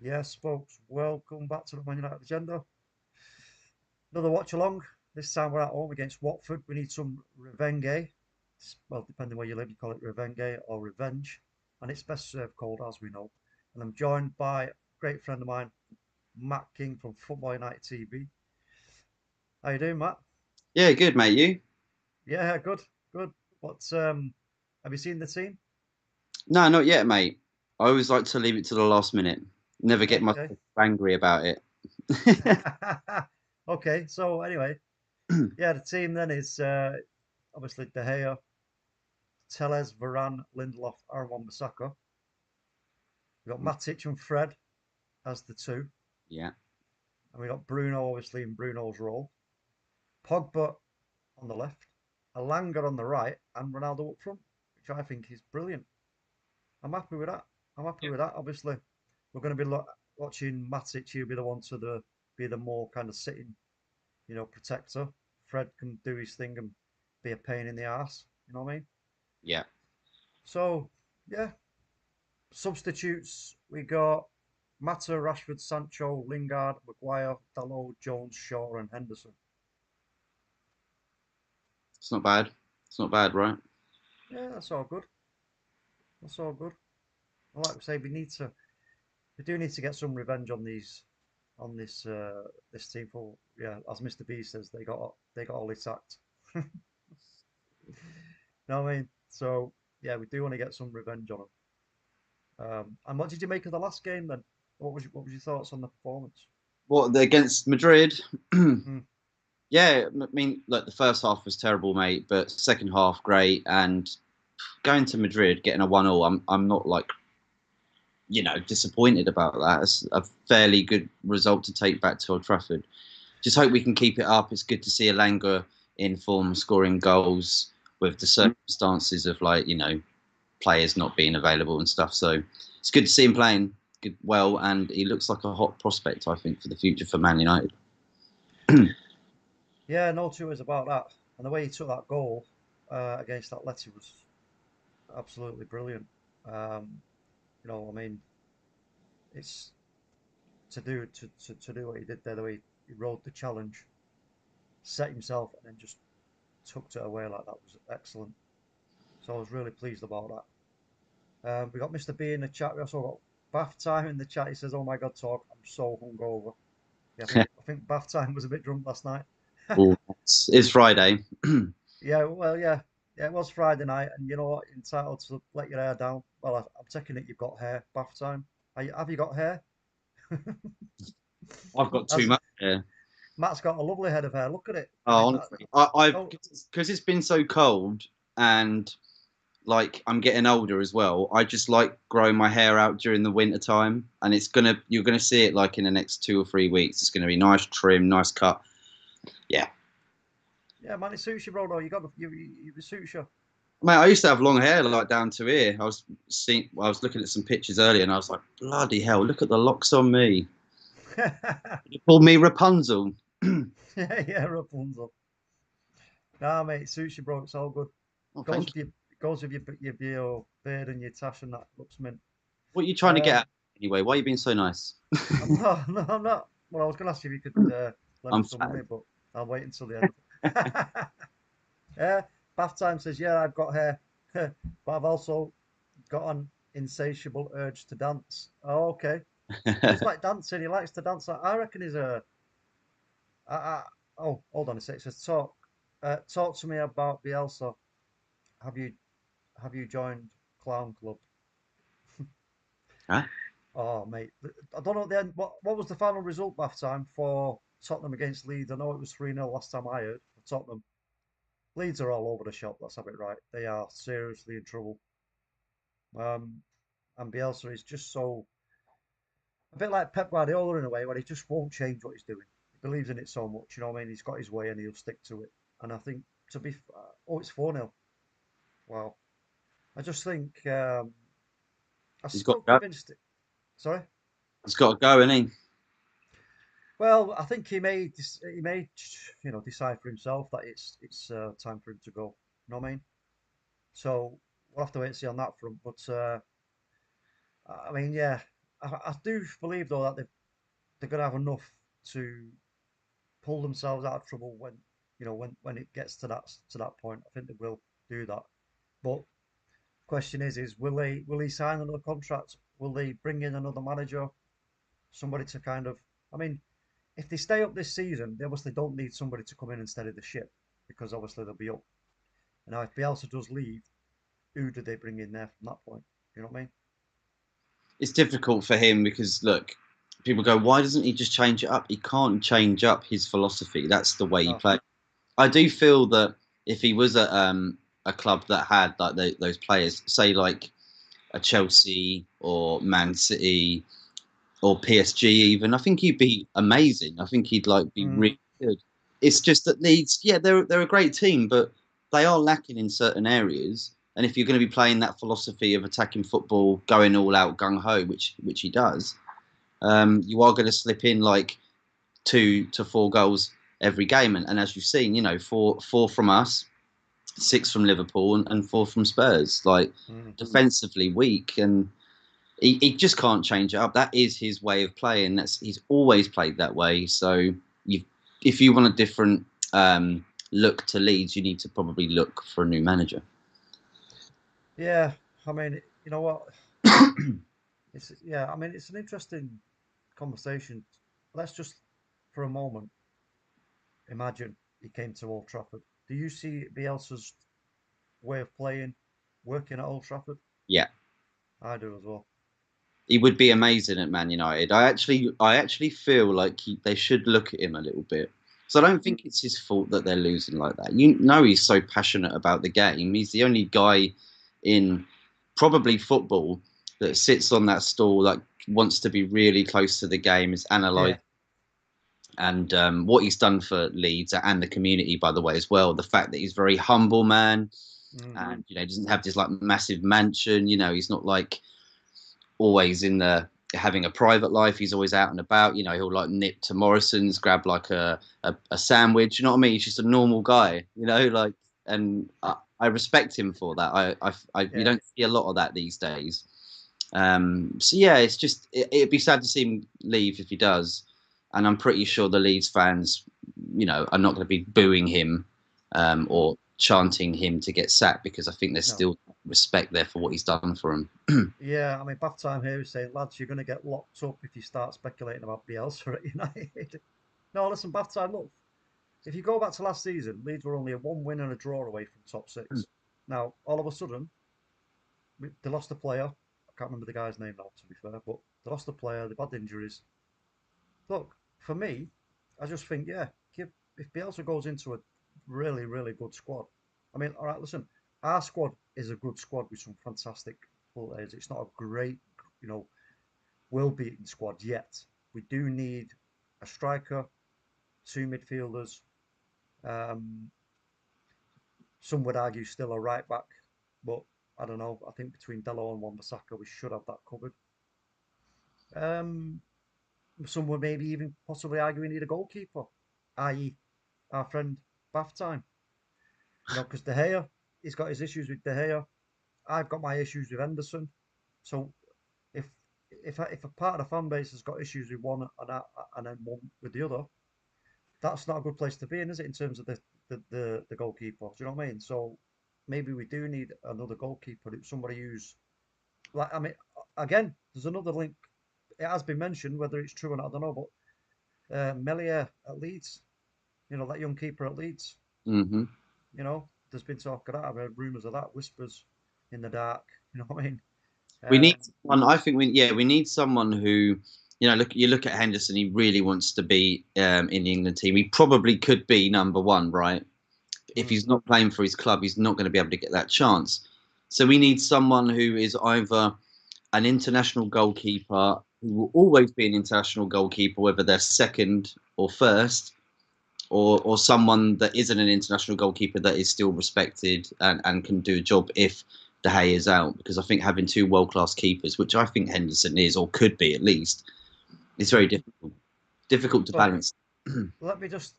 Yes, folks, welcome back to the Man United Agenda. Another watch along. This time we're at home against Watford. We need some revenge. Well, depending where you live, you call it revenge or revenge. And it's best served cold, as we know. And I'm joined by a great friend of mine, Matt King from Football United TV. How you doing, Matt? Yeah, good, mate. You? Yeah, good, good. What's have you seen the team? No, not yet, mate. I always like to leave it to the last minute. Never get Okay. myself angry about it. Okay, so anyway, yeah, the team then is obviously De Gea, Telles, Varane, Lindelof, Aaron Wan-Bissaka. We've got Matic and Fred as the two. Yeah. And we've got Bruno, obviously, in Bruno's role. Pogba on the left. Alanga on the right. And Ronaldo up front, which I think is brilliant. I'm happy with that. I'm happy with that. Obviously, we're going to be watching Matic. He'll be the one to be the more kind of sitting, protector. Fred can do his thing and be a pain in the ass. You know what I mean? Yeah. So, yeah, substitutes, we got Mata, Rashford, Sancho, Lingard, Maguire, Dalot, Jones, Shaw, and Henderson. It's not bad. It's not bad, right? Yeah, that's all good. That's all good. And like we say, we do need to get some revenge on this team for, yeah, as Mr. B says, they got all attacked. You know what I mean? So yeah, we do want to get some revenge on them. And what did you make of the last game then? What was your thoughts on the performance? What against Madrid? Mm, Yeah, I mean, look, the first half was terrible, mate, but second half great. And going to Madrid, getting a 1-1, I'm not like disappointed about that. It's a fairly good result to take back to Old Trafford. Just hope we can keep it up. It's good to see Alanga in form, scoring goals with the circumstances of players not being available and stuff. So it's good to see him playing good, well, and he looks like a hot prospect, I think, for the future for Man United. yeah, no two ways about that. And the way he took that goal against Atleti was absolutely brilliant. Um, I mean, it's to do what he did there, the way he rode the challenge, set himself, and then just tucked it away like that was excellent. So I was really pleased about that. We got Mr. B in the chat. We also got bath time in the chat. He says, "Oh my God, talk! I'm so hungover." Yeah, I think bath time was a bit drunk last night. Oh, it's Friday. Yeah, well, yeah, yeah. It was Friday night, and you know what? You're entitled to let your hair down. Well, I'm taking it you've got hair. Bath time. Have you got hair? I've got too As much here. Matt's got a lovely head of hair. Look at it. Oh, honestly, I've Oh, because it's been so cold and like I'm getting older as well. I just like growing my hair out during the winter time, and you're gonna see it like in the next 2 or 3 weeks. It's gonna be nice trim, nice cut. Yeah, yeah, man, it suits you, bro. No, you got it suits you. mate. I used to have long hair like down to here. I was looking at some pictures earlier, and I was like, bloody hell, look at the locks on me. You called me Rapunzel. Yeah, yeah, Rapunzel. Nah, mate, it suits you, bro. It's all good. Oh, Goes thank with you. your beard and your tash and that looks mint. What are you trying to get Um, at anyway? Why are you being so nice? I'm not, no, I'm not. Well, I was gonna ask you if you could lend me I'm some money, flattered. but I'll wait until the end. Yeah, bath time says, yeah, I've got hair, but I've also got an insatiable urge to dance. Oh, okay. He does like dancing. He likes to dance. I reckon he's a. I, oh, hold on a sec. It says talk to me about Bielsa. Have you have you joined Clown Club? Huh? Oh, mate, I don't know at the end. What was the final result bath time for Tottenham against Leeds? I know it was 3-0 last time I heard for Tottenham. Leeds are all over the shop. Let's have it right. They are seriously in trouble. Um, and Bielsa is just so a bit like Pep Guardiola in a way, where he just won't change what he's doing. He believes in it so much, you know what I mean? He's got his way and he'll stick to it. And I think oh, it's 4-0. Wow. I just think I'm He's got still to go. convinced. Sorry. He's got to go, isn't he? Well, I think he may decide for himself that it's time for him to go. You know what I mean? So we'll have to wait and see on that front. But I mean, yeah. I do believe though that they're going to have enough to pull themselves out of trouble when when it gets to that point. I think they will do that. But question is will he sign another contract? Will they bring in another manager? Somebody to kind of I mean, if they stay up this season, they obviously don't need somebody to come in and steady the ship because obviously they'll be up. And now if Bielsa does leave, who do they bring in there from that point? You know what I mean? It's difficult for him because look, people go, why doesn't he just change it up? He can't change up his philosophy. That's the way he No. plays. I do feel that if he was at a club that had like those players, say like a Chelsea or Man City or PSG, even, I think he'd be amazing. I think he'd like be Mm, really good. It's just that Leeds, yeah, they're a great team, but they are lacking in certain areas. And if you're going to be playing that philosophy of attacking football, going all out gung ho, which he does, you are going to slip in like 2 to 4 goals every game. And as you've seen, four from us, 6 from Liverpool, and 4 from Spurs. Like mm. defensively weak, and he just can't change it up. That is his way of playing. He's always played that way. So you, if you want a different look to Leeds, you need to probably look for a new manager. Yeah, I mean, you know what? It's yeah, I mean, it's an interesting conversation. Let's just for a moment imagine he came to Old Trafford. Do you see Bielsa's way of playing working at Old Trafford? Yeah, I do as well. he would be amazing at Man United. I actually feel like they should look at him a little bit. So I don't think it's his fault that they're losing like that. You know, he's so passionate about the game. He's the only guy in probably football that sits on that stool, like wants to be really close to the game, is Yeah. analysed, and what he's done for Leeds and the community, by the way, as well. The fact that he's a very humble man, Mm, and doesn't have this like massive mansion. He's not like always in the having a private life. He's always out and about. He'll like nip to Morrison's, grab like a sandwich. You know what I mean? He's just a normal guy. Like, and I respect him for that. You yeah. don't see a lot of that these days. So yeah, it's just it'd be sad to see him leave if he does, and I'm pretty sure the Leeds fans, are not going to be booing him, or chanting him to get sacked, because I think there's No. still respect there for what he's done for him. Yeah, I mean, bath time here is saying, lads, you're going to get locked up if you start speculating about Bielsa at United. No, listen, bath time, look, if you go back to last season, Leeds were only a one win and a draw away from top six. Now, all of a sudden, they lost a player. I can't remember the guy's name now, to be fair, but they lost a player, they've had injuries. Look, for me, I just think, yeah, if Bielsa goes into a really, really good squad, I mean, all right, listen, our squad is a good squad with some fantastic players. It's not a great, you know, well-beaten squad yet. We do need a striker, 2 midfielders. Um, some would argue still a right back, but I don't know. I think between Delo and Wan-Bissaka, we should have that covered. Um, some would maybe even possibly argue we need a goalkeeper, i.e., our friend Bath Time. Because De Gea, he's got his issues with De Gea. I've got my issues with Henderson. So if if a part of the fan base has got issues with one and then one with the other, that's not a good place to be in, is it? In terms of the goalkeeper, do you know what I mean? So maybe we do need another goalkeeper. Somebody who's like, I mean, again, there's another link. It has been mentioned, whether it's true or not, I don't know. But Melier at Leeds, that young keeper at Leeds, Hmm. there's been talk of that. I've heard rumours of that, whispers in the dark. You know what I mean? We need Um, someone. I think we need someone who, look at Henderson. He really wants to be in the England team. He probably could be number one, right? If mm, he's not playing for his club, he's not going to be able to get that chance. So we need someone who is either an international goalkeeper, who will always be an international goalkeeper, whether they're second or first, or someone that isn't an international goalkeeper that is still respected and can do a job if De Gea is out. Because I think having 2 world-class keepers, which I think Henderson is or could be at least, is very difficult to so balance. let me just.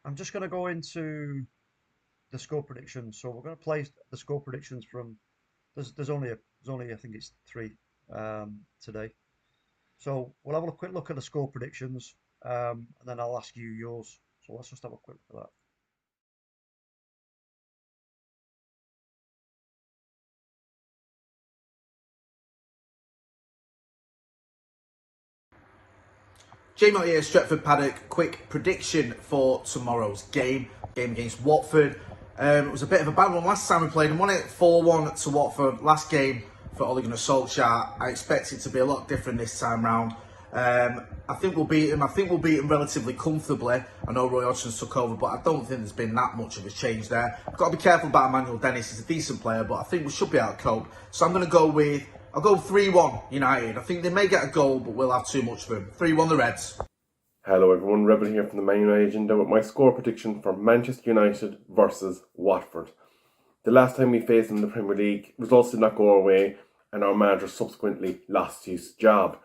I'm just going to go into the score predictions. So we're going to play the score predictions from. There's only I think it's three today. So we'll have a quick look at the score predictions, and then I'll ask you yours. So let's just have a quick look at that. J-Mott here, Stretford Paddock. Quick prediction for tomorrow's game against Watford. It was a bit of a bad one last time we played and won it 4-1 to Watford. Last game for Ole Gunnar Solskjaer. I expect it to be a lot different this time round. I think we'll beat him. I think we'll beat him relatively comfortably. I know Roy Hodgson's took over, but I don't think there's been that much of a change there. I've got to be careful about Emmanuel Dennis. He's a decent player, but I think we should be able to cope. So I'm going to go with, I'll go 3-1 United. I think they may get a goal, but we'll have too much for them. 3-1 the Reds. Hello everyone, Rebel here from the Man United agenda with my score prediction for Manchester United versus Watford. The last time we faced them in the Premier League, results did not go our way and our manager subsequently lost his job.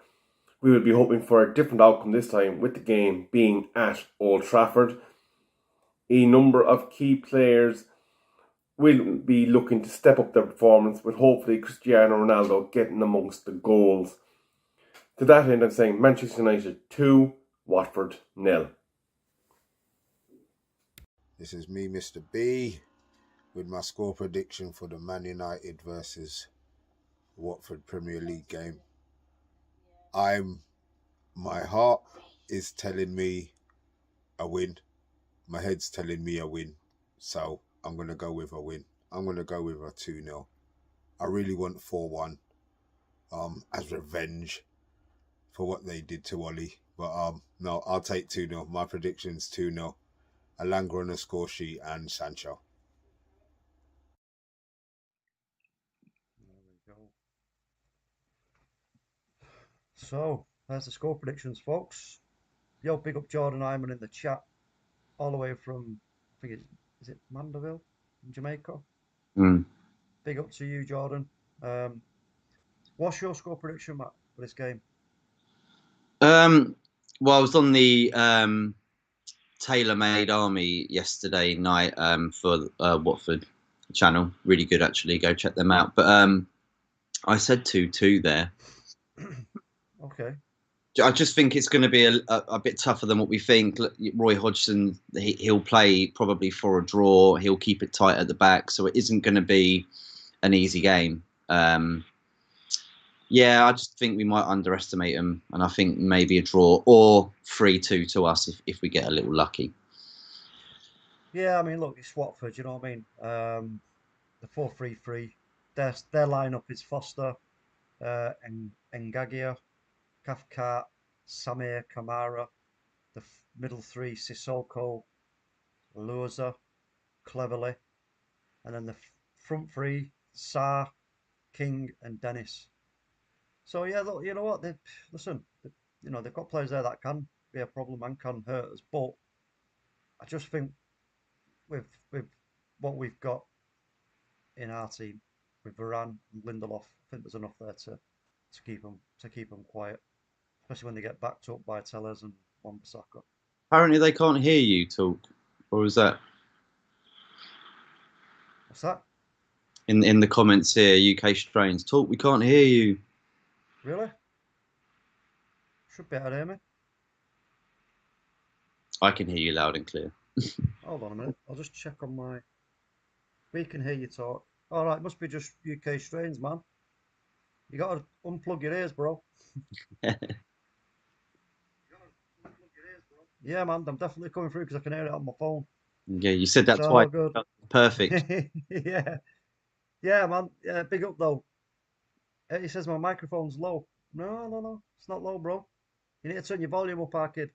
We will be hoping for a different outcome this time, with the game being at Old Trafford. A number of key players will be looking to step up their performance, with hopefully Cristiano Ronaldo getting amongst the goals. To that end, I'm saying Manchester United 2, Watford 0. This is me, Mr. B, with my score prediction for the Man United versus Watford Premier League game. My heart is telling me a win. My head's telling me a win. So I'm going to go with a win. I'm going to go with a 2-0. I really want 4-1 as revenge for what they did to Ollie. But no, I'll take 2-0. My prediction's 2-0. Alanga on the score sheet and Sancho. There we go. So there's the score predictions, folks. Yo, big up Jordan Iman in the chat, all the way from, I think is it Mandeville in Jamaica? Mm. Big up to you, Jordan. What's your score prediction, Matt, for this game? Well, I was on the tailor-made army yesterday night for Watford channel. Really good, actually. Go check them out. But I said 2-2 there. Okay. I just think it's going to be a bit tougher than what we think. Roy Hodgson, he'll play probably for a draw. He'll keep it tight at the back, so it isn't going to be an easy game. Yeah, I just think we might underestimate them, and I think maybe a draw or 3-2 to us if we get a little lucky. Yeah, I mean, look, it's Watford, you know what I mean? The 4-3-3. Their lineup is Foster, and Ngagia, Cathcart, Samir, Kamara. The middle three, Sissoko, Loza, Cleverly. And then the front three, Sarr, King, and Dennis. So yeah, look, you know what? Listen, they've got players there that can be a problem and can hurt us. But I just think with what we've got in our team, with Varane and Lindelof, I think there's enough there to keep them quiet, especially when they get backed up by Tellers and Wan-Bissaka. Apparently, they can't hear you talk, or is that What's that? in the comments here? UK strains talk. We can't hear you. Really? Should be able to hear me. I can hear you loud and clear. Hold on a minute. I'll just check on my. We can hear you talk. All right, must be just UK strains, man. You gotta unplug your ears, bro. Yeah, man, I'm definitely coming through because I can hear it on my phone. Yeah, you said that So twice. good. Perfect. Yeah, yeah, man. Yeah, big up though. He says my microphone's low. No, no, no, it's not low, bro. You need to turn your volume up, our kid.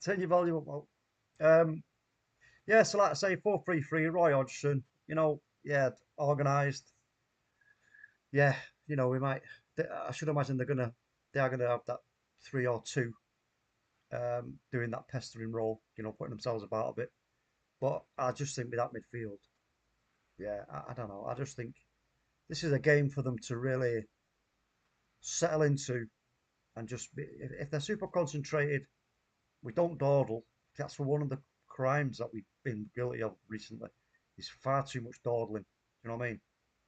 Turn your volume up. Yeah, so like I say, 4-3-3, Roy Hodgson. Yeah, organised. Yeah, we might. I should imagine they are gonna have that 3 or 2, doing that pestering role. Putting themselves about a bit. But I just think with that midfield, yeah, I don't know. I just think this is a game for them to really settle into and just be, if they're super concentrated, we don't dawdle. That's one of the crimes that we've been guilty of recently. Is far too much dawdling. You know what I mean?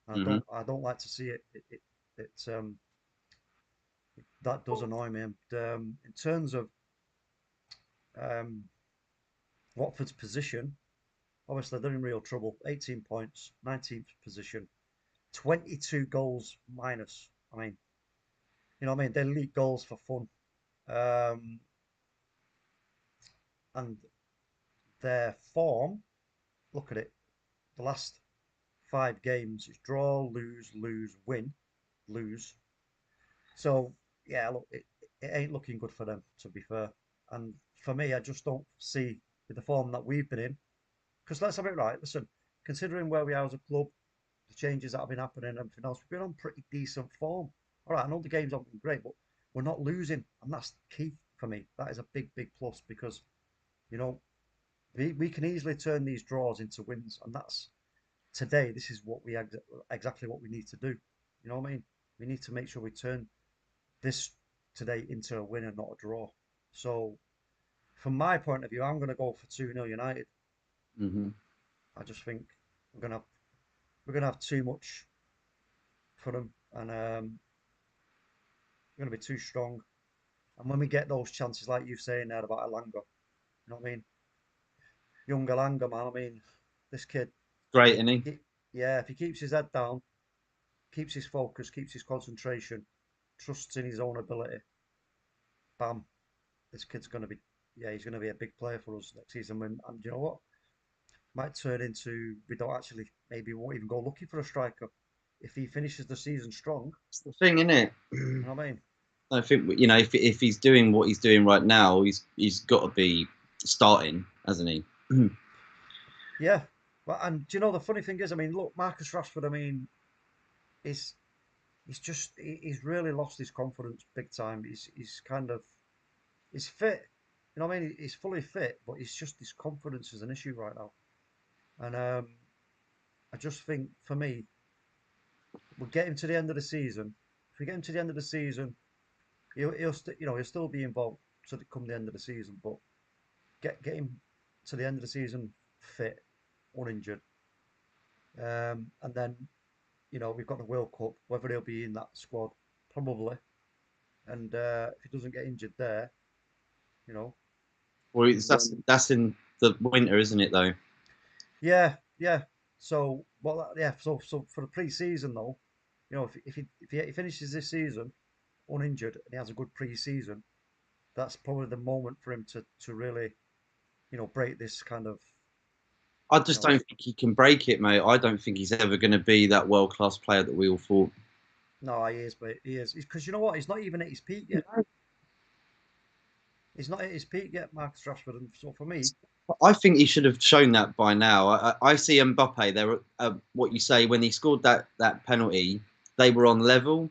And Hmm. I don't like to see it. That does annoy me. And in terms of um, Watford's position, obviously they're in real trouble. 18 points, 19th position, 22 goals minus. I mean, you know what I mean? They leak goals for fun. Um, and their form, look at it. The last 5 games, it's draw, lose, lose, win, lose. So yeah, look, it ain't looking good for them, to be fair. And for me, I just don't see with the form that we've been in. Because let's have it right. Listen, considering where we are as a club, the changes that have been happening and everything else, we've been on pretty decent form. All right, I know the games haven't been great, but we're not losing, and that's key for me. That is a big, big plus because you know we can easily turn these draws into wins, and that's today. This is what we exactly what we need to do. You know what I mean? We need to make sure we turn this today into a win and not a draw. So, from my point of view, I'm going to go for 2-0 United. Hmm. I just think we're going to we're going to have too much for them, and we're going to be too strong. And when we get those chances, like you're saying there about Elanga, you know what I mean? Young Elanga, man. I mean, this kid, Great, isn't he? yeah, if he keeps his head down, keeps his focus, keeps his concentration, trusts in his own ability, bam, this kid's going to be, yeah, he's going to be a big player for us next season. And you know what? Might turn into we don't actually maybe won't even go looking for a striker if he finishes the season strong. It's the thing, isn't it? You know what I mean? I think if he's doing what he's doing right now, he's got to be starting, hasn't he? Yeah. Well, and do you know the funny thing is, I mean, look, Marcus Rashford. I mean, he's he's really lost his confidence big time. He's kind of he's fit. You know what I mean? He's fully fit, but he's just his confidence is an issue right now. And I just think for me, we'll get him to the end of the season. If we get him to the end of the season, he'll still be involved to come the end of the season, but get him to the end of the season fit, uninjured, and then we've got the World Cup. Whether he'll be in that squad, probably, and if he doesn't get injured there, you know, Well, then that's in the winter, isn't it? Though. yeah, yeah. So well, yeah. So for the pre-season though, if he finishes this season uninjured and he has a good pre-season, that's probably the moment for him to really break this kind of I you just know don't think he can break it, mate. I don't think he's ever going to be that world class player that we all thought. no, he is, but he is because you know what? He's not even at his peak yet. He's not at his peak yet, Marcus Rashford. And so for me, I think he should have shown that by now. I see Mbappe. There, what you say when he scored that penalty, they were on level.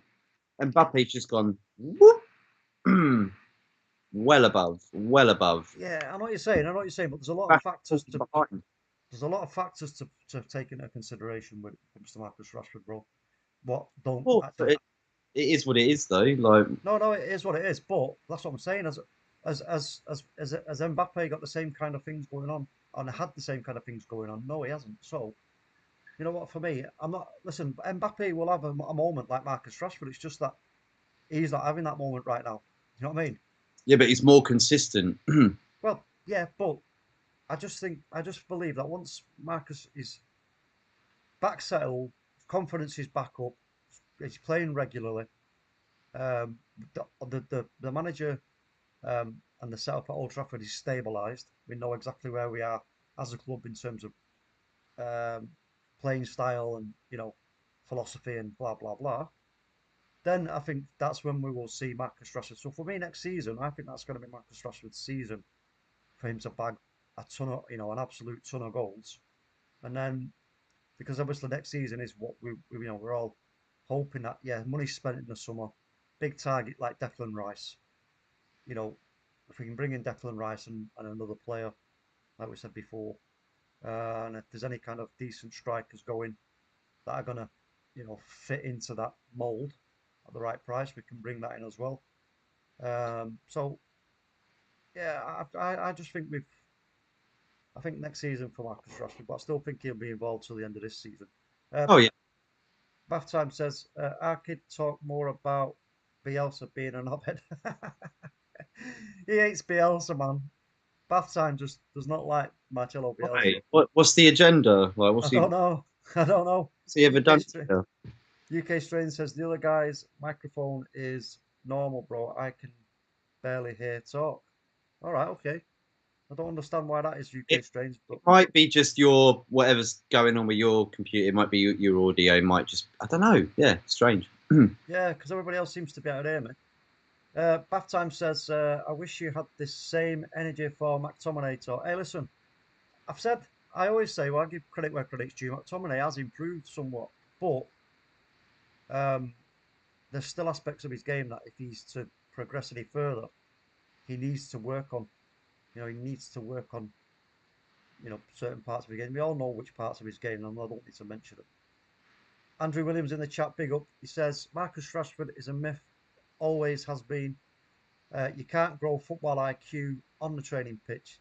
Mbappe's just gone whoop, well above, well above. yeah, I know what you're saying. I know what you're saying, but Rashford behind. there's a lot of factors to take into consideration when it comes to Marcus Rashford, bro. What don't Well, but actually it is what it is, though. Like, no, it is what it is. But that's what I'm saying. As Mbappe got the same kind of things going on, and had the same kind of things going on. No, he hasn't. So you know what? For me, I'm not. Listen, Mbappe will have a moment like Marcus Rashford. It's just that he's not having that moment right now. You know what I mean? yeah, but he's more consistent. Well, yeah, but I just believe that once Marcus is back settled, confidence is back up, he's playing regularly. Um, the manager and the setup at Old Trafford is stabilised. We know exactly where we are as a club in terms of um, playing style and philosophy and blah blah blah. Then I think that's when we will see Marcus Rashford. So for me next season, I think that's going to be Marcus Rashford's season for him to bag a ton of an absolute ton of goals. And then because obviously next season is what we're all hoping that money spent in the summer, big target like Declan Rice. You know, if we can bring in Declan Rice and another player like we said before, and if there's any kind of decent strikers going that are gonna fit into that mold at the right price, we can bring that in as well. So yeah, I just think I think next season for Marcus Rashford, but I still think he'll be involved till the end of this season. Oh yeah, Bath Time says, our kid talk more about Bielsa being an knobhead. He hates Bielsa, man. Bath Time just does not like Marcelo Bielsa. Why? What's the agenda? Like, I don't know. I don't know. what's he ever done? UK Strain says the other guy's microphone is normal, bro. I can barely hear talk. All right, okay. I don't understand why that is UK Strains, but Might be just your whatever's going on with your computer. It might be your audio. Might just I don't know. Yeah, strange. yeah, because everybody else seems to be able to hear me. Bath Time says, I wish you had this same energy for McTominay talk. Hey, listen, I always say, well, I give credit where credit's due. McTominay has improved somewhat, but um, there's still aspects of his game that if he's to progress any further, he needs to work on. He needs to work on, certain parts of his game. We all know which parts of his game, and I don't need to mention them. Andrew Williams in the chat, big up. He says, Marcus Rashford is a myth, always has been. You can't grow football IQ on the training pitch.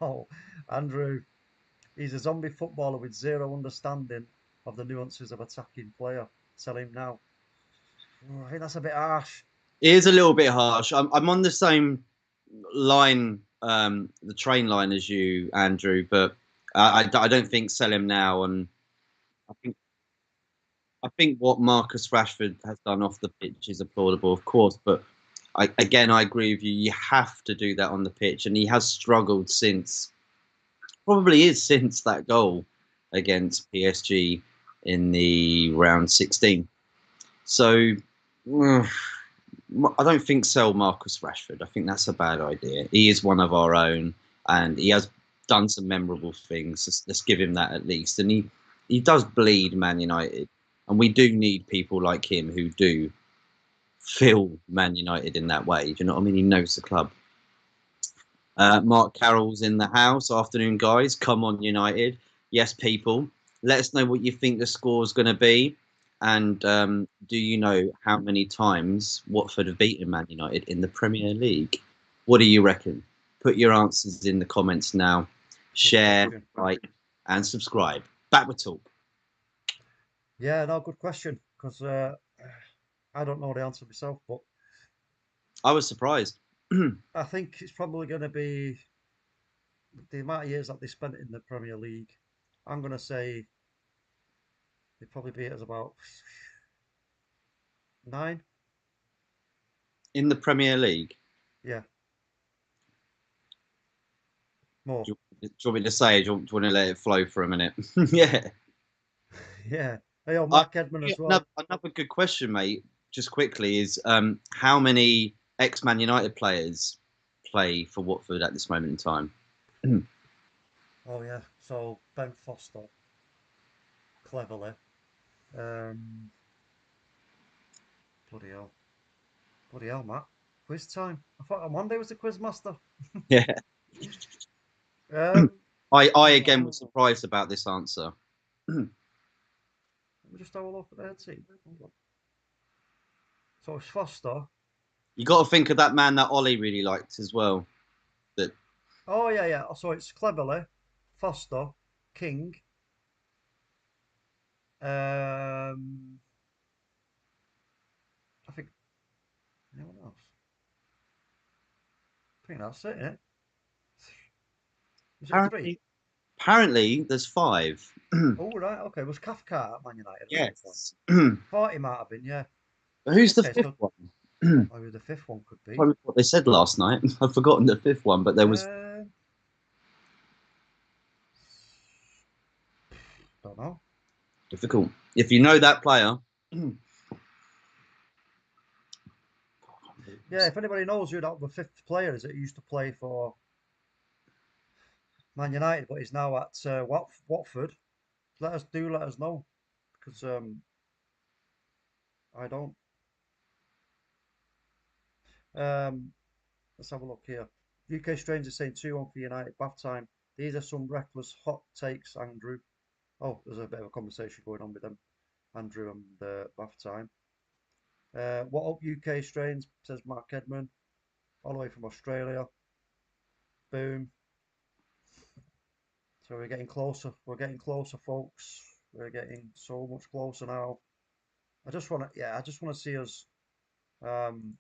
Oh, Andrew, he's a zombie footballer with zero understanding of the nuances of attacking player. Tell him now. Oh, I think that's a bit harsh. It is a little bit harsh. I'm on the same line, the train line as you, Andrew, but I don't think sell him now. And I think I think what Marcus Rashford has done off the pitch is applaudable, of course. But I agree with you. You have to do that on the pitch, and he has struggled since that goal against PSG in the round 16. So I don't think sell Marcus Rashford. I think that's a bad idea. He is one of our own, and he has done some memorable things. Let's give him that at least. And he does bleed Man United, and we do need people like him who do feel Man United in that way. Do you know what I mean? He knows the club. Mark Carroll's in the house. Afternoon, guys. Come on, United. Yes, people. Let us know what you think the score is going to be. And do you know how many times Watford have beaten Man United in the Premier League? What do you reckon? Put your answers in the comments now. Share, like, and subscribe. Back with talk. Yeah, no, good question. Because I don't know the answer myself, but I was surprised. I think it's probably going to be the amount of years that they spent in the Premier League. I'm going to say they probably beat us about 9. In the Premier League. Yeah, more. Do you want me to say? Do you want to let it flow for a minute? Yeah. Yeah. Hey, Mark Edmund as well. Another good question, mate. Just quickly is how many ex-Man United players play for Watford at this moment in time? Oh yeah. So Ben Foster, cleverly. Bloody hell. Bloody hell, Matt. Quiz time. I thought on Monday was the quiz master. Yeah. Um, I again was surprised about this answer. Let me just have a look at their team. So it's Foster. You got to think of that man that Ollie really liked as well. That Oh yeah, yeah. So it's Cleverly, Foster, King. I think anyone else. I think that's it, innit? Was it 3? apparently there's 5. Oh right, okay. Was Cathcart at Man United? Yes. Thought he might have been, yeah. But who's the Okay, 5th so one? maybe the 5th one could be. What they said last night. I've forgotten the 5th one, but there was. Don't know. Difficult. If you know that player. Yeah, if anybody knows who that the 5th player is that used to play for Man United, but he's now at Watford, let us know because I don't. Let's have a look here. UK Stranger saying 2-1 for United. Bath time. These are some reckless hot takes, Andrew. Oh, there's a bit of a conversation going on with them, Andrew and Bath time. What up, UK Strains? Says Mark Edmund, all the way from Australia. Boom. So we're getting closer. We're getting closer, folks. We're getting so much closer now. I just want to, yeah, I just want to see us, um,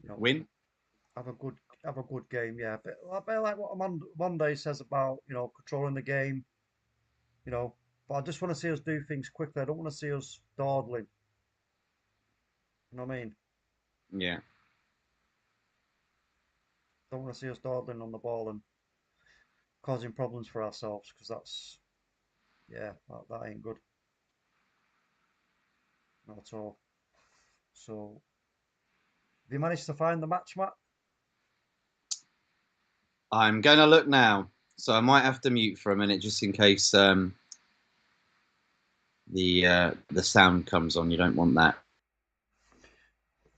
you know, Win. have a good game. Yeah, but like what Monday says about, you know, controlling the game, you know. But I just want to see us do things quickly. I don't want to see us dawdling. You know what I mean? Yeah. Don't want to see us dawdling on the ball and causing problems for ourselves because that's, yeah, that ain't good. Not at all. So, have you managed to find the match, Matt? I'm going to look now, so I might have to mute for a minute just in case the sound comes on. You don't want that.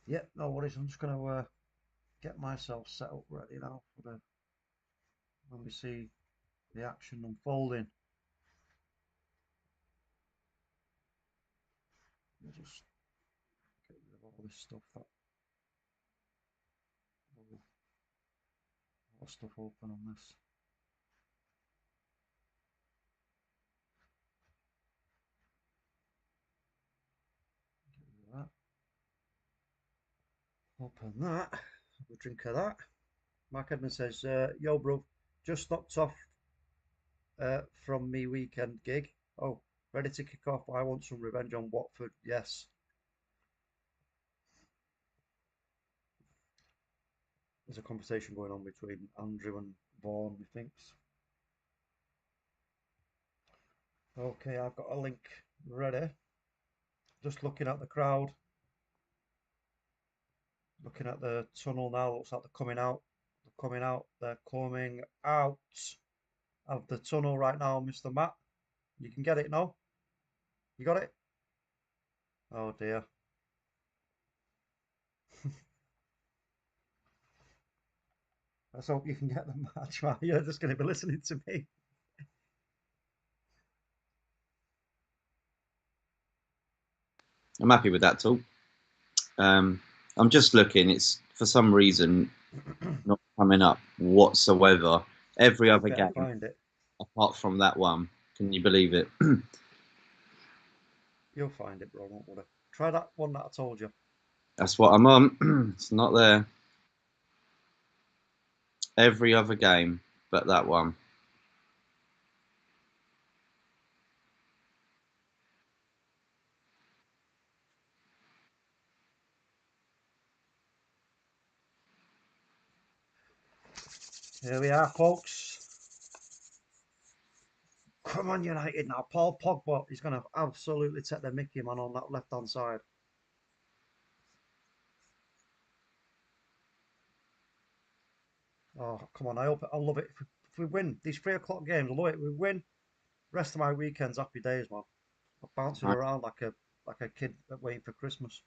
Yeah, no worries. I'm just going to get myself set up ready now for the when we see the action unfolding. We'll just get rid of all this stuff. That a lot of stuff open on this. Get rid of that. Open that. Have a drink of that. Mark Edmonds says, "Yo, bro, just knocked off from me weekend gig. Oh, ready to kick off. I want some revenge on Watford. Yes." There's a conversation going on between Andrew and Vaughan, methinks. Okay, I've got a link ready. Just looking at the crowd. Looking at the tunnel now. Looks like they're coming out. They're coming out. They're coming out of the tunnel right now, Mr. Matt. You can get it now. You got it? Oh dear. Let's hope you can get the match, Matt. You're just going to be listening to me. I'm happy with that talk. I'm just looking. It's for some reason not coming up whatsoever. Every other Better game find it. apart from that one. Can you believe it? You'll find it, bro. Don't worry. Try that one that I told you. That's what I'm on. It's not there. Every other game but that one. Here we are, folks. Come on, United now. Paul Pogba is going to absolutely take the mickey, man, on that left-hand side. Oh, come on. I love it. If we win these 3 o'clock games, I love it. We win. Rest of my weekend's happy days, man. I'm bouncing around like a kid waiting for Christmas.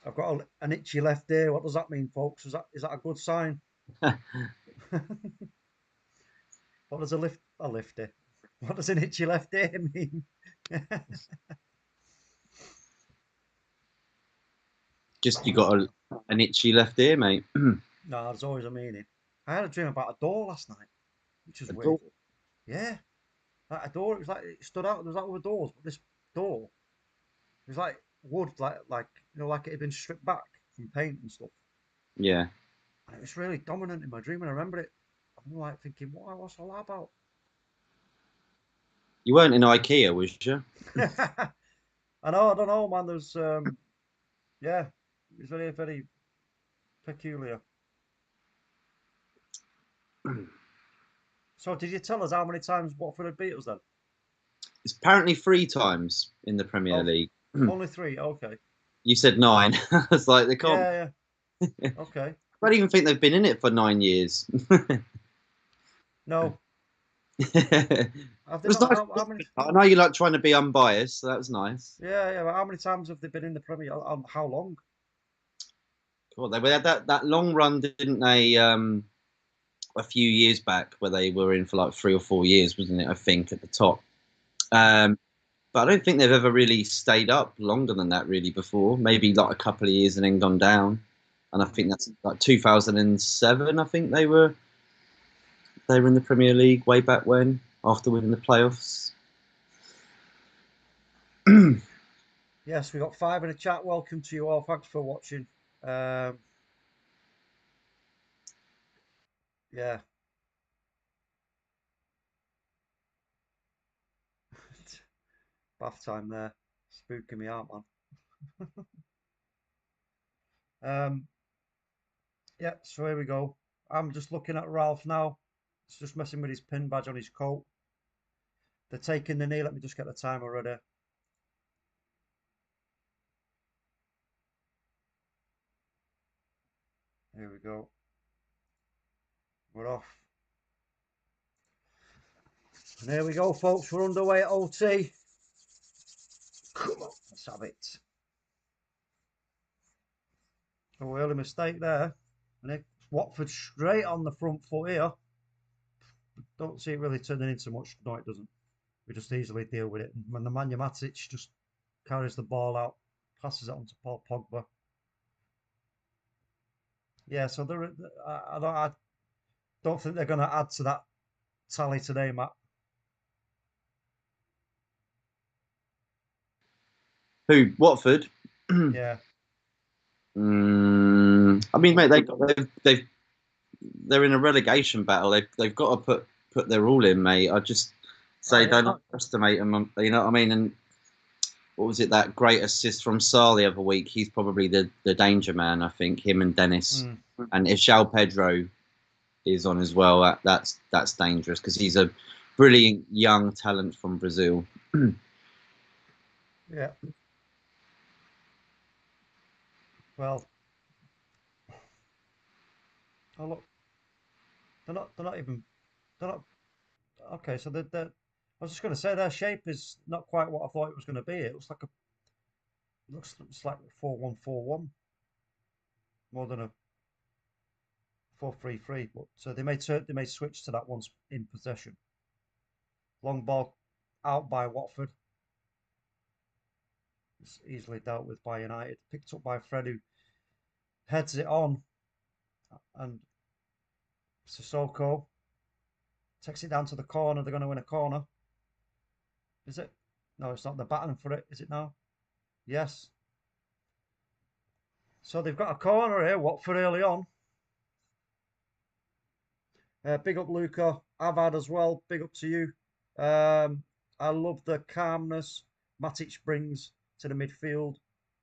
I've got an itchy left ear. What does that mean, folks? Is that a good sign? What does a lifty? What does an itchy left ear mean? Just you got an itchy left ear, mate. No, there's always a meaning. I had a dream about a door last night, which was weird. Yeah, like a door. It was like it stood out. There was like other doors, but this door, it was like wood, like you know, like it had been stripped back from paint and stuff. Yeah. And it was really dominant in my dream, and I remember it. I'm like thinking, what's all that about? You weren't in IKEA, was you? I don't know, man. There's yeah, it was very, very peculiar. So, did you tell us how many times Watford had beat us then? It's apparently 3 times in the Premier Oh, League. only 3. Okay. You said 9. It's like they can't. Yeah, yeah. Okay. I don't even think they've been in it for 9 years. No. It Have they was not? nice. How many? I know you like trying to be unbiased, so that was nice. Yeah, yeah. But how many times have they been in the Premier? How long? Well, they had that long run, didn't they? A few years back, where they were in for like 3 or 4 years, wasn't it? I think at the top. But I don't think they've ever really stayed up longer than that, really, before. Maybe like a couple of years and then gone down. and I think that's like 2007. I think they were in the Premier League way back when, after winning the playoffs. Yes, we got 5 in the chat. Welcome to you all. Thanks for watching. Yeah. Bath time there. Spooking me out, man. Yeah, so here we go. I'm just looking at Ralph now. It's just messing with his pin badge on his coat. They're taking the knee. Let me just get the timer ready. Here we go. We're off. And here we go, folks. We're underway at OT. Come on, let's have it. Oh, early mistake there. And it's Watford straight on the front foot here. Don't see it really turning into much. No, it doesn't. We just easily deal with it. And when the Nemanja Matic just carries the ball out, passes it on to Paul Pogba. Yeah, so I don't think they're going to add to that tally today, Matt. Who? Watford? Yeah. I mean, mate, they're in a relegation battle. They've got to put their all in, mate. I just say don't underestimate them. You know what I mean? And what was it, that great assist from Sarr the other week? He's probably the danger man, I think. Him and Dennis, and if João Pedro is on as well, that's dangerous because he's a brilliant young talent from Brazil. Yeah. Well, oh look, they're not even. They're not. Okay, so I was just going to say their shape is not quite what I thought it was going to be. It looks like 4-1-4-1 more than a 4-3-3. But so they may switch to that once in possession. Long ball out by Watford. It's easily dealt with by United. Picked up by Fred, who heads it on, and Sissoko takes it down to the corner. They're going to win a corner. Is it? No, it's not. They're battling for it. Is it now? Yes. So they've got a corner here, Watford early on. Big up Luca. Avad as well. Big up to you. I love the calmness Matic brings to the midfield.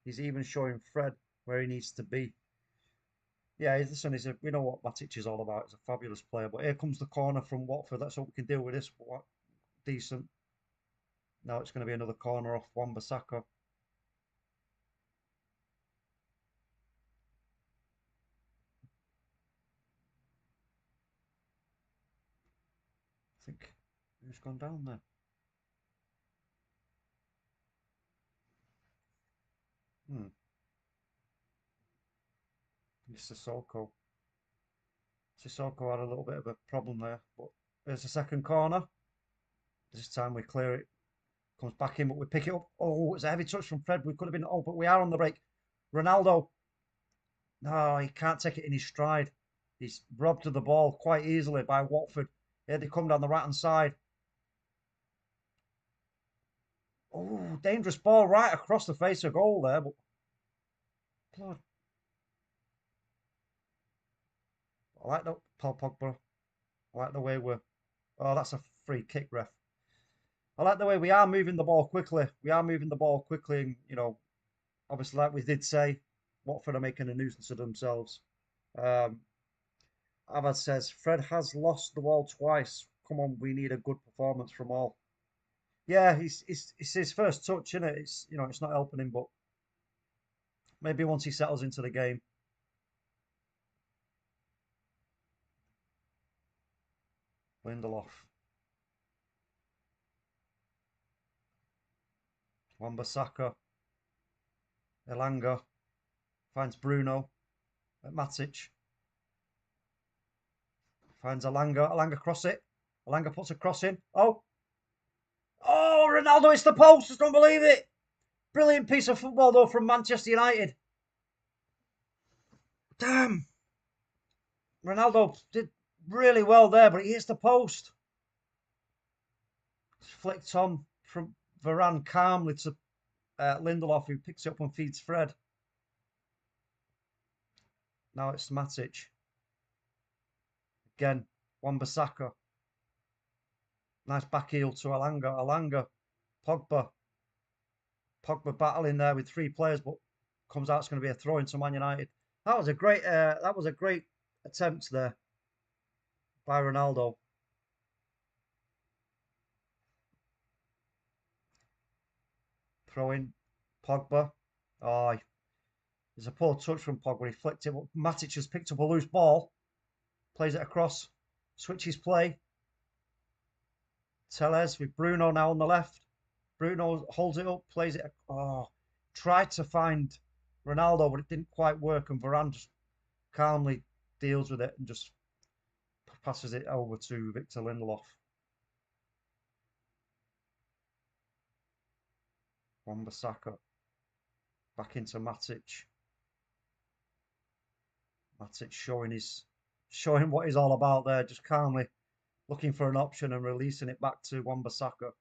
He's even showing Fred where he needs to be. Yeah, listen, we know what Matic is all about. He's a fabulous player. But here comes the corner from Watford. Let's hope we can deal with this. Decent. Now it's going to be another corner off Wan-Bissaka. I think who's gone down there? It's Sissoko. Sissoko had a little bit of a problem there, but there's a second corner. This time we clear it. Comes back in, but we pick it up. Oh, it's a heavy touch from Fred. We could have been. Oh, but we are on the break. Ronaldo. No, he can't take it in his stride. He's robbed of the ball quite easily by Watford. Here they come down the right hand side. Oh, dangerous ball right across the face of goal there. But blood. I like that, Paul Pogba. I like the way we're. Oh, that's a free kick, ref. I like the way we are moving the ball quickly. We are moving the ball quickly, and obviously, like we did say, Watford are making a nuisance of themselves. Avad says Fred has lost the ball twice. Come on, we need a good performance from all. Yeah, it's his first touch, isn't it? It's not helping him, but maybe once he settles into the game. Lindelof. Wan-Bissaka. Elanga. Finds Bruno. At Matic. Finds Elanga. Elanga cross it. Elanga puts a cross in. Oh, Ronaldo hits the post. Just don't believe it. Brilliant piece of football, though, from Manchester United. damn! Ronaldo did really well there, but he hits the post. It's flicked on from Varane calmly to Lindelof, who picks it up and feeds Fred. Now it's Matic. Again, Wan-Bissaka. Nice back heel to Alanga. Alanga, Pogba. Pogba battling there with 3 players, but comes out it's going to be a throw into Man United. That was a great attempt there by Ronaldo. Throw in Pogba. Oh, there's a poor touch from Pogba. He flicked it, but Matic has picked up a loose ball. Plays it across. Switches play. Tellez with Bruno now on the left. Bruno holds it up, plays it. Oh, tried to find Ronaldo, but it didn't quite work. And Varane just calmly deals with it and just passes it over to Victor Lindelof. Wan-Bissaka back into Matic. Matic showing what he's all about there, just calmly looking for an option and releasing it back to Wan-Bissaka.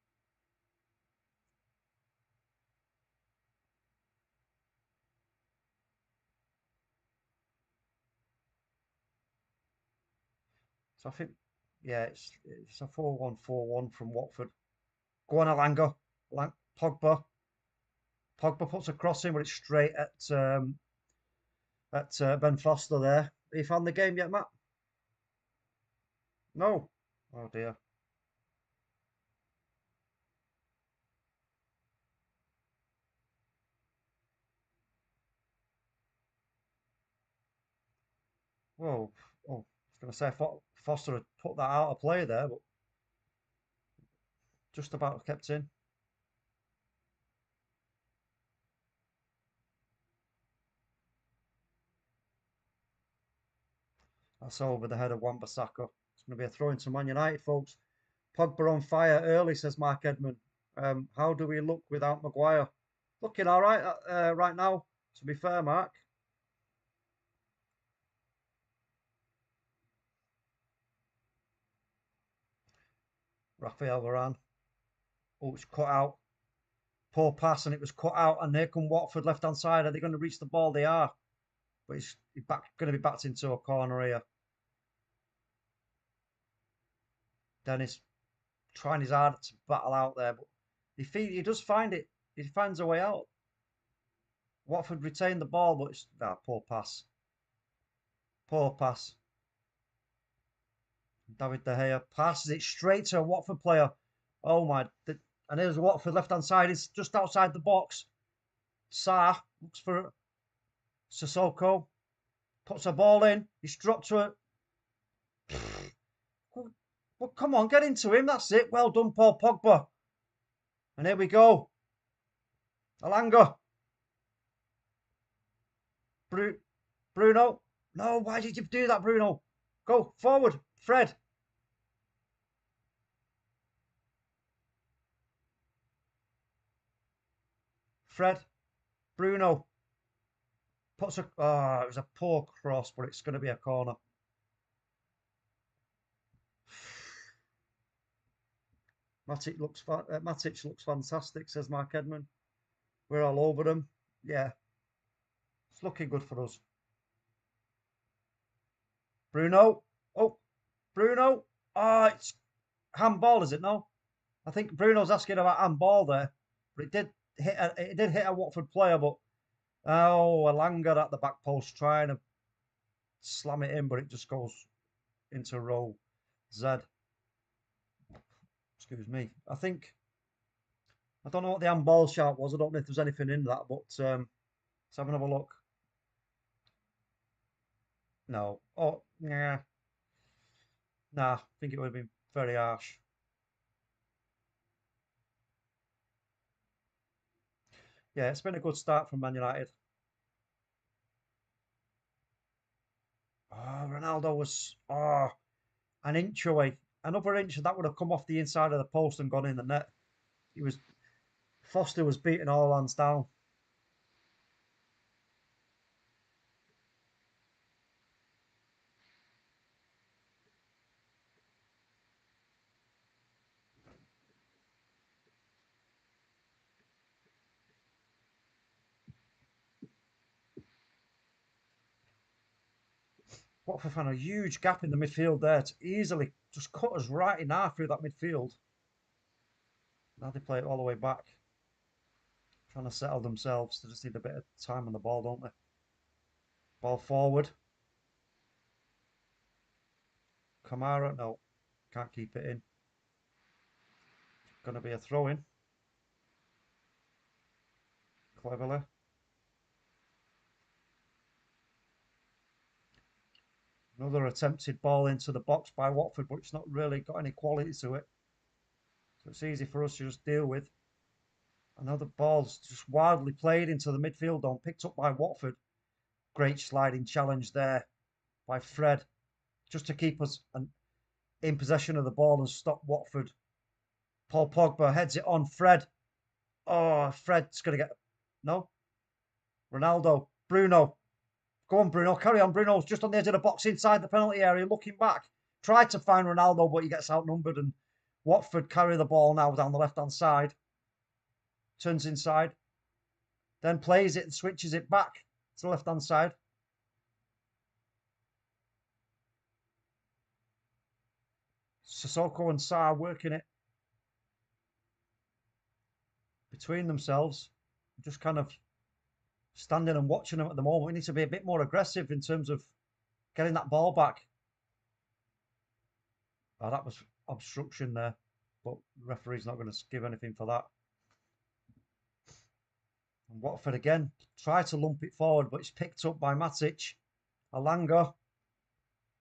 So I think, yeah, it's a 4-1-4-1 from Watford. Go on, Alanga. Pogba. Pogba puts a cross in, but it's straight at Ben Foster there. Have you found the game yet, Matt? No. Oh dear. Whoa. Oh, I was going to say Foster had put that out of play there, but just about kept in. That's over the head of Wan-Bissaka. It's going to be a throw into Man United, folks. Pogba on fire early, says Mark Edmund. How do we look without Maguire? Looking all right right now, to be fair, Mark. Raphael Varane. Oh, it's cut out. Poor pass, and it was cut out. And here come Watford left-hand side. Are they going to reach the ball? They are. But it's going to be backed into a corner here. Dennis trying his hard to battle out there, but he does find it. He finds a way out. Watford retain the ball, but it's poor pass. Poor pass. David De Gea passes it straight to a Watford player. Oh my! And there's Watford left-hand side. It's just outside the box. SHAH looks for Sissoko. Puts a ball in. He's dropped to it. Well, come on, get into him. That's it. Well done, Paul Pogba. And here we go. Alanga. Bruno. No, why did you do that, Bruno? Go forward, Fred. Fred. Bruno. Puts a... Oh, it was a poor cross, but it's going to be a corner. Matic looks fantastic, says Mark Edmund. We're all over them. Yeah. It's looking good for us. Bruno. Oh, Bruno. Oh, it's handball, is it? No? I think Bruno's asking about handball there. But it did hit a Watford player, but Alanga at the back post trying to slam it in, but it just goes into row Z. Excuse me. I don't know what the handball shout was. I don't know if there's anything in that, but let's have another look. No. Oh, yeah. Nah, I think it would have been very harsh. Yeah, it's been a good start from Man United. Oh, Ronaldo was an inch away. Another inch, and that would have come off the inside of the post and gone in the net. Foster was beating all hands down. Watford found a huge gap in the midfield there to easily just cut us right in half through that midfield. Now they play it all the way back. Trying to settle themselves. They just need a bit of time on the ball, don't they? Ball forward. Kamara, no. Can't keep it in. Going to be a throw-in. Cleverly. Another attempted ball into the box by Watford, but it's not really got any quality to it. So it's easy for us to just deal with. Another ball's just wildly played into the midfield zone, picked up by Watford. Great sliding challenge there by Fred, just to keep us in possession of the ball and stop Watford. Paul Pogba heads it on. Fred. Oh, Fred's going to get... No? Ronaldo. Bruno. Go on, Bruno. Carry on. Bruno's just on the edge of the box inside the penalty area, looking back. Tried to find Ronaldo, but he gets outnumbered, and Watford carry the ball now down the left-hand side. Turns inside. Then plays it and switches it back to the left-hand side. Sissoko and Sarr working it between themselves. Just kind of standing and watching them at the moment. We need to be a bit more aggressive in terms of getting that ball back. Oh, that was obstruction there, but the referee's not going to give anything for that. And Watford again try to lump it forward, but it's picked up by Matic. Alanga.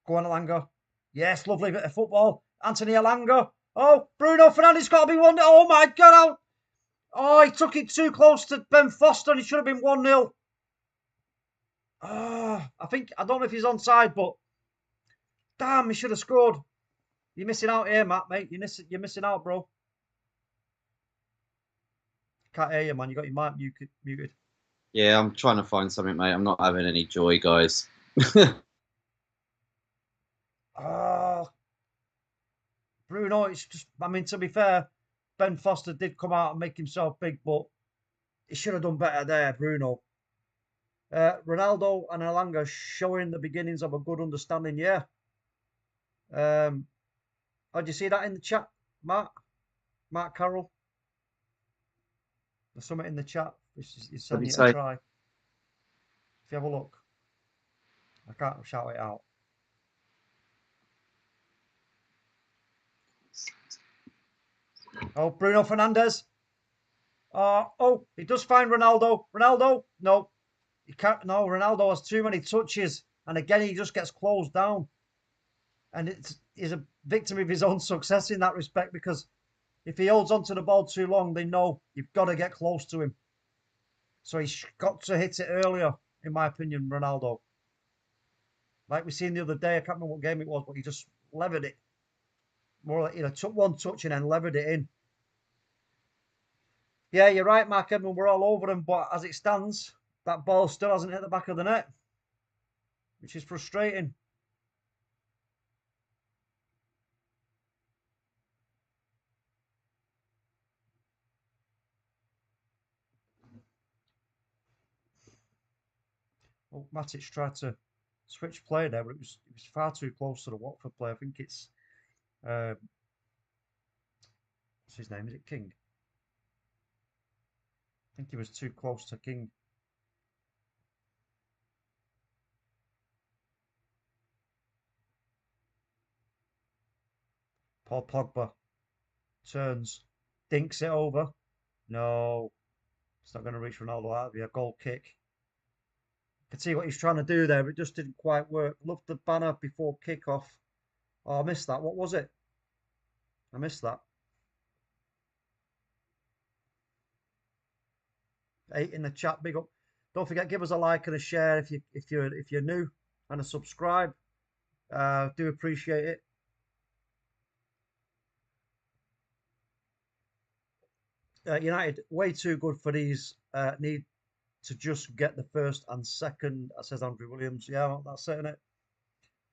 Go on, Alanga. Yes, lovely bit of football. Anthony Alanga. Oh, Bruno Fernandes got to be 1-0. Oh my God. Oh, he took it too close to Ben Foster and it should have been 1-0. I don't know if he's onside, but damn, he should have scored. You're missing out here, Matt, mate. You're missing out, bro. Can't hear you, man. You got your mic muted. Yeah, I'm trying to find something, mate. I'm not having any joy, guys. Bruno, it's just, I mean, to be fair, Ben Foster did come out and make himself big, but he should have done better there, Bruno. Ronaldo and Alanga showing the beginnings of a good understanding, yeah. Oh, do you see that in the chat, Mark Carroll? There's something in the chat. He's telling you to try. If you have a look. I can't shout it out. Oh, Bruno Fernandes. Oh, he does find Ronaldo. Ronaldo? No. He can't. No, Ronaldo has too many touches. And again, he just gets closed down. And he's a victim of his own success in that respect, because if he holds onto the ball too long, they know you've got to get close to him. So he's got to hit it earlier, in my opinion, Ronaldo. Like we seen the other day, I can't remember what game it was, but he just levered it. More like, took one touch and then levered it in. Yeah, you're right, Mark Edmund. We're all over him, but as it stands, that ball still hasn't hit the back of the net, which is frustrating. Well, Matic tried to switch play there, but it was far too close to the Watford play. I think it's what's his name? Is it King? I think he was too close to King. Paul Pogba turns, dinks it over. No, it's not going to reach Ronaldo. That'll be a goal kick. You can see what he's trying to do there, but it just didn't quite work. Loved the banner before kickoff. Oh, I missed that. What was it? I missed that. 8 in the chat. Big up. Don't forget, give us a like and a share if you're new, and a subscribe. Do appreciate it. United way too good for these. Need to just get the first and second, says Andrew Williams. Yeah, that's saying it.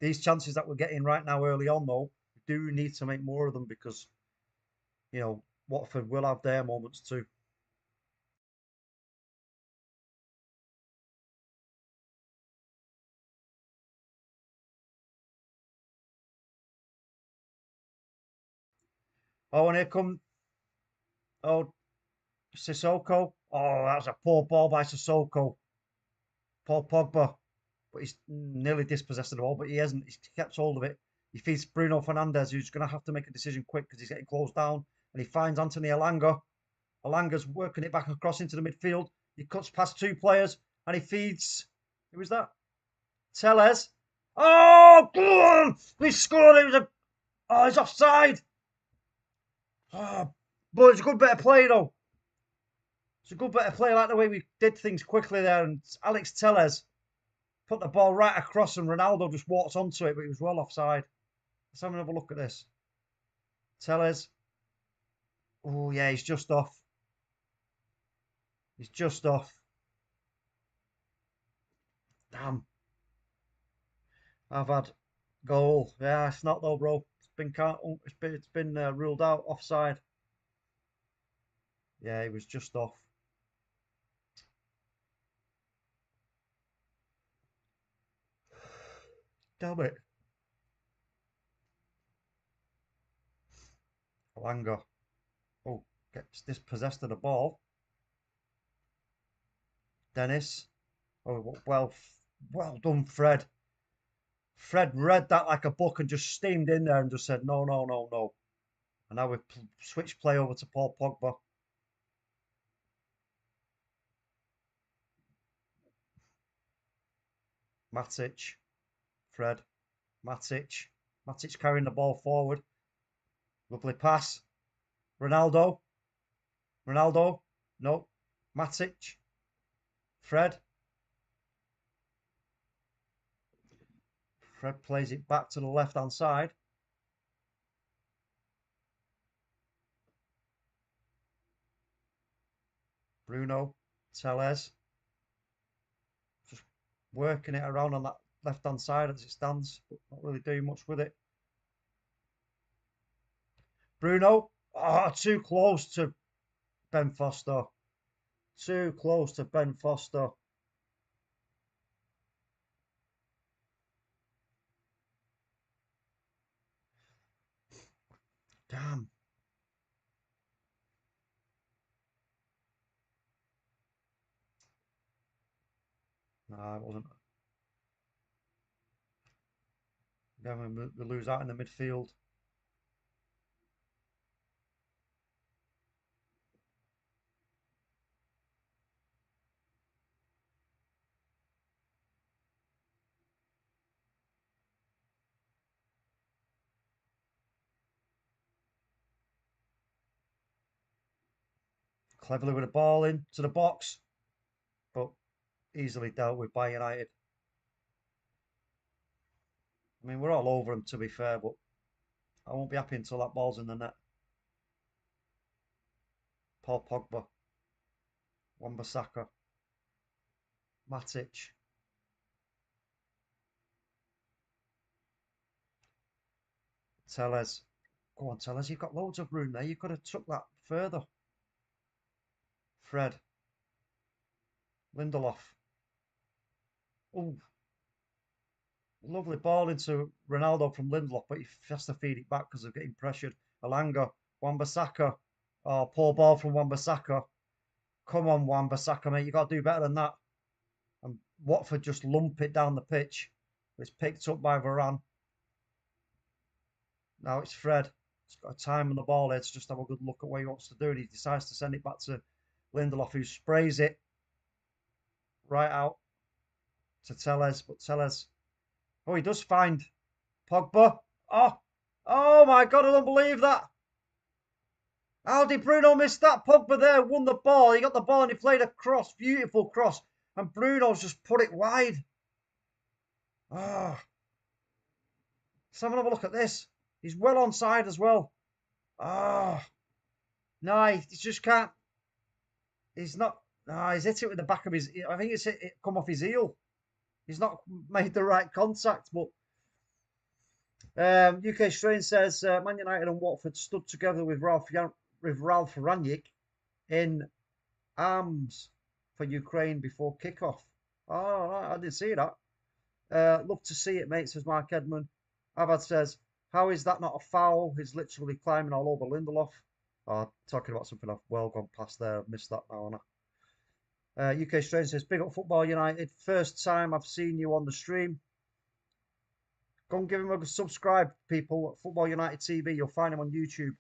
These chances that we're getting right now early on, though, we do need to make more of them, because, Watford will have their moments too. Oh, and here come, oh, Sissoko. Oh, that was a poor ball by Sissoko. Paul Pogba. But he's nearly dispossessed of the ball, but he hasn't. He's kept hold of it. He feeds Bruno Fernandes, who's going to have to make a decision quick because he's getting closed down. And he finds Anthony Elanga. Elanga's working it back across into the midfield. He cuts past 2 players and he feeds. Who was that? Tellez. Oh, go on! We scored. It was a. Oh, he's offside. Oh, but it's a good bit of play, though. It's a good bit of play, like the way we did things quickly there. And Alex Tellez put the ball right across, and Ronaldo just walks onto it, but he was well offside. Let's have another look at this. Tellez. Oh, yeah, he's just off. He's just off. Damn. I've had goal. Yeah, it's not though, bro. It's been ruled out offside. Yeah, he was just off. Damn it. Elanga. Oh, gets dispossessed of the ball. Dennis. Oh, well done, Fred. Fred read that like a book and just steamed in there and just said, no, no, no, no. And now we've switched play over to Paul Pogba. Matic. Fred. Matic. Matic carrying the ball forward. Lovely pass. Ronaldo. Ronaldo. No. Matic. Fred. Fred plays it back to the left-hand side. Bruno. Tellez. Just working it around on that left-hand side as it stands, but not really doing much with it. Bruno. Oh, too close to Ben Foster. Too close to Ben Foster. Damn. No, it wasn't. Again, we lose out in the midfield. Cleverly with the ball into the box, but easily dealt with by United. I mean, we're all over them, to be fair, but I won't be happy until that ball's in the net. Paul Pogba. Wan-Bissaka. Matic. Tellez. Go on, Tellez. You've got loads of room there. You could have took that further. Fred. Lindelof. Oh. Lovely ball into Ronaldo from Lindelof, but he has to feed it back because of getting pressured. Elanga. Wan-Bissaka. Oh, poor ball from Wan-Bissaka. Come on, Wan-Bissaka, mate. You got to do better than that. And Watford just lump it down the pitch. It's picked up by Varane. Now it's Fred. He's got a time on the ball here to just have a good look at what he wants to do. And he decides to send it back to Lindelof, who sprays it right out to Tellez. But Tellez, oh, he does find Pogba. Oh my God, I don't believe that. How did Bruno miss that? Pogba there won the ball. He got the ball and he played a cross, beautiful cross. And Bruno's just put it wide. Let's have another look at this. He's well onside as well. No, he just can't. He's not. No, he's hit it with the back of his. I think it's it come off his heel. He's not made the right contact. But UK Strain says Man United and Watford stood together with Ralph Rangnick in arms for Ukraine before kickoff. Oh, I didn't see that. Love to see it, mate, says Mark Edmund. Avad says, How is that not a foul? He's literally climbing all over Lindelof. Oh, talking about something I've well gone past there. I've missed that now, haven't I? UK Strain says, big up Football United. First time I've seen you on the stream. Go and give him a subscribe, people, at Football United TV. You'll find him on YouTube.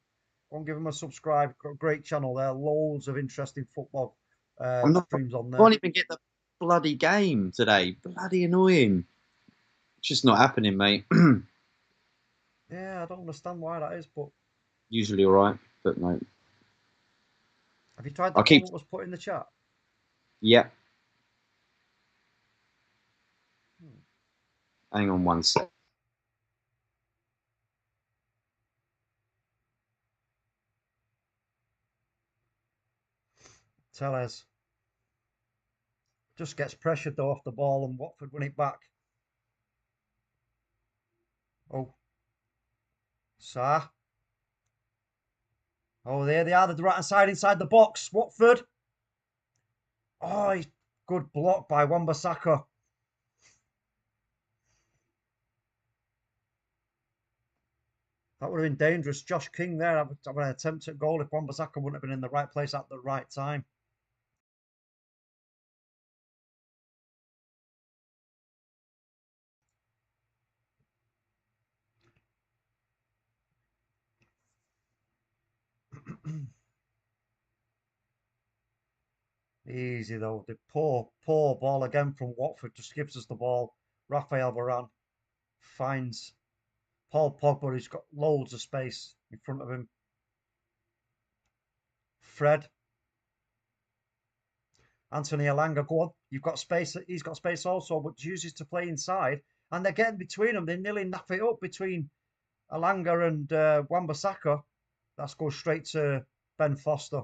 Go and give him a subscribe. Got a great channel there. Loads of interesting football streams on there. Can't even get the bloody game today. Bloody annoying. It's just not happening, mate. Yeah, I don't understand why that is, but Usually all right, but no. have you tried that I'll keep. one that was put in the chat? Yeah. Hang on one sec. Tellez. Just gets pressured though off the ball and Watford win it back. Oh. SHAH. Oh, there they are. The right hand side inside the box. Watford. Oh, good block by Wan-Bissaka. That would have been dangerous. Josh King there. I would have attempted at goal if Wan-Bissaka wouldn't have been in the right place at the right time. Easy though. The poor ball again from Watford just gives us the ball. Raphael Varane finds Paul Pogba, who's got loads of space in front of him. Fred. Anthony Elanga, go on. You've got space. He's got space also, but chooses to play inside. And they're getting between them. They nearly nap it up between Elanga and Wan-Bissaka. That goes straight to Ben Foster.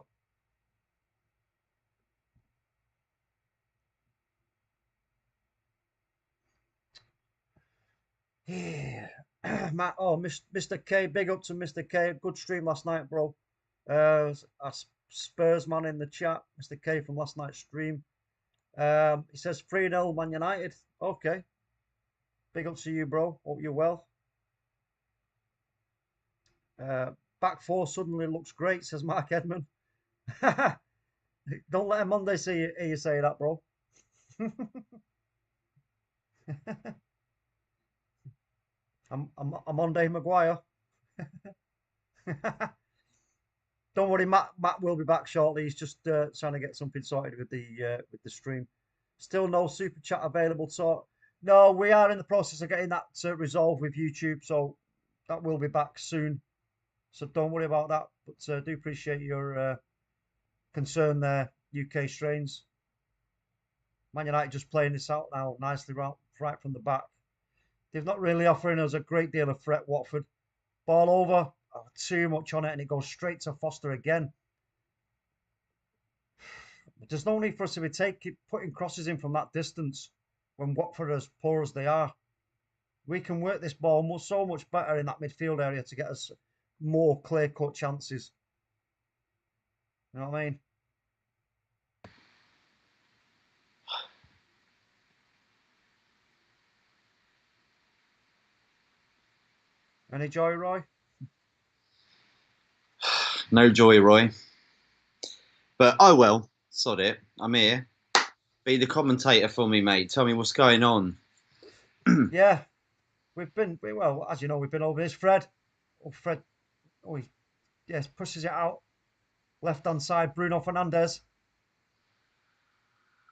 Yeah. Matt, oh, Mr. K, big up to Mr. K. Good stream last night, bro. A Spurs man in the chat, Mr. K from last night's stream. He says 3-0 Man United. Okay. Big up to you, bro. Hope you're well. Back four suddenly looks great, says Mark Edmond. Don't let Monday hear you say that, bro. I'm Monday Maguire. Don't worry, Matt will be back shortly. He's just trying to get something sorted with the stream. Still no super chat available. So no, we are in the process of getting that resolved with YouTube. So that will be back soon. So don't worry about that. But do appreciate your concern there, UK Strains. Man United just playing this out now nicely right from the back. They've not really offering us a great deal of threat, Watford. Ball over. Oh, too much on it, and it goes straight to Foster again. There's no need for us to be putting crosses in from that distance when Watford are as poor as they are. We can work this ball so much better in that midfield area to get us more clear-cut chances. You know what I mean? Any joy, Roy? No joy, Roy. But oh well, sod it. I'm here. Be the commentator for me, mate. Tell me what's going on. Yeah, well, as you know, we've been over this. Fred. Oh, yes, pushes it out. Left-hand side, Bruno Fernandes.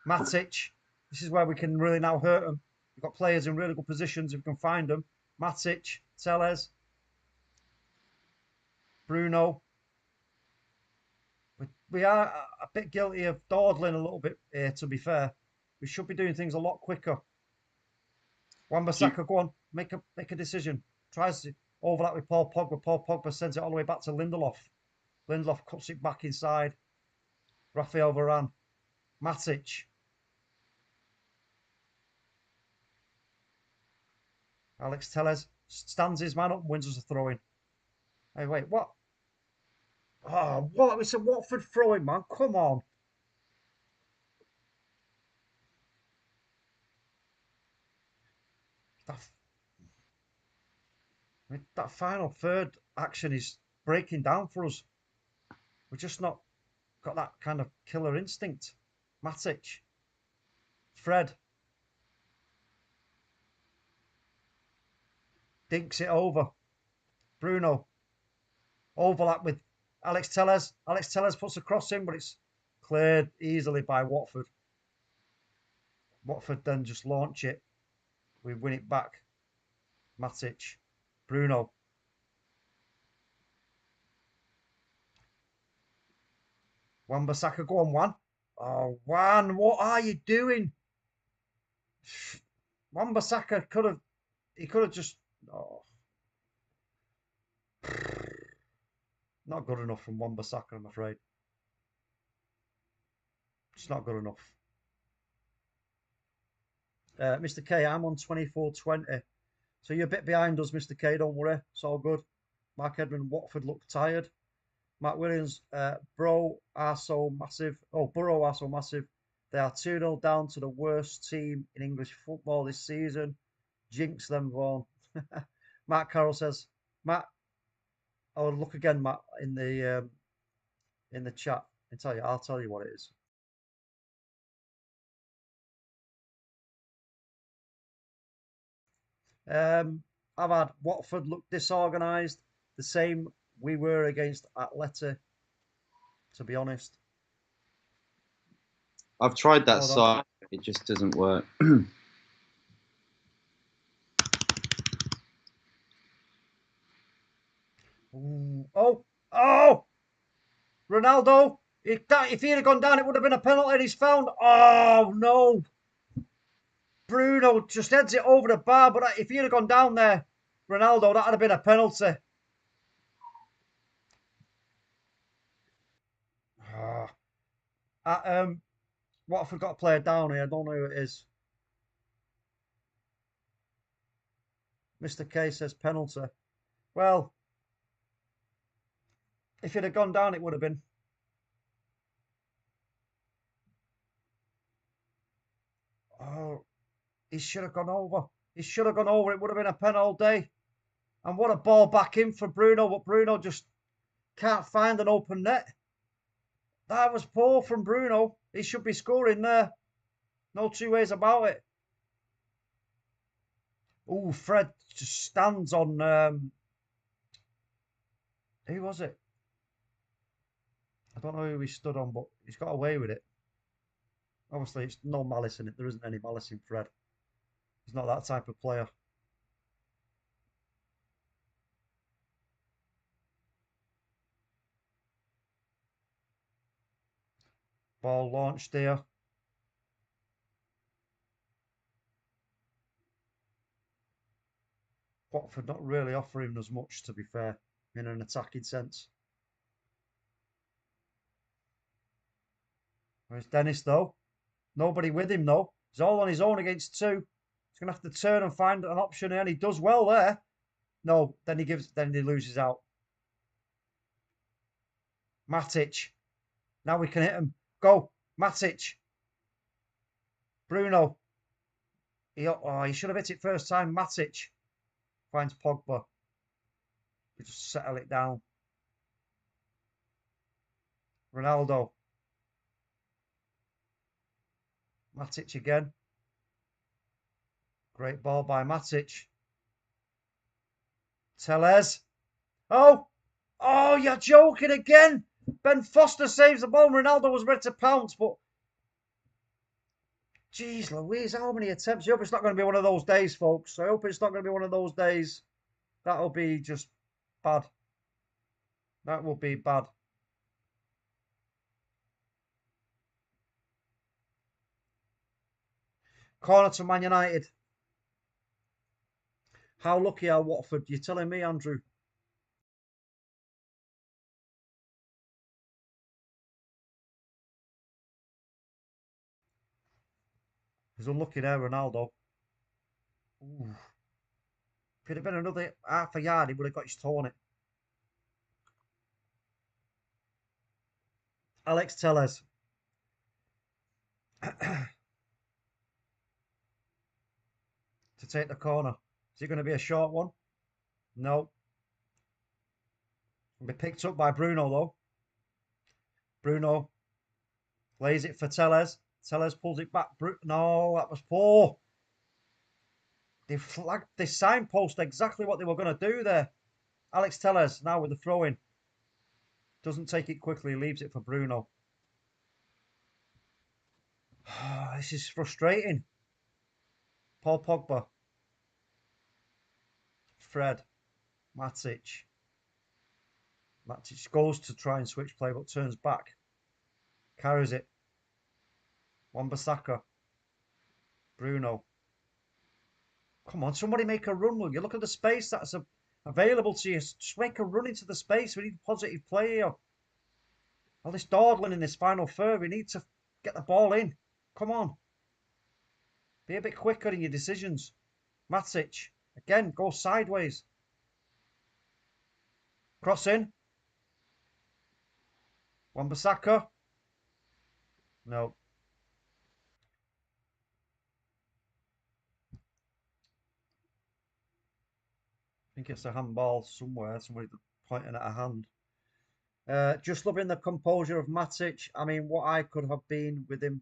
Matic. This is where we can really now hurt them. We've got players in really good positions if we can find them. Matic, Tellez, Bruno. We are a bit guilty of dawdling a little bit here, to be fair. We should be doing things a lot quicker. Wan-Bissaka, go on, make a decision. Tries to overlap with Paul Pogba. Paul Pogba sends it all the way back to Lindelof. Lindelof cuts it back inside. Raphael Varane. Matic. Alex Tellez stands his man up and wins us a throw-in. Hey, wait, what? Oh, what? It's a Watford throw-in, man. Come on. I mean, that final third action is breaking down for us. We're just not got that kind of killer instinct. Matic, Fred, dinks it over. Bruno, overlap with Alex Telles. Alex Telles puts a cross in, but it's cleared easily by Watford. Watford then just launch it. We win it back. Matic, Bruno. Wan-Bissaka, go on, Wan. Oh, Wan, what are you doing? Wan-Bissaka could have just, oh, not good enough from Wan-Bissaka, I'm afraid. It's not good enough. Mr. K, I'm on 24.20. So you're a bit behind us, Mr. K, don't worry. It's all good. Mark Edmund, Watford look tired. Matt Williams, Borough are so massive. They are 2-0 down to the worst team in English football this season. Jinx them, Vaughan. Matt Carroll says, Matt, oh, look again, Matt, in the chat. I'll tell you what it is. I've had Watford look disorganised, the same we were against Atleti, to be honest. I've tried that side, it just doesn't work. Oh! Ronaldo! If he had gone down, it would have been a penalty, and he's found. Oh, no! Bruno just heads it over the bar, but if he had gone down there, Ronaldo, that would have been a penalty. Watford got a player down here. I don't know who it is. Mr. K says penalty. Well, if it had gone down, it would have been. Oh, he should have gone over. He should have gone over. It would have been a pen all day. And what a ball back in for Bruno, but Bruno just can't find an open net. That was poor from Bruno. He should be scoring there. No two ways about it. Oh, Fred just stands on. Who was it? I don't know who he stood on, but he's got away with it. Obviously, it's no malice in it. There isn't any malice in Fred. He's not that type of player. Ball launched here. Watford not really offering us much, to be fair, in an attacking sense. Where's Dennis, though? Nobody with him, though. He's all on his own against two. He's going to have to turn and find an option here, and he does well there. No, then he loses out. Matic. Now we can hit him. Go, Matic. Bruno. He should have hit it first time. Matic finds Pogba. We just settle it down. Ronaldo. Matic again. Great ball by Matic. Telles. Oh, you're joking again. Ben Foster saves the ball. Ronaldo was ready to pounce, but jeez Louise, how many attempts? I hope it's not going to be one of those days, folks. I hope it's not going to be one of those days. That'll be just bad. That will be bad. Corner to Man United. How lucky are Watford? You're telling me, Andrew? He's unlucky there, Ronaldo. Ooh. If it had been another half a yard, he would have got his toe on it. Alex Telles. To take the corner. Is it going to be a short one? No. Be picked up by Bruno though. Bruno lays it for Tellez. Tellez pulls it back. No, that was poor. They flagged, they signpost exactly what they were going to do there. Alex Tellez now with the throw in. Doesn't take it quickly, leaves it for Bruno. This is frustrating. Paul Pogba. Fred. Matic. Matic goes to try and switch play but turns back. Carries it. Wan-Bissaka. Bruno. Come on, somebody make a run, will you? Look at the space that's available to you. Just make a run into the space. We need positive play here. All this dawdling in this final third. We need to get the ball in. Come on. Be a bit quicker in your decisions. Matic. Again, go sideways. Cross in. Wan-Bissaka. No. I think it's a handball somewhere. Somebody pointing at a hand. Just loving the composure of Matic. I mean, what I could have been with him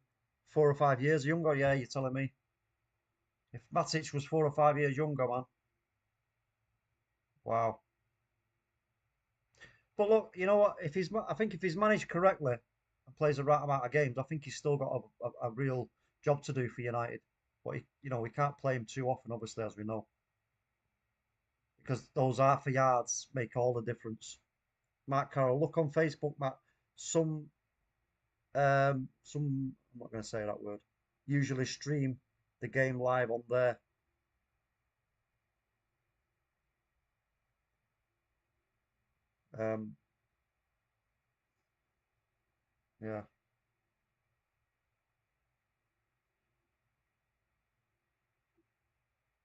4 or 5 years younger. Yeah, you're telling me. If Matic was 4 or 5 years younger, man. Wow. But look, you know what? I think if he's managed correctly and plays the right amount of games, I think he's still got a real job to do for United. But we can't play him too often, obviously, as we know, because those half a yards make all the difference. Matt Carroll, look on Facebook, Matt. Some I'm not going to say that word. Usually stream the game live on there. Yeah.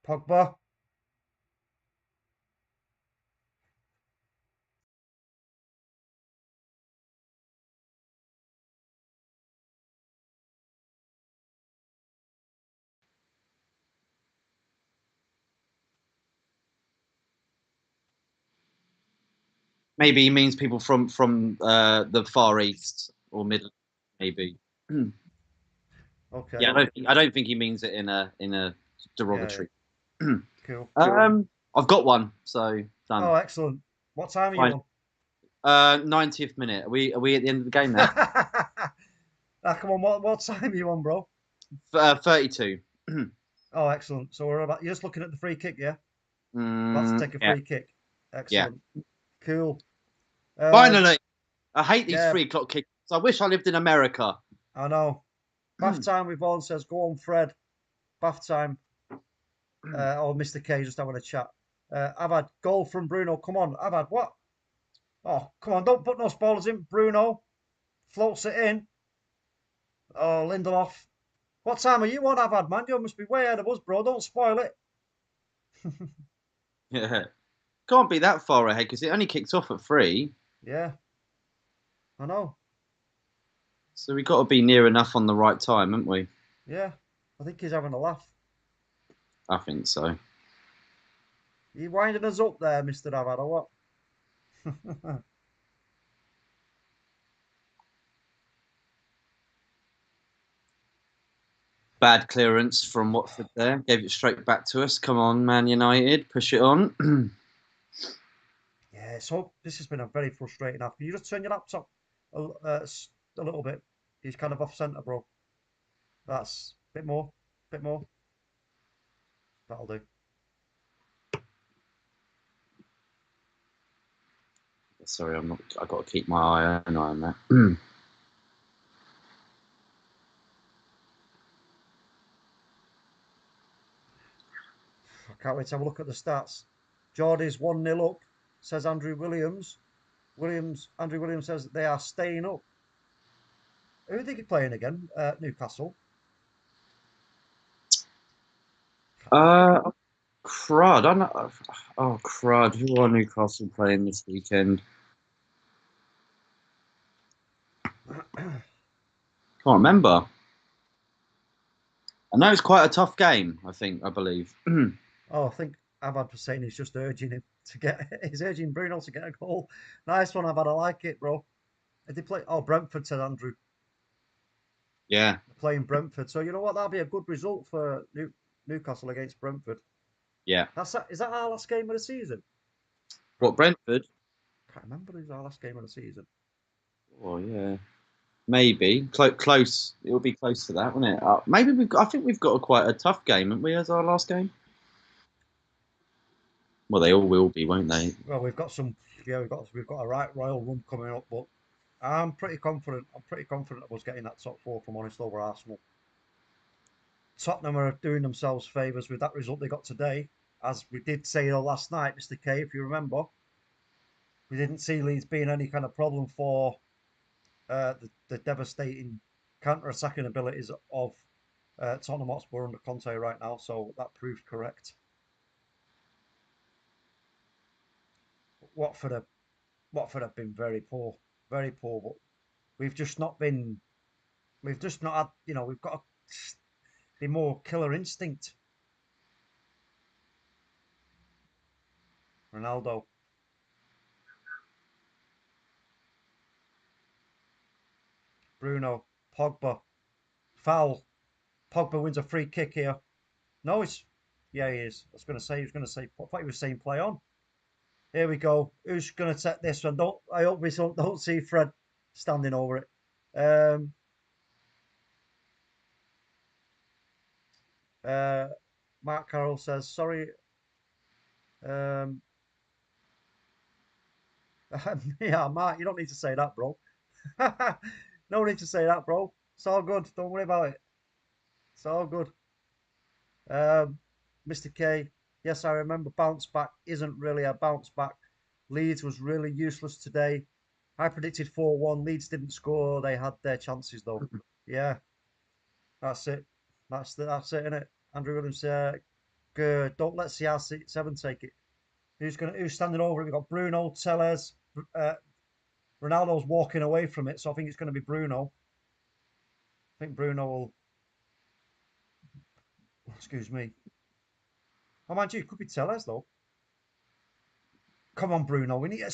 Pogba. Maybe he means people from the Far East or Middle, maybe. Okay. Yeah, I don't think he means it in a derogatory. Yeah. Cool. I've got one, so done. Oh, excellent. What time are Fine. you 90th minute. Are we at the end of the game now? on? Come on, what time are you on, bro? 32. Oh, excellent. So you're just looking at the free kick, yeah? About to take a Yeah. free kick. Excellent. Cool. Finally, I hate these yeah. 3 o'clock kicks. I wish I lived in America. I know. Bath time with Vaughan says, go on, Fred. Bath time. Oh, Mr. K just having a chat. I've had goal from Bruno. Come on, I've had what? Oh, come on, don't put no spoilers in. Bruno floats it in. Oh, Lindelof. What time are you on, Avad, man? You must be way ahead of us, bro. Don't spoil it. Yeah. Can't be that far ahead because it only kicked off at 3. Yeah. I know. So we've got to be near enough on the right time, haven't we? Yeah. I think he's having a laugh. I think so. Are you winding us up there, Mr. Avad, or what? Bad clearance from Watford there. Gave it straight back to us. Come on, Man United. Push it on. Yeah, so this has been a very frustrating half. Can you just turn your laptop a little bit? He's kind of off centre, bro. That's a bit more. Bit more. That'll do. Sorry, I'm not. I've got to keep my eye on that. I can't wait to have a look at the stats. Geordie's 1-0 up, says Andrew Williams. Andrew Williams says they are staying up. Who are they playing again? Newcastle. Crud. I'm not, oh, crud. Who are Newcastle playing this weekend? Can't remember. I know it's quite a tough game, I believe. Oh, I think Avad for saying he's just urging him to get. He's urging Bruno to get a goal. Nice one, Avad. I like it, bro. Did they play? Oh, Brentford, said Andrew. Yeah. They're playing Brentford. So you know what? That'll be a good result for Newcastle against Brentford. Yeah. Is that our last game of the season? What, Brentford? Can't remember who's our last game of the season. Oh yeah, maybe close. It will be close to that, won't it? Maybe I think we've got quite a tough game, haven't we, as our last game? Well, they all will be, won't they? Well, we've got some. Yeah, we've got a right royal run coming up, but I'm pretty confident. I'm pretty confident of us getting that top four, if I'm honest, over Arsenal. Tottenham are doing themselves favours with that result they got today. As we did say last night, Mr. K, if you remember, we didn't see Leeds being any kind of problem for the devastating counter-attacking abilities of Tottenham Hotspur under Conte right now, so that proved correct. Watford have been very poor, but we've just not been, we've just not had, we've got to be more killer instinct. Ronaldo. Bruno. Pogba. Foul. Pogba wins a free kick here. No, yeah, he is. I was going to say, I thought he was saying play on. Here we go. Who's going to take this one? I hope we don't see Fred standing over it. Mark Carroll says, sorry. Yeah, Mark, you don't need to say that, bro. No need to say that, bro. It's all good. Don't worry about it. It's all good. Mr. K, yes, I remember bounce back isn't really a bounce back. Leeds was really useless today. I predicted 4-1. Leeds didn't score. They had their chances, though. Yeah, that's it. That's it, innit? Andrew Williams, good. Don't let CR7 take it. Who's standing over it? We've got Bruno, Tellez. Ronaldo's walking away from it, so I think it's going to be Bruno. I think Bruno will. Excuse me. Oh, mind you, it could be Tellez, though. Come on, Bruno. We need to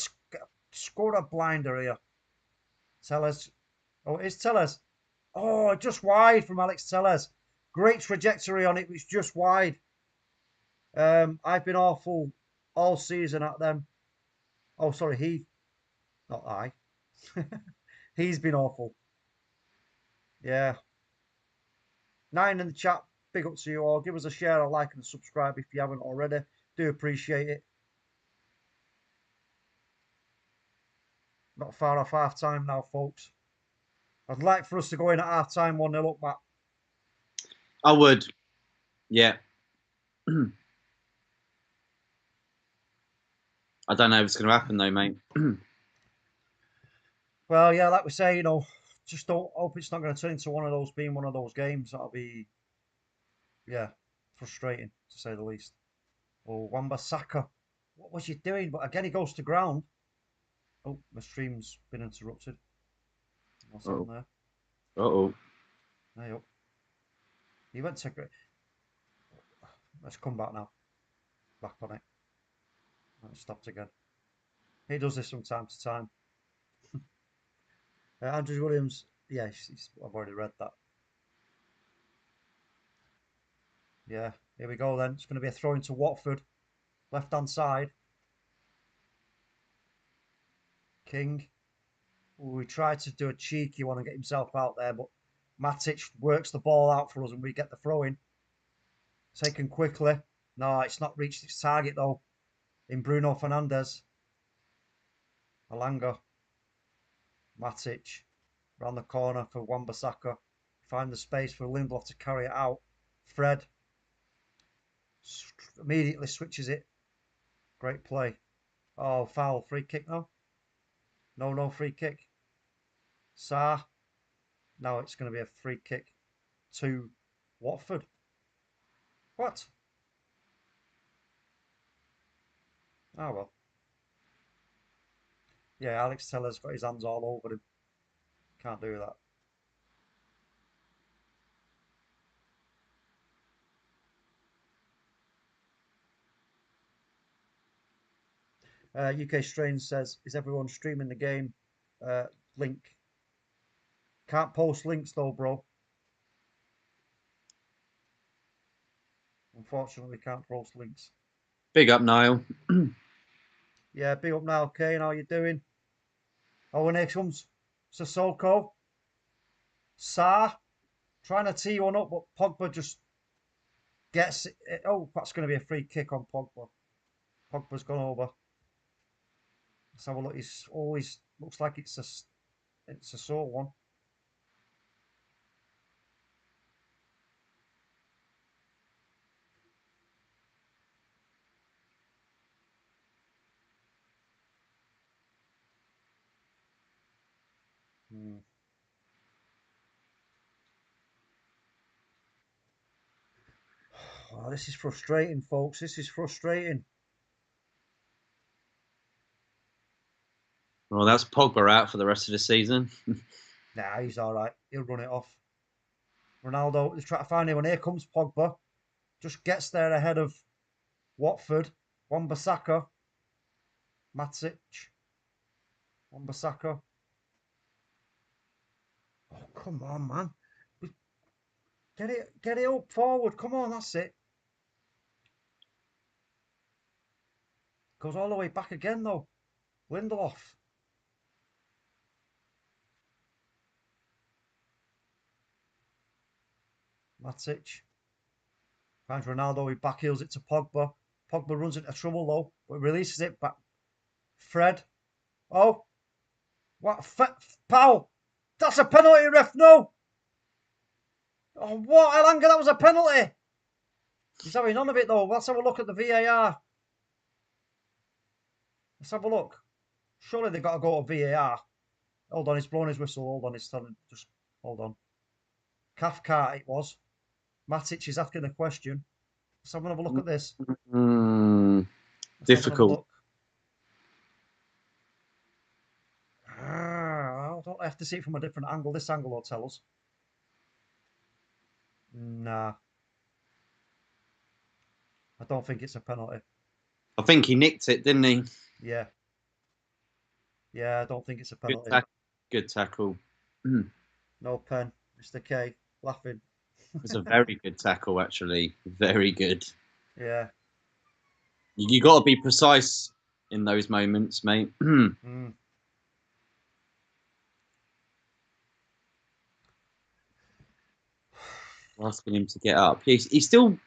score a blinder here. Tellez. Oh, it's Tellez. Oh, just wide from Alex Tellez. Great trajectory on it, but it's just wide. I've been awful all season at them. Oh, sorry, not I. He's been awful. Yeah. 9 in the chat. Big up to you all. Give us a share, a like, and a subscribe if you haven't already. Do appreciate it. Not far off half time now, folks. I'd like for us to go in at half time 1-0 up, Matt. I would. Yeah. I don't know if it's going to happen though, mate. Well, yeah, like we say, just don't hope it's not going to turn into one of those games. That'll be, yeah, frustrating to say the least. Oh, Wan-Bissaka, what was you doing? But again, he goes to ground. Oh, my stream's been interrupted. What's happened there? Uh-oh. There you go. He went to. Let's come back now. Back on it. And it stopped again. He does this from time to time. Andrew Williams, yeah, I've already read that. Yeah, here we go then. It's going to be a throw into Watford. Left hand side. King. Ooh, we tried to do a cheeky one and get himself out there, but Matic works the ball out for us and we get the throw in. Taken quickly. No, it's not reached its target though. In Bruno Fernandes. Alanga. Matic. Round the corner for Wan-Bissaka. Find the space for Lindelof to carry it out. Fred. Immediately switches it. Great play. Oh, foul. Free kick now? No free kick. SHAH. Now it's going to be a free kick to Watford. What? Oh, well. Yeah, Alex Teller's got his hands all over him. Can't do that. UK Strain says, is everyone streaming the game? Link. Can't post links though, bro. Unfortunately, can't post links. Big up, Niall. Yeah, big up now, Kane. How you doing? Oh, and here comes Sissoko. SHAH trying to tee one up, but Pogba just gets it. Oh, that's going to be a free kick on Pogba. Pogba's gone over. Let's have a look. He's always looks like it's a sore one. Oh, this is frustrating, folks. This is frustrating. Well, that's Pogba out for the rest of the season. Nah, he's all right. He'll run it off. Ronaldo is trying to find him, and here comes Pogba. Just gets there ahead of Watford. Wan-Bissaka. Matic. Wan-Bissaka. Oh, come on, man. Get it up forward. Come on, that's it. Goes all the way back again, though. Lindelof. Matic. Finds Ronaldo. He backheels it to Pogba. Pogba runs into trouble, though, but releases it back. Fred. Oh. What? Foul. That's a penalty, ref. No. Oh, what? Elanga, that was a penalty. He's having none of it, though. Let's have a look at the VAR. Let's have a look. Surely they've got to go to VAR. Hold on, he's blowing his whistle. Hold on, he's telling. Just hold on. Cathcart it was. Matic is asking a question. Let's have another look at this. Let's have another Difficult. look. I don't have to see it from a different angle. This angle will tell us. Nah. I don't think it's a penalty. I think he nicked it, didn't he? Yeah. Yeah, I don't think it's a Good penalty. tackle. Good tackle. No pen. Mr. K laughing. It was a very good tackle, actually. Very good. Yeah. You got to be precise in those moments, mate. Asking him to get up. He still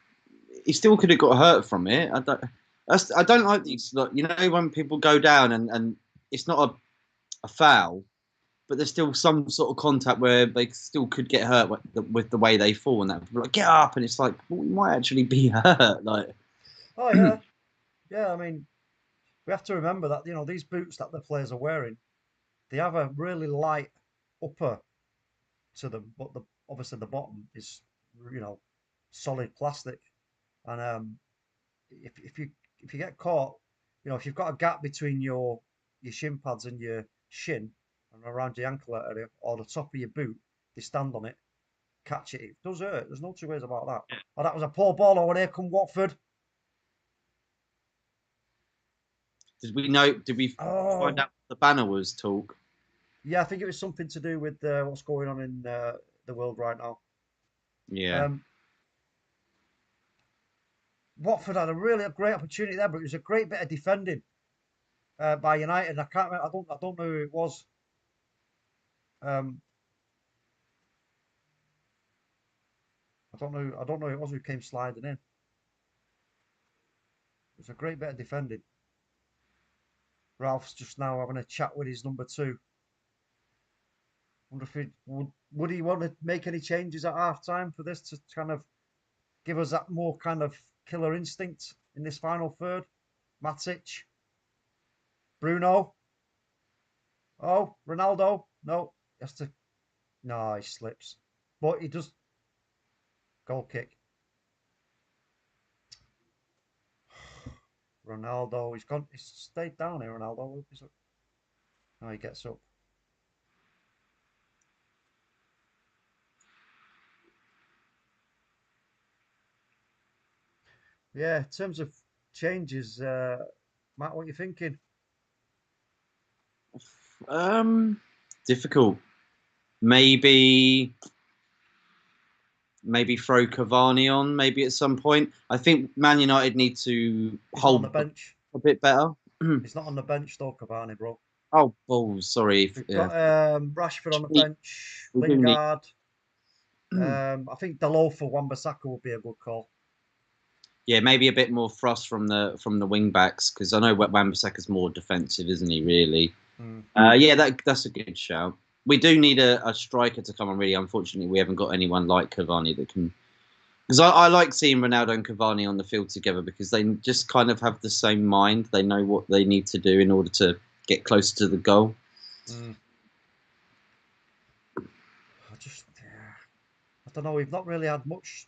could have got hurt from it. I don't like these. Like, you know, when people go down and it's not a foul, but there's still some sort of contact where they still could get hurt with the way they fall, and that people are like, get up, and it's like, well, we might actually be hurt. Like, Oh yeah, yeah. I mean, we have to remember that these boots that the players are wearing, they have a really light upper to them, but obviously the bottom is solid plastic, and if you get caught, if you've got a gap between your shin pads and your shin and around your ankle area or the top of your boot, they stand on it, catch it. It does hurt. There's no two ways about that. Oh, that was a poor ball over there. Come Watford. did we know? Did we find Oh, out what the banner was? Talk. yeah. I think it was something to do with what's going on in the world right now. Yeah. Um, Watford had a really great opportunity there, but it was a great bit of defending by United. I can't remember, I don't know who it was. Um, I don't know who it was who came sliding in. It was a great bit of defending. Ralph's just now having a chat with his number two. Wonder if he would he want to make any changes at half time for this to kind of give us that more kind of killer instinct in this final third. Matic, Bruno. Oh, Ronaldo. No, he has to. No, he slips. But he does. Goal kick. Ronaldo. He's gone. He's stayed down here. Ronaldo. No, he gets up. Yeah, in terms of changes, Matt, what are you thinking? Difficult. Maybe throw Cavani on. Maybe at some point. I think Man United need to He's not on hold the bench. a bit better. He's not on the bench though, Cavani, bro. Oh, balls! Sorry. We've Yeah. got Rashford on the bench, We do need. Lingard. I think Dalot for Wan-Bissaka would be a good call. Yeah, maybe a bit more thrust from the wing backs, because I know Wan-Bissaka's more defensive, isn't he? Really. Yeah, that's a good shout. We do need a striker to come on. Really, unfortunately, we haven't got anyone like Cavani that can. Because I like seeing Ronaldo and Cavani on the field together, because they just kind of have the same mind. They know what they need to do in order to get closer to the goal. I don't know. We've not really had much,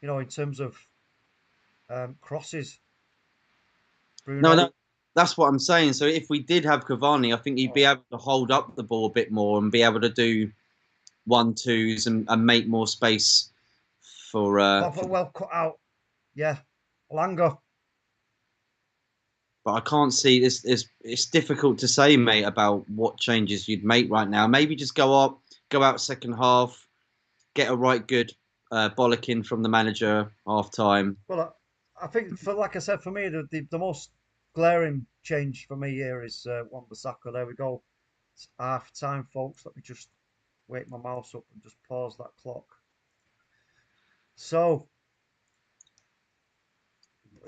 in terms of crosses. Bruno. No, that's what I'm saying. So if we did have Cavani, I think he'd be able to hold up the ball a bit more and be able to do 1-2s and make more space for. Well cut out. Yeah, Langer. But I can't see this. It's difficult to say, mate, about what changes you'd make right now. Maybe just go out second half, get a right good bollocking from the manager half time. Well, I think like I said, for me, the most glaring change for me here is Wan-Bissaka. There we go. It's half time, folks. Let me just wake my mouse up and just pause that clock. So,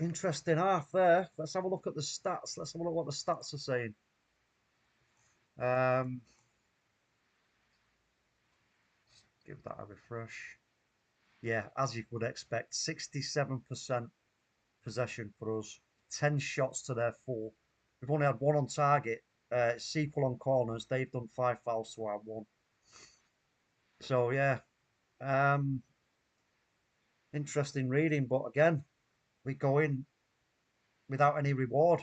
interesting half there. Let's have a look at the stats. Let's have a look what the stats are saying. Give that a refresh. Yeah, as you would expect, 67% possession for us, 10 shots to their 4. We've only had 1 on target. It's equal on corners. They've done 5 fouls to our 1. So yeah, interesting reading. But again, we go in without any reward.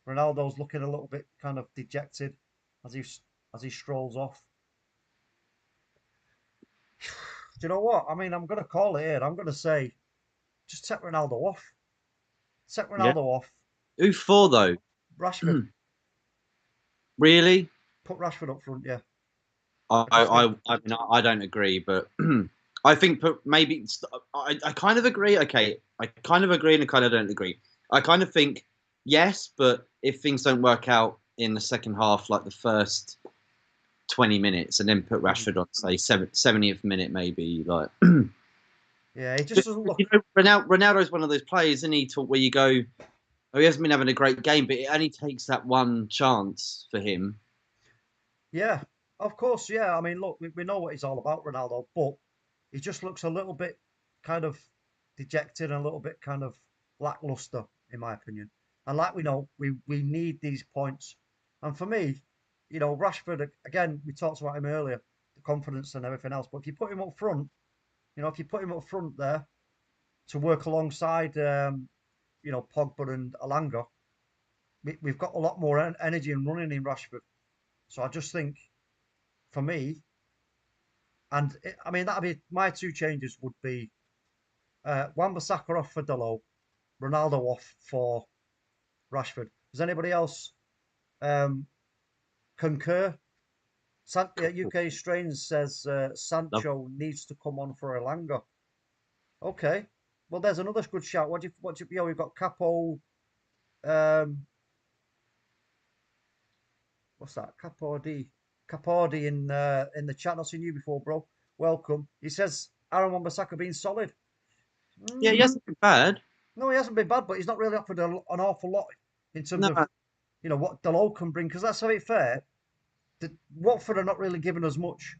Ronaldo's looking a little bit kind of dejected as he strolls off. Do you know what? I mean, I'm going to call it here. I'm going to say, just take Ronaldo off. Take Ronaldo off. Who for though? Rashford. Really? Put Rashford up front. Yeah. I mean, I don't agree, but I think maybe I kind of agree. Okay, I kind of agree and I kind of don't agree. I kind of think yes, but if things don't work out in the second half, like the first 20 minutes, and then put Rashford on, say 70th minute, maybe like. Yeah, he just doesn't look. Ronaldo's one of those players, isn't he? Where you go, oh, he hasn't been having a great game, but it only takes that one chance for him. Yeah, of course. Yeah, I mean, look, we know what he's all about, Ronaldo, but he just looks a little bit kind of dejected and a little bit kind of lackluster, in my opinion. And like we know, we need these points. And for me, Rashford, again, we talked about him earlier, the confidence and everything else. But if you put him up front, there to work alongside, Pogba and Alanga, we've got a lot more energy and running in Rashford. So I just think, for me, and I mean, that'd be my 2 changes would be Wan-Bissaka off for Dalot, Ronaldo off for Rashford. Does anybody else concur? UK Strains says Sancho needs to come on for Elanga. Okay, well, there's another good shout. We've got Capo. What's that? Capordi in the chat. Not seen you before, bro. Welcome. He says Aaron Wan-Bissaka being solid. Yeah, he hasn't been bad. No, he hasn't been bad, but he's not really offered an awful lot in terms of what Dalot can bring. Because let's have it fair, Watford are not really giving us much,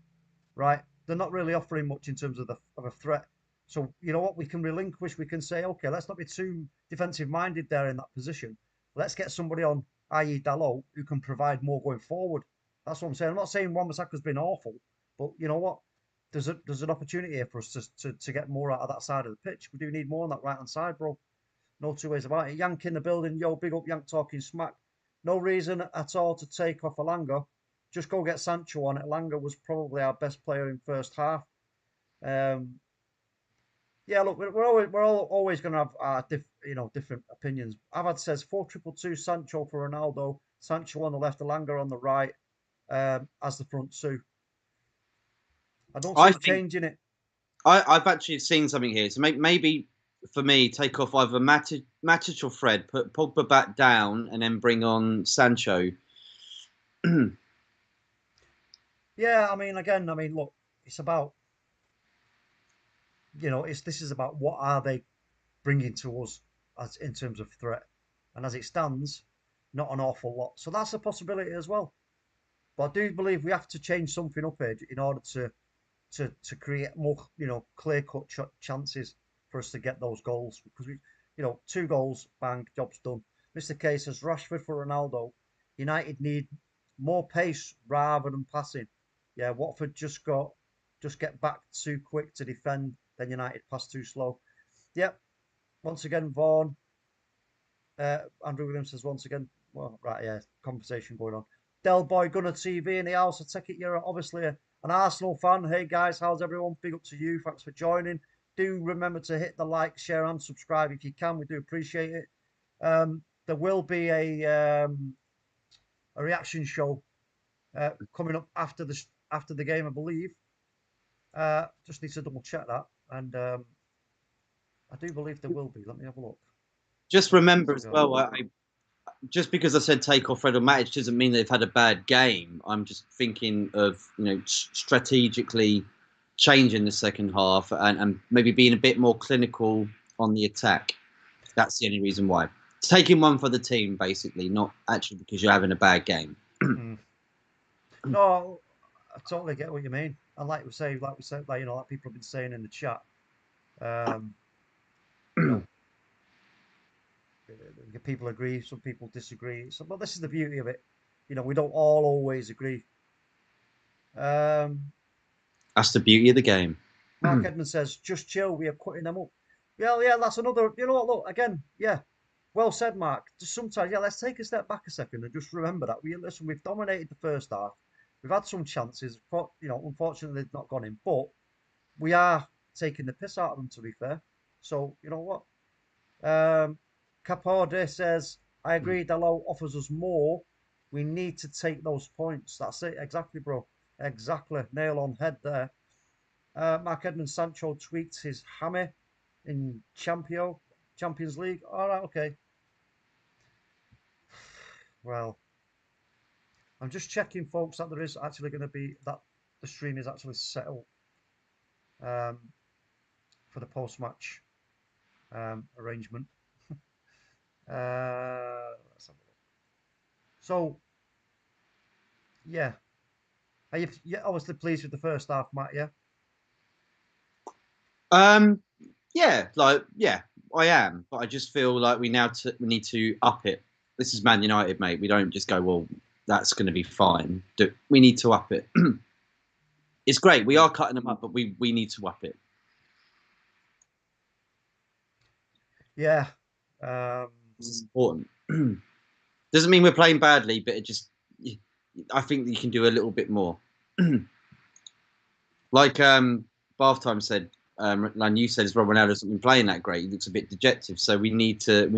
right? They're not really offering much in terms of a threat. So you know what, we can relinquish. We can say, okay, let's not be too defensive minded there in that position. Let's get somebody on, i.e. Dalot, who can provide more going forward. That's what I'm saying. I'm not saying Wan-Bissaka's been awful, but you know what? There's an opportunity here for us to get more out of that side of the pitch. We do need more on that right hand side, bro. No 2 ways about it. Yank in the building. Yo, big up Yank talking smack. No reason at all to take off Elanga. Just go get Sancho on it. Elanga was probably our best player in first half. Yeah, Yeah, look, we're always going to have different opinions. Avad says 4-2-2 Sancho for Ronaldo, Sancho on the left, Alanga on the right, as the front two. I don't see I him think changing it. I've actually seen something here. So maybe for me, take off either Matic or Fred, put Pogba back down, and then bring on Sancho. Yeah, I mean, again, look, it's about this is about what are they bringing to us as in terms of threat, and as it stands, not an awful lot. So that's a possibility as well. But I do believe we have to change something up here in order to create more, clear cut chances for us to get those goals because we, 2 goals, bang, job's done. Mr. K says Rashford for Ronaldo. United need more pace rather than passing. Yeah, Watford just get back too quick to defend. Then United pass too slow. Yep. Once again, Vaughan. Andrew Williams says once again. Well, right, yeah, conversation going on. Del Boy Gunner TV in the house. I take it you're obviously an Arsenal fan. Hey guys, how's everyone? Big up to you. Thanks for joining. Do remember to hit the like, share, and subscribe if you can. We do appreciate it. There will be a reaction show coming up after the game, I believe. Just need to double check that, and I do believe there will be. Let me have a look. Just remember as well, just because I said take off Fred or Matic doesn't mean they've had a bad game. I'm just thinking of strategically changing the second half and maybe being a bit more clinical on the attack. That's the only reason why. Taking one for the team, basically, not actually because you're having a bad game. No, I totally get what you mean. And like we said, like people have been saying in the chat, people agree, some people disagree. So, but this is the beauty of it. We don't all always agree. That's the beauty of the game. Mark Edmonds says, just chill, we are cutting them up. Yeah, that's another, look, again, yeah, well said, Mark. Just sometimes, let's take a step back a second and just remember that. We've dominated the first half. We've had some chances, but, unfortunately, they've not gone in. But we are taking the piss out of them, to be fair. So, you know what? Caporde says, I agree, Delo offers us more. We need to take those points. That's it. Exactly, bro. Exactly. Nail on head there. Mark Edmund Sancho tweets his hammer in Champions League. All right, okay. Well, I'm just checking, folks, that there is actually going to be that the stream is actually set up for the post-match arrangement. Let's have a look. So, yeah. Are you obviously pleased with the first half, Matt? Yeah. Yeah, I am, but I just feel like we need to up it. This is Man United, mate. We don't just go, well, that's going to be fine. We need to up it. It's great. We are cutting them up, but we need to up it. Yeah. It's important. Doesn't mean we're playing badly, but I think you can do a little bit more. Like Bath Time said, like you said as well, Ronaldo hasn't been playing that great. He looks a bit dejected. So we need to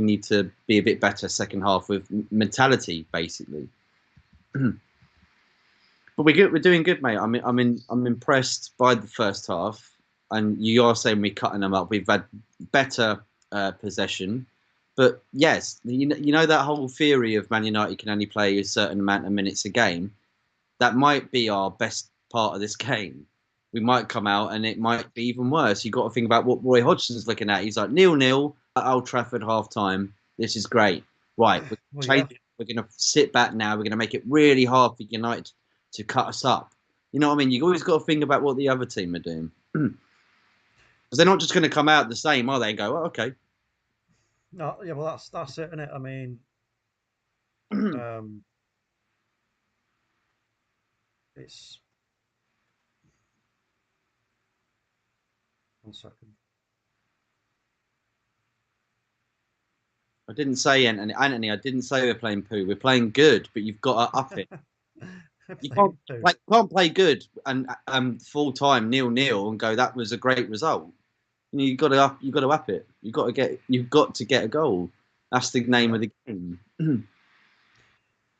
be a bit better second half with mentality, basically. But we're doing good, mate. I'm impressed by the first half, and you are saying we're cutting them up. We've had better possession, but yes, you know that whole theory of Man United can only play a certain amount of minutes a game. That might be our best part of this game. We might come out and it might be even worse. You've got to think about what Roy Hodgson's looking at. He's like 0-0 at Old Trafford half time. This is great. Right, we're changing. We're going to sit back now. We're going to make it really hard for United to cut us up. You know what I mean? You've always got to think about what the other team are doing. Because they're not just going to come out the same, are they? And go, oh, okay. No, yeah, well, that's it, isn't it? I mean, it's 1 second. I didn't say Anthony. I didn't say we're playing poo. We're playing good, but you've got to up it. You can't play good and full time 0-0 and go, that was a great result. You got to up it. You've got to get a goal. That's the name of the game.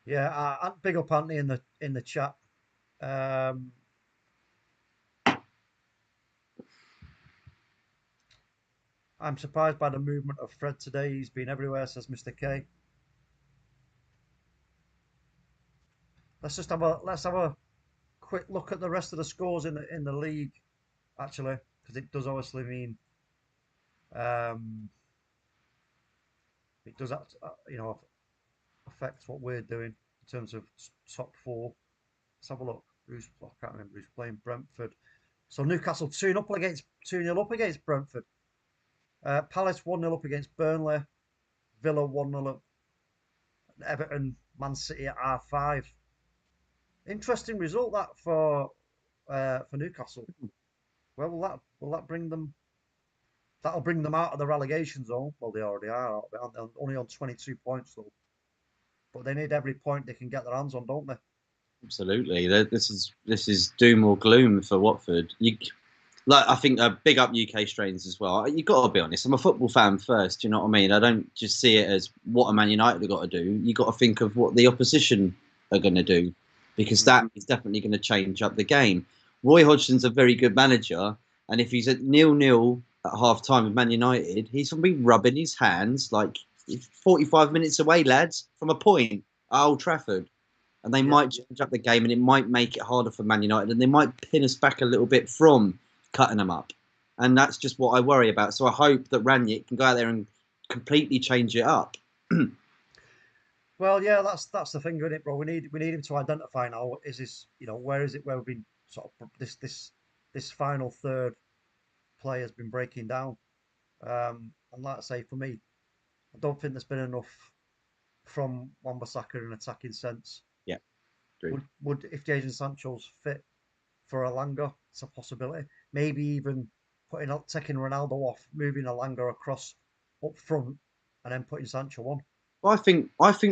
Yeah, big up Anthony in the chat. I'm surprised by the movement of Fred today. He's been everywhere, says Mr. K. Let's have a quick look at the rest of the scores in the league, actually, because it does obviously mean it does affect what we're doing in terms of top four. Let's have a look. I can't remember who's playing Brentford. So Newcastle 2-0 up against Brentford. Palace 1-0 up against Burnley. Villa 1-0 up. Everton, Man City at R5. Interesting result that for Newcastle. Well, will that bring them? That'll bring them out of the relegation zone. Well, they already are. They're only on 22 points though. But they need every point they can get their hands on, don't they? Absolutely. This is doom or gloom for Watford. I think big up UK strains as well. You got to be honest. I'm a football fan first. Do you know what I mean? I don't just see it as what a Man United have got to do. You got to think of what the opposition are going to do, because that is definitely going to change up the game. Roy Hodgson's a very good manager, and if he's at 0-0 at half time with Man United, he's going to be rubbing his hands like 45 minutes away, lads, from a point at Old Trafford. And they might change up the game, and it might make it harder for Man United, and they might pin us back a little bit from cutting them up. And that's just what I worry about. So I hope that Ranić can go out there and completely change it up. Well, yeah, that's the thing, isn't it, bro? We need him to identify now. Is this, where is it where we've been sort of this final third play has been breaking down. And like I say, for me, I don't think there's been enough from Wan-Bissaka in an attacking sense. Yeah, true. Would if Jadon Sancho's fit for Elanga, it's a possibility. Maybe even taking Ronaldo off, moving Elanga across up front, and then putting Sancho on. Well, I think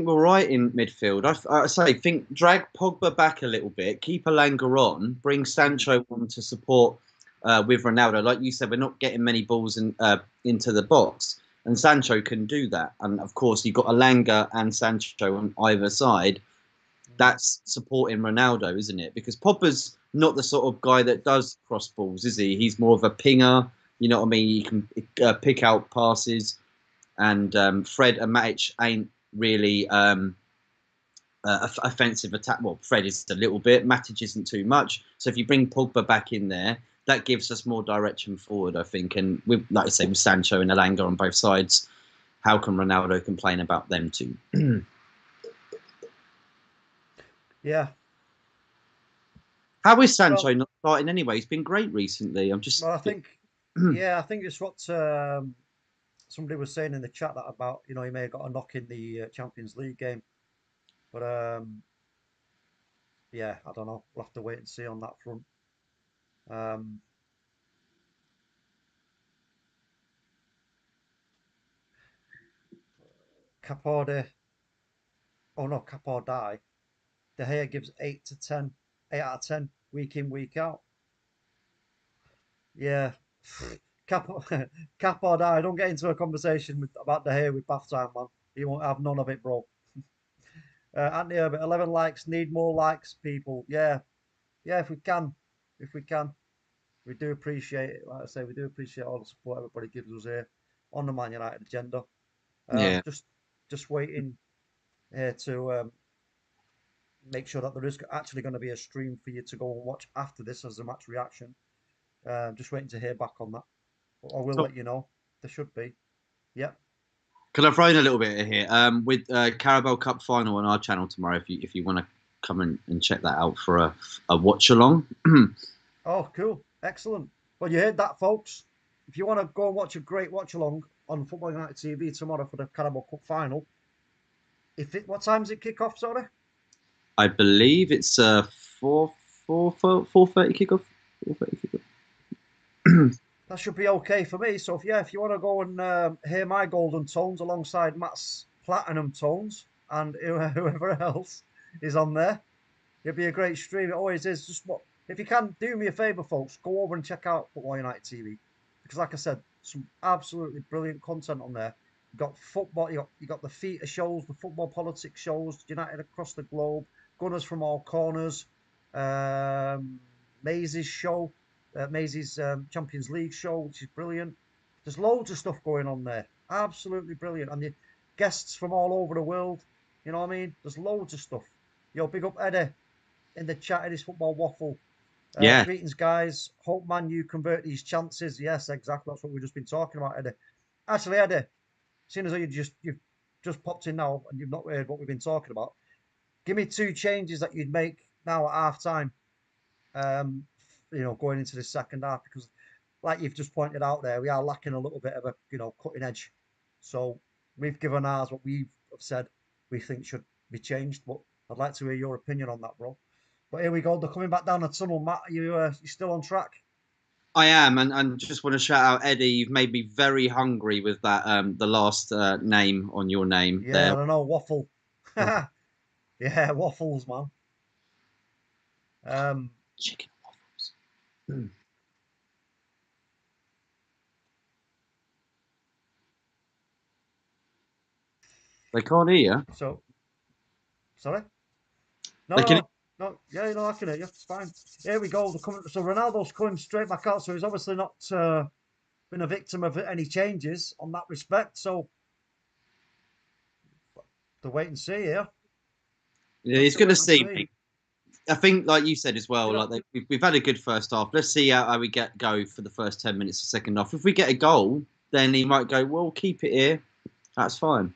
we're right in midfield. I say drag Pogba back a little bit, keep Elanga on, bring Sancho on to support with Ronaldo. Like you said, we're not getting many balls into the box, and Sancho can do that. And of course, you've got Elanga and Sancho on either side. That's supporting Ronaldo, isn't it? Because Pogba's not the sort of guy that does cross balls, is he? He's more of a pinger. You know what I mean? He can pick out passes. And Fred and Matic ain't really offensive attack. Well, Fred is a little bit. Matic isn't too much. So if you bring Pogba back in there, that gives us more direction forward, I think. And like I say, with Sancho and Elanga on both sides, how can Ronaldo complain about them too? Yeah. How is Sancho not starting anyway? He's been great recently. I'm just. Well, I think it's what somebody was saying in the chat that about he may have got a knock in the Champions League game, but yeah, I don't know. We'll have to wait and see on that front. Caporde, oh no, Caporde. De Gea gives 8 out of 10, week in, week out. Yeah, Caporde. Don't get into a conversation about De Gea with bath time, man. You won't have none of it, bro. Anthony Herbert, 11 likes. Need more likes, people. Yeah, if we can, we do appreciate it. Like I say, we do appreciate all the support everybody gives us here on the Man United agenda. Yeah. Just waiting here to make sure that there is actually going to be a stream for you to go and watch after this as a match reaction. Just waiting to hear back on that. But I will let you know. There should be. Yep. Can I throw in a little bit here? With Carabao Cup final on our channel tomorrow, if you want to come and check that out for a watch along. Oh, cool. Excellent. Well, you heard that, folks. If you want to go and watch a great watch along on Football United TV tomorrow for the Carabao Cup final, what time does it kick off, sorry? I believe it's 4:30 kickoff. 4:30 kickoff. That should be okay for me. So if you want to go and hear my golden tones alongside Matt's platinum tones and whoever else is on there, it'll be a great stream. It always is. If you can, do me a favour, folks, go over and check out Football United TV. Because like I said, some absolutely brilliant content on there. You got football, you got the theatre shows, the football politics shows, United across the globe, Gunners from all corners, MAISEY's show, MAISEY's Champions League show, which is brilliant. There's loads of stuff going on there. Absolutely brilliant. And the guests from all over the world. You know what I mean? There's loads of stuff. Yo, big up Eddie in the chat in his football waffle. Yeah. Greetings, guys. Hope Man U convert these chances. Yes, exactly. That's what we've just been talking about, Eddie. Actually, Eddie, seeing as though you've just popped in now and you've not heard what we've been talking about, give me 2 changes that you'd make now at half time. Going into the second half, because like you've just pointed out there, we are lacking a little bit of a cutting edge. So we've given ours what we've said we think should be changed. But I'd like to hear your opinion on that, bro. But here we go. They're coming back down the tunnel. Matt, you still on track? I am, and just want to shout out Eddie. You've made me very hungry with that the last name on your name Yeah, there. I don't know, waffle. Yeah, waffles, man. Chicken waffles. Mm. They can't hear you. So, sorry? No, They can. no. Yeah, I can hear you. It's fine. Here we go. They're coming. So Ronaldo's coming straight back out. So he's obviously not been a victim of any changes on that respect. So to wait and see here. Yeah, he's going to see See. me. I think, like you said as well, You know- like we've had a good first half. Let's see how we go for the first 10 minutes of second half. If we get a goal, then he might go, well, keep it here. That's fine.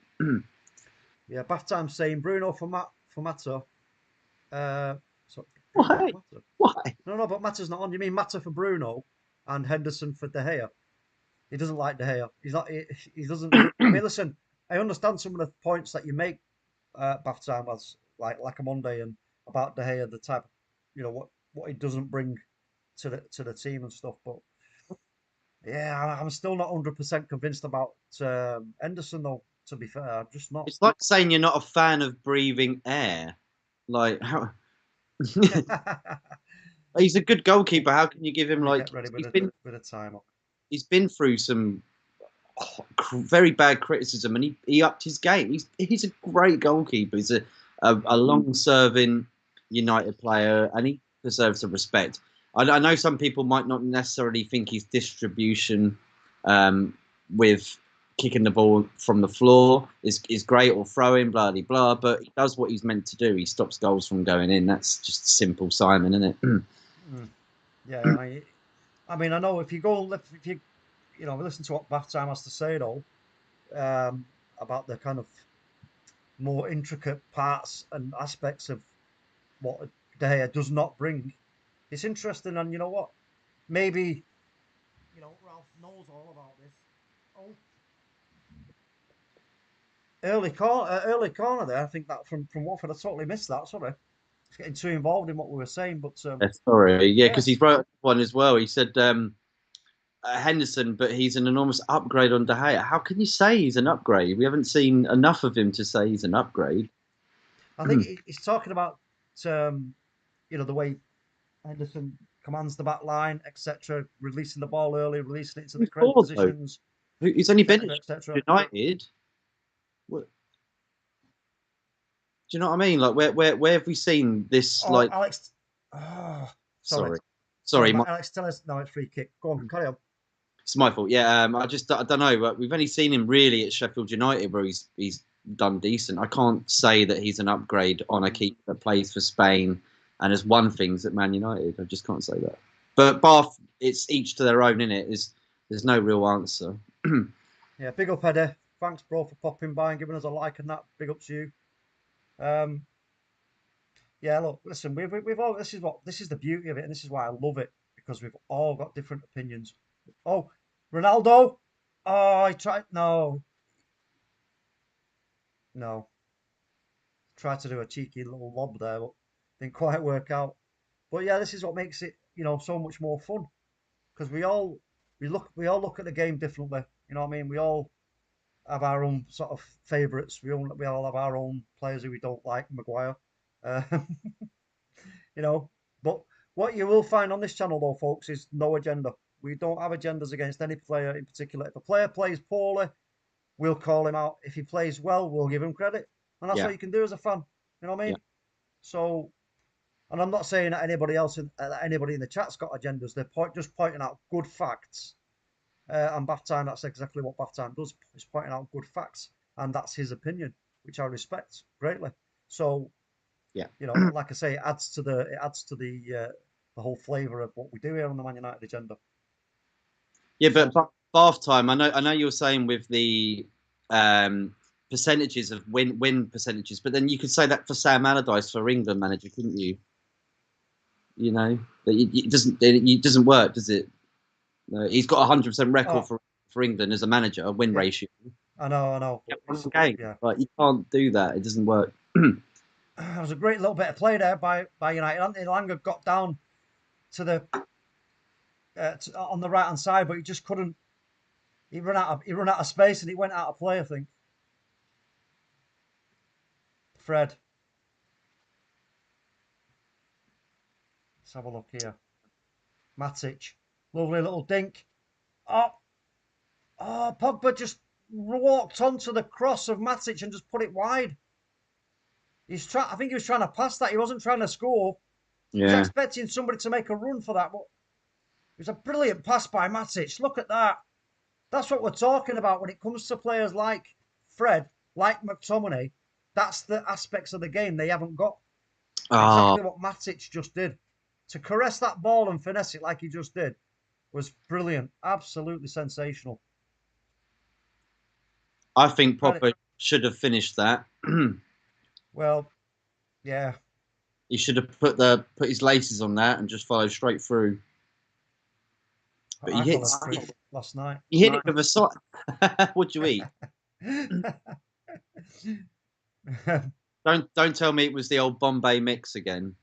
Yeah, bath time saying Bruno for Mata. Why? Mata. Why? No, but Mata's not on. You mean Mata for Bruno and Henderson for De Gea? He doesn't like De Gea. He's not. He doesn't. I mean, listen. I understand some of the points that you make, bath time, as like OMONDI and about De Gea, the type, what he doesn't bring to the team and stuff. But yeah, I'm still not 100% convinced about Henderson though. To be fair, I'm just not. It's like saying you're not a fan of breathing air. Like, how? He's a good goalkeeper. How can you give him Let me like? get ready with a timer. He's been through some very bad criticism, and he upped his game. He's a great goalkeeper. He's a long-serving United player, and he deserves the respect. I know some people might not necessarily think his distribution with kicking the ball from the floor is great, or throwing, blah blah blah, but he does what he's meant to do. He stops goals from going in. That's just simple Simon, isn't it? Yeah, I mean, I know if you listen to what Bath Time has to say though, about the kind of more intricate parts and aspects of what De Gea does not bring. It's interesting, and you know what? Maybe Ralph knows all about this. Oh, early corner there. I think that from Watford, I totally missed that. Sorry, it's getting too involved in what we were saying, but Sorry, yeah, yeah. because he wrote one as well. He said Henderson, but he's an enormous upgrade on De Gea. How can you say he's an upgrade? We haven't seen enough of him to say he's an upgrade. I think he's talking about the way Henderson commands the back line, etc., releasing the ball early, releasing it into the correct positions. He's only been at United. What? Do you know what I mean? Like, where have we seen this? Like, Alex. Oh, sorry. Alex, tell us. No, it's free kick. Go on, carry on. It's my fault. Yeah, I don't know. But we've only seen him really at Sheffield United, where he's done decent. I can't say that he's an upgrade on a keeper that plays for Spain and has won things at Man United. I just can't say that. But Bath, it's each to their own, innit? There's no real answer. Yeah, big up, Eddie. Thanks, bro, for popping by and giving us a like and that. Big up to you. Yeah, look, listen, we've all. This is the beauty of it, and this is why I love it, because we've all got different opinions. Oh, Ronaldo. Oh, I tried. No. Tried to do a cheeky little lob there, but didn't quite work out. But yeah, this is what makes it, so much more fun, because we all look at the game differently. You know what I mean? We all have our own sort of favourites. We all have our own players who we don't like. Maguire, but what you will find on this channel though, folks, is no agenda. We don't have agendas against any player in particular. If a player plays poorly, we'll call him out. If he plays well, we'll give him credit. And that's Yeah. what you can do as a fan. You know what I mean? Yeah. So, and I'm not saying that anybody else, anybody in the chat's got agendas. They're just pointing out good facts. And Bath Time, that's exactly what Bath Time does. Is pointing out good facts. And that's his opinion, which I respect greatly. So, Yeah. you know, like I say, it adds to the whole flavour of what we do here on the Man United agenda. Yeah, but Bath Time, I know you're saying with the percentages of win percentages, but then you could say that for Sam Allardyce for England manager, couldn't you? You know, it doesn't work, does it? No, he's got 100% record for England as a manager, a win ratio. I know. Game. Yeah. Like, you can't do that. It doesn't work. It was a great little bit of play there by United. Anthony Langer got down to the on the right hand side, but he just couldn't. He run out of space and he went out of play, I think. Fred. Let's have a look here. Matic. Lovely little dink. Oh, Pogba just walked onto the cross of Matic and just put it wide. I think he was trying to pass that. He wasn't trying to score. He was expecting somebody to make a run for that, but it was a brilliant pass by Matic. Look at that. That's what we're talking about when it comes to players like Fred, like McTominay. That's the aspects of the game they haven't got. Exactly what Matic just did. To caress that ball and finesse it like he just did was brilliant. Absolutely sensational. I think Pogba should have finished that. Well, yeah. He should have put his laces on that and just followed straight through. But he hit last night. He hit it with a sock. What'd you eat? Don't tell me it was the old Bombay mix again.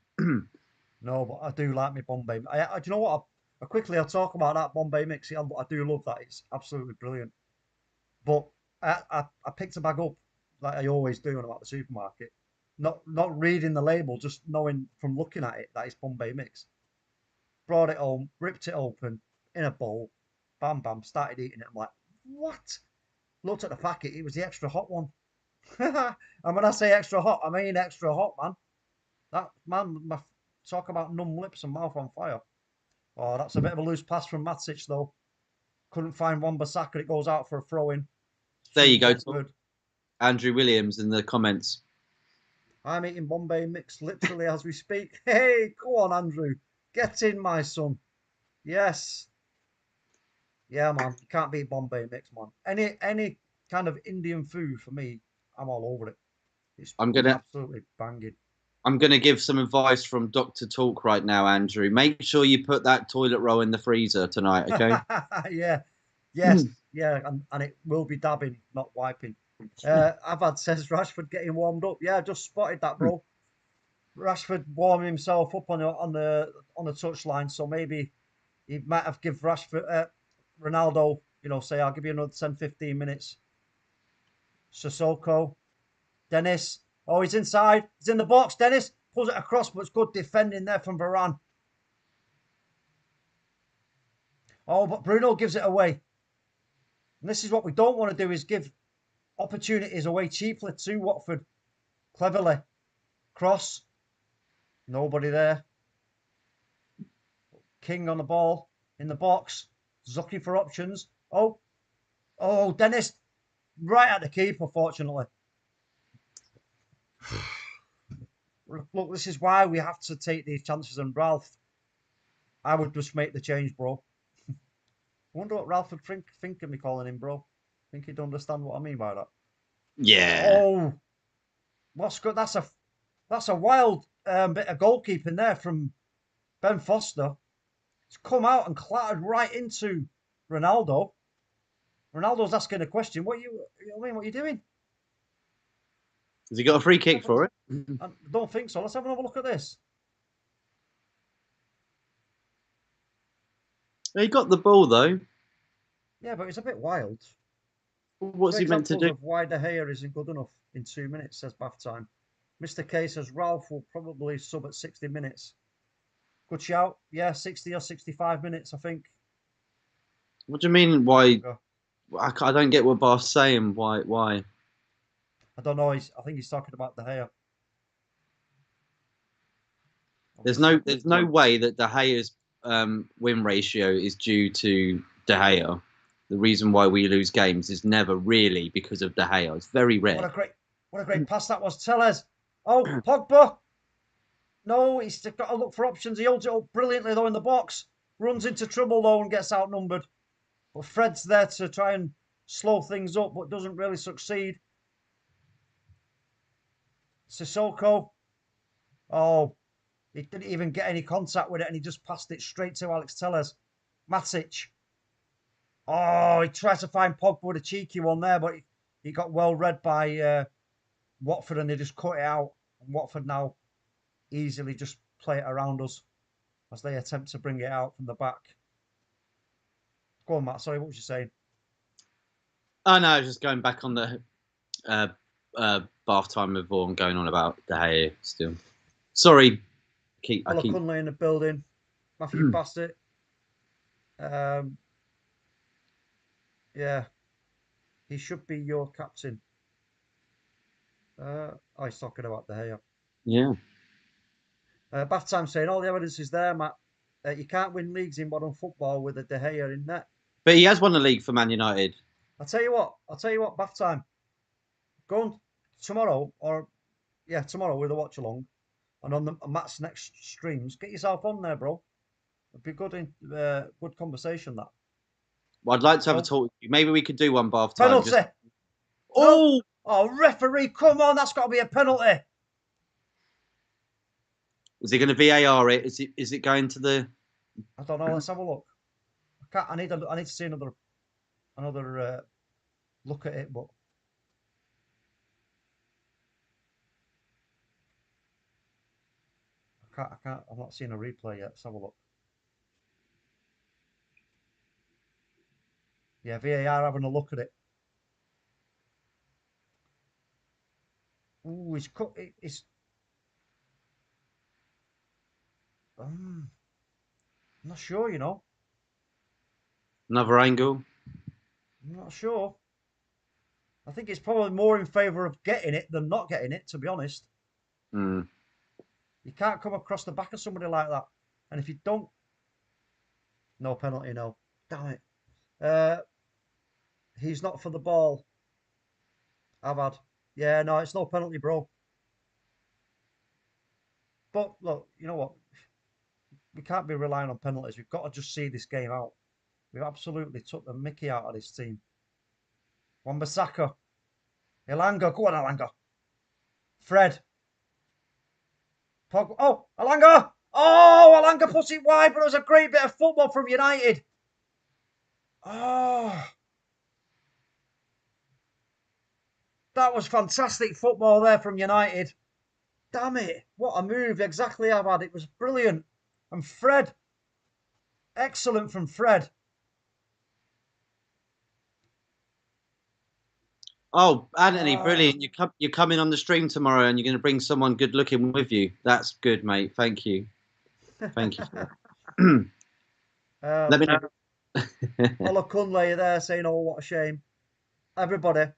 No, but I do like my Bombay. Do you know what? I'll talk about that Bombay mix. I do love that. It's absolutely brilliant. But I picked a bag up like I always do when I'm at the supermarket. Not reading the label, just knowing from looking at it that it's Bombay mix. Brought it home, ripped it open in a bowl, bam bam, started eating it. I'm like, what? Looked at the packet, it was the extra hot one. And when I say extra hot, I mean extra hot, man. That man, talk about numb lips and mouth on fire. Oh, that's a bit of a loose pass from Matic though. Couldn't find Wan-Bissaka. It goes out for a throw in. There you go. Andrew Williams in the comments. I'm eating Bombay mix literally as we speak. Hey, go on, Andrew. Get in, my son. Yes. Yeah, man. You can't beat Bombay mix, man. Any kind of Indian food for me, I'm all over it. It's absolutely banging. I'm gonna give some advice from Dr. Talk right now, Andrew. Make sure you put that toilet roll in the freezer tonight, okay? Yeah. Yes. Yeah, and it will be dabbing, not wiping. I've had says Rashford getting warmed up. Yeah, I just spotted that, bro. Rashford warming himself up on the touchline, so maybe he might have give Rashford Ronaldo, say I'll give you another 10-15 minutes. Sissoko, Dennis. Oh, he's inside. He's in the box. Dennis pulls it across, but it's good defending there from Varane. Oh, but Bruno gives it away. And this is what we don't want to do, is give opportunities away cheaply to Watford. Cleverly. Cross. Nobody there. King on the ball. In the box. Zucky for options. Oh, Dennis. Right at the keeper, fortunately. Look, this is why we have to take these chances. And Ralph, I would just make the change, bro. I wonder what Ralph would think of me calling him, bro. Think he'd understand what I mean by that. Yeah. Oh, what's good? That's a wild bit of goalkeeping there from Ben Foster. It's come out and clattered right into Ronaldo. Ronaldo's asking a question. What are you doing? Has he got a free kick for it? I don't think so. Let's have another look at this. He got the ball though. Yeah, but it's a bit wild. What's he meant to do? Of why De Gea isn't good enough in 2 minutes, says Bath Time. Mr. K says Ralph will probably sub at 60 minutes. Good shout. Yeah, 60 or 65 minutes, I think. What do you mean? Why? Go. I don't get what Bath's saying. Why? I don't know. I think he's talking about De Gea. There's no way that De Gea's win ratio is due to De Gea. The reason why we lose games is never really because of De Gea. It's very rare. What a great pass that was. Tellez. Oh, Pogba. No, he's got to look for options. He holds it up brilliantly though in the box. Runs into trouble though and gets outnumbered. But Fred's there to try and slow things up, but doesn't really succeed. Sissoko. Oh, he didn't even get any contact with it, and he just passed it straight to Alex Tellez. Matic. Oh, he tried to find Pogba with a cheeky one there, but he got well read by Watford, and they just cut it out. And Watford now easily just play it around us as they attempt to bring it out from the back. Go on, Matt. Sorry, what was you saying? Oh no, I was just going back on the Bath time with Vaughan going on about De Gea still. Sorry. I keep Kunle in the building. Matthew Bassett. Yeah. He should be your captain. He's talking about De Gea. Yeah. Bath time saying all the evidence is there, Matt. You can't win leagues in modern football with a De Gea in net. But he has won the league for Man United. I'll tell you what, Bath time. Go on tomorrow, tomorrow with a watch along, and on Matt's next streams, get yourself on there, bro. It'd be good conversation that. Well, I'd like to have a talk with you. Maybe we could do one Bath time. Penalty. Just... Oh! No. Oh, referee, come on, that's got to be a penalty. Is he going to VAR it? Is it going to the? I don't know. Let's have a look. I need to see another look at it, but I can't. I'm not seeing a replay yet. Let's have a look. Yeah, VAR having a look at it. Ooh, I'm not sure, you know. Another angle. I'm not sure. I think it's probably more in favour of getting it than not getting it, to be honest. Mm. You can't come across the back of somebody like that. And if you don't... No penalty, no. Damn it. He's not for the ball. I've had. Yeah, no, it's no penalty, bro. But, look, you know what? We can't be relying on penalties. We've got to just see this game out. We've absolutely took the mickey out of this team. Wan-Bissaka. Elanga. Go on, Elanga. Fred. Pogba. Oh, Elanga. Oh, Elanga puts it wide, but it was a great bit of football from United. Oh. That was fantastic football there from United. Damn it. What a move. Exactly, I've had. It was brilliant. And Fred. Excellent from Fred. Oh, Anthony, brilliant! You're coming on the stream tomorrow, and you're going to bring someone good looking with you. That's good, mate. Thank you. Thank you. Let me know. Ola Kunle there saying, "Oh, what a shame." Everybody,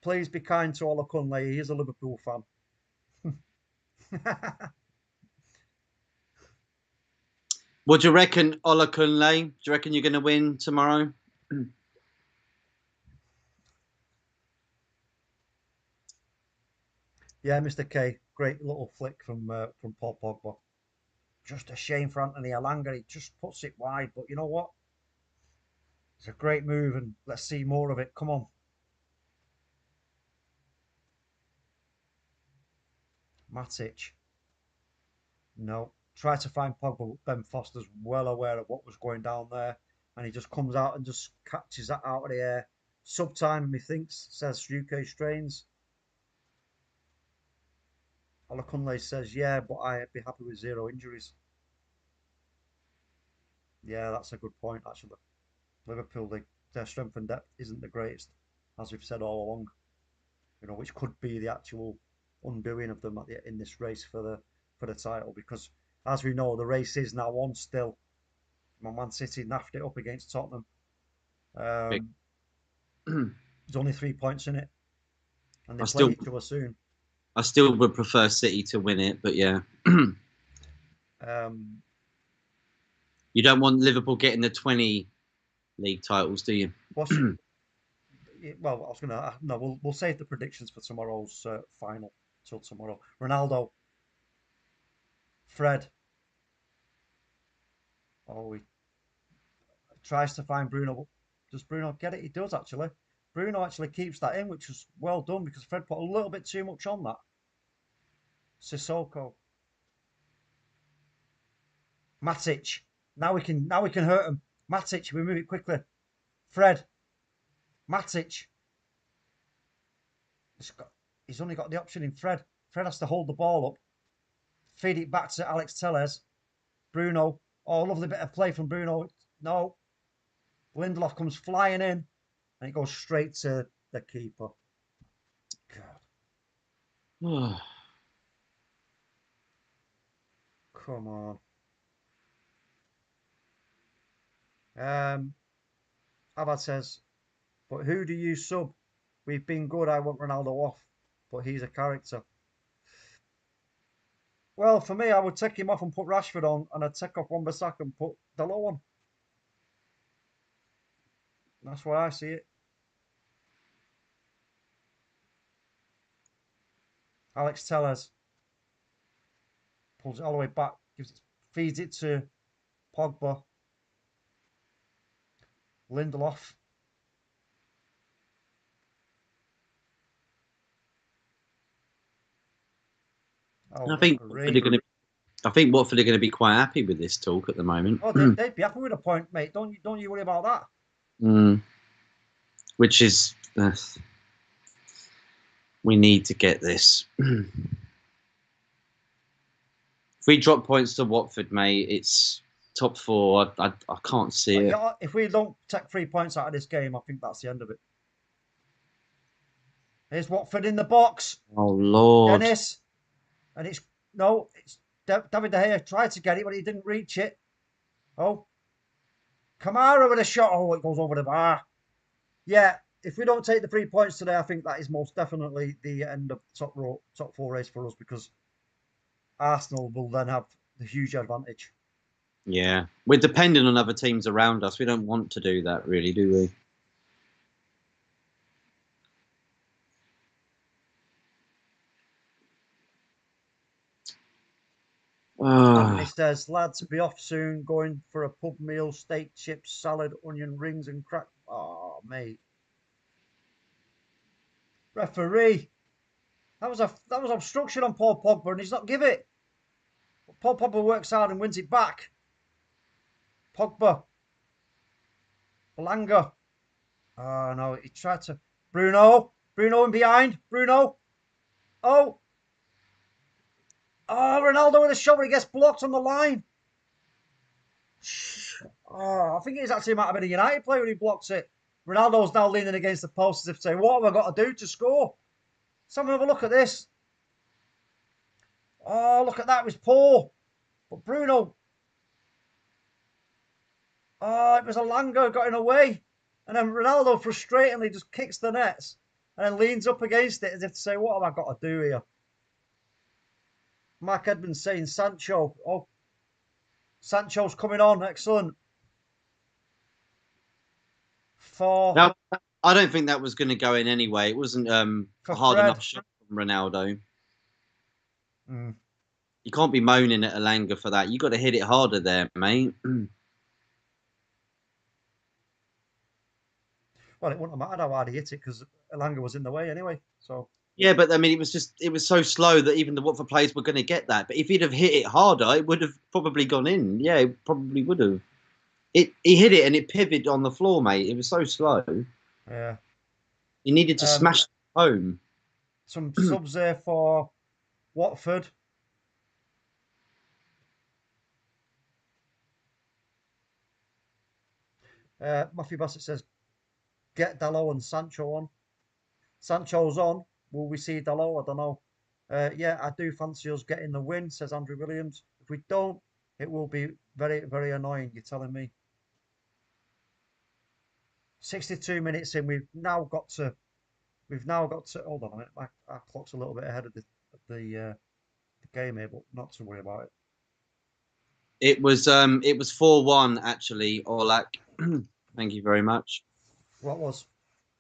please be kind to Ola Kunle. He is a Liverpool fan. What do you reckon, Ola Kunle? Do you reckon you're going to win tomorrow? Yeah, Mr. K, great little flick from Paul Pogba. Just a shame for Anthony Elanga. He just puts it wide, but you know what? It's a great move, and let's see more of it. Come on. Matic. No. Try to find Pogba, but Ben Foster's well aware of what was going down there, and he just comes out and just catches that out of the air. Subtime, methinks, says UK Strains. Olakunle says, yeah, but I'd be happy with 0 injuries. Yeah, that's a good point, actually. Liverpool, their strength and depth isn't the greatest, as we've said all along. You know, which could be the actual undoing of them in this race for the title, because as we know, the race is now on still. My Man City naffed it up against Tottenham. Big. There's only 3 points in it, and they I play still, each other soon. I still would prefer City to win it, but yeah. Um, You don't want Liverpool getting the 20 league titles, do you? what's well, I was gonna no, we'll save the predictions for tomorrow's final till tomorrow. Ronaldo, Fred. Oh, he tries to find Bruno. Does Bruno get it? He does actually. Bruno actually keeps that in, which was well done because Fred put a little bit too much on that. Sissoko. Matic. Now we can hurt him. Matic, we move it quickly. Fred. Matic. He's only got the option in Fred. Fred has to hold the ball up. Feed it back to Alex Telles. Bruno. Oh, lovely bit of play from Bruno. No. Lindelof comes flying in and it goes straight to the keeper. God. Come on. Abad says, but who do you sub? We've been good. I want Ronaldo off, but he's a character. Well, for me, I would take him off and put Rashford on, and I'd take off Wan-Bissaka and put Dalot on. That's where I see it. Alex Telles pulls it all the way back, feeds it to Pogba. Lindelof. Oh, I think Watford are going to be quite happy with this talk at the moment. Oh, they'd be happy with a point, mate. Don't you worry about that. Which is, we need to get this. If we drop points to Watford, mate, it's top 4. I can't see it. Yeah, if we don't take 3 points out of this game, I think that's the end of it. Here's Watford in the box. Oh, Lord. Dennis. And it's David De Gea tried to get it, but he didn't reach it. Oh. Kamara with a shot. Oh, it goes over the bar. Yeah, if we don't take the 3 points today, I think that is most definitely the end of top 4 race for us because Arsenal will then have the huge advantage. Yeah. We're dependent on other teams around us. We don't want to do that, really, do we? Anthony says, lads, be off soon, going for a pub meal, steak, chips, salad, onion rings and crack. Oh, mate. Referee. That was obstruction on Paul Pogba and he's not give it. But Paul Pogba works hard and wins it back. Pogba. Belanga. Oh, no, he tried to. Bruno in behind. Bruno. Oh. Oh, Ronaldo with a shot, but he gets blocked on the line. Oh, I think it actually might have been a United player when he blocks it. Ronaldo's now leaning against the post as if saying, what have I got to do to score? Let's have a look at this. Oh, look at that. It was poor. But Bruno. Oh, it was Elanga got in away. And then Ronaldo frustratingly just kicks the nets and then leans up against it as if to say, what have I got to do here? Mark Edmonds saying Sancho. Oh, Sancho's coming on. Excellent. Now, I don't think that was going to go in anyway. It wasn't a hard enough shot from Ronaldo. You can't be moaning at Elanga for that. You got to hit it harder there, mate. Well, it wouldn't have mattered how hard he hit it because Elanga was in the way anyway. So yeah, but I mean, it was so slow that even the Watford players were going to get that. But if he'd have hit it harder, it would have probably gone in. Yeah, it probably would have. He hit it and it pivoted on the floor, mate. It was so slow. Yeah. He needed to smash it home. Some subs there for Watford. Matthew Bassett says, get Dalot and Sancho on. Sancho's on. Will we see Dalot? I don't know. Yeah, I do fancy us getting the win, says Andrew Williams. If we don't It will be very, very annoying, you're telling me. 62 minutes in, we've now got to, hold on a minute, our clock's a little bit ahead of the game here, but not to worry about it. It was 4-1 actually, Orlak. Thank you very much. What was?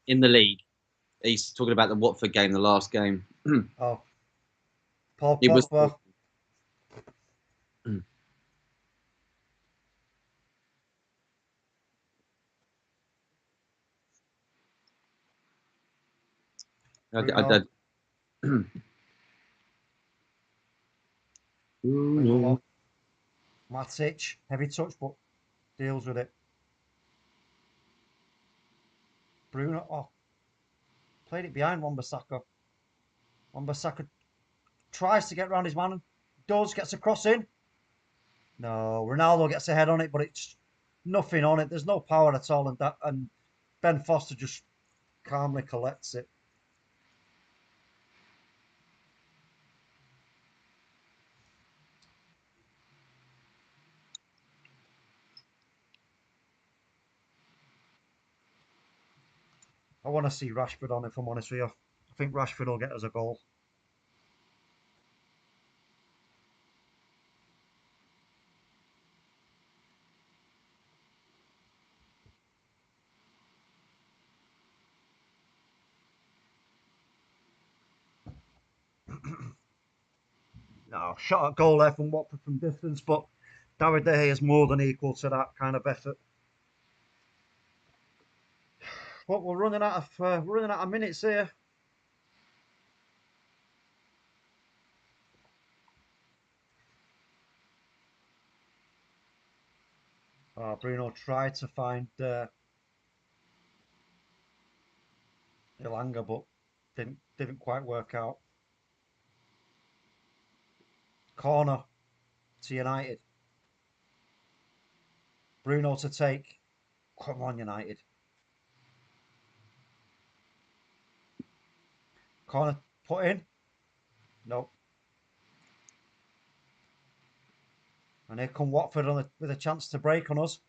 In the league. He's talking about the Watford game, the last game. Oh. Paul It was. Pogba. Bruno. Bruno. Matic. Heavy touch, but deals with it. Bruno. Oh. Played it behind Wan-Bissaka. Wan-Bissaka tries to get round his man. Does. Gets a cross in. No. Ronaldo gets a head on it, but it's nothing on it. There's no power at all. And Ben Foster just calmly collects it. I want to see Rashford on, if I'm honest with you. I think Rashford will get us a goal. No, shot at goal there from Watford from distance, but David De Gea is more than equal to that kind of effort. But we're running out of minutes here. Oh, Bruno tried to find Ilanga, but didn't quite work out. Corner to United. Bruno to take. Come on, United. Corner put in. Nope. And here come Watford with a chance to break on us.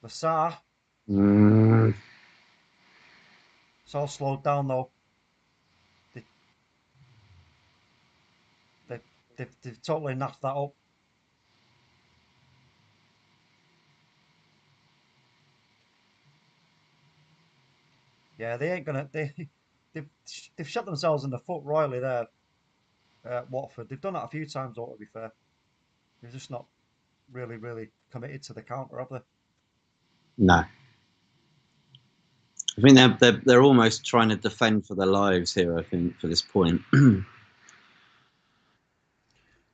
The SHAH. It's all slowed down though. They've totally naffed that up. Yeah, they ain't gonna. They've shot themselves in the foot royally there. Watford. They've done that a few times, though. To be fair, they're just not really committed to the counter, have they? No. I think they're almost trying to defend for their lives here. I think for this point.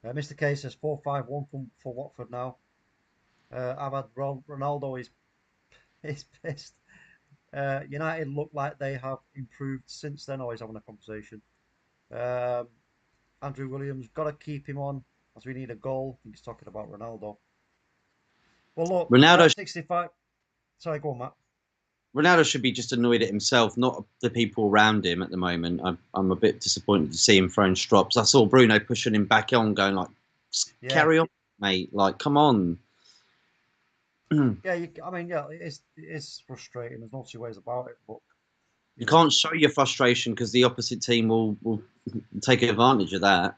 Mr. K says 4-5-1 for Watford now. I've had Ronaldo. He's pissed. United look like they have improved since then. Always having a conversation. Andrew Williams, got to keep him on as we need a goal. I think he's talking about Ronaldo. Well, look, Ronaldo. 65. Sorry, go on, Matt. Ronaldo should be just annoyed at himself, not the people around him at the moment. I'm a bit disappointed to see him throwing strops. I saw Bruno pushing him back on, going like, carry on, mate. Like, come on. Yeah, I mean, yeah, it is frustrating. There's no two ways about it. But you can't show your frustration because the opposite team will take advantage of that.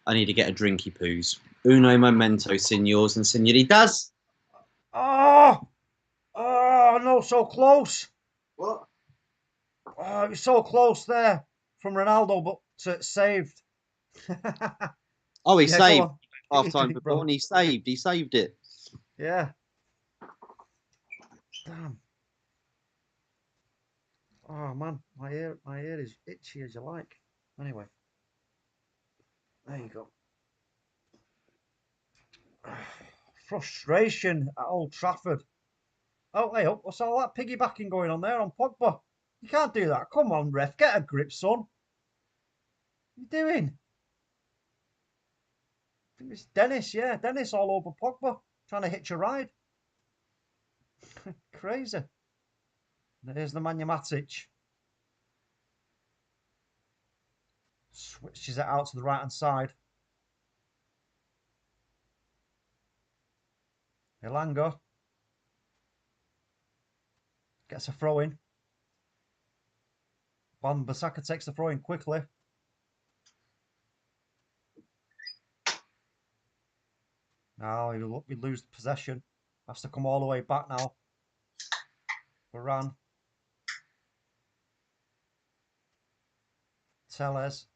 I need to get a drinky poos. Uno momento, senors and senoritas. Oh, no, so close. What? Oh, it was so close there from Ronaldo, but saved. Oh, he saved half half-time before, and he saved it. Yeah. Damn. Oh man, my ear is itchy as you like. Anyway, there you go. Frustration at Old Trafford. Oh, hey, what's all that piggybacking going on there on Pogba? You can't do that. Come on, ref, get a grip, son. What are you doing? I think it's Dennis, yeah. Dennis all over Pogba, trying to hitch a ride. Crazy. Here's the Matic. Switches it out to the right hand side. Elanga gets a throw in. Wan-Bissaka takes the throw in quickly. Now we lose possession. Has to come all the way back now. Varane. Tellez.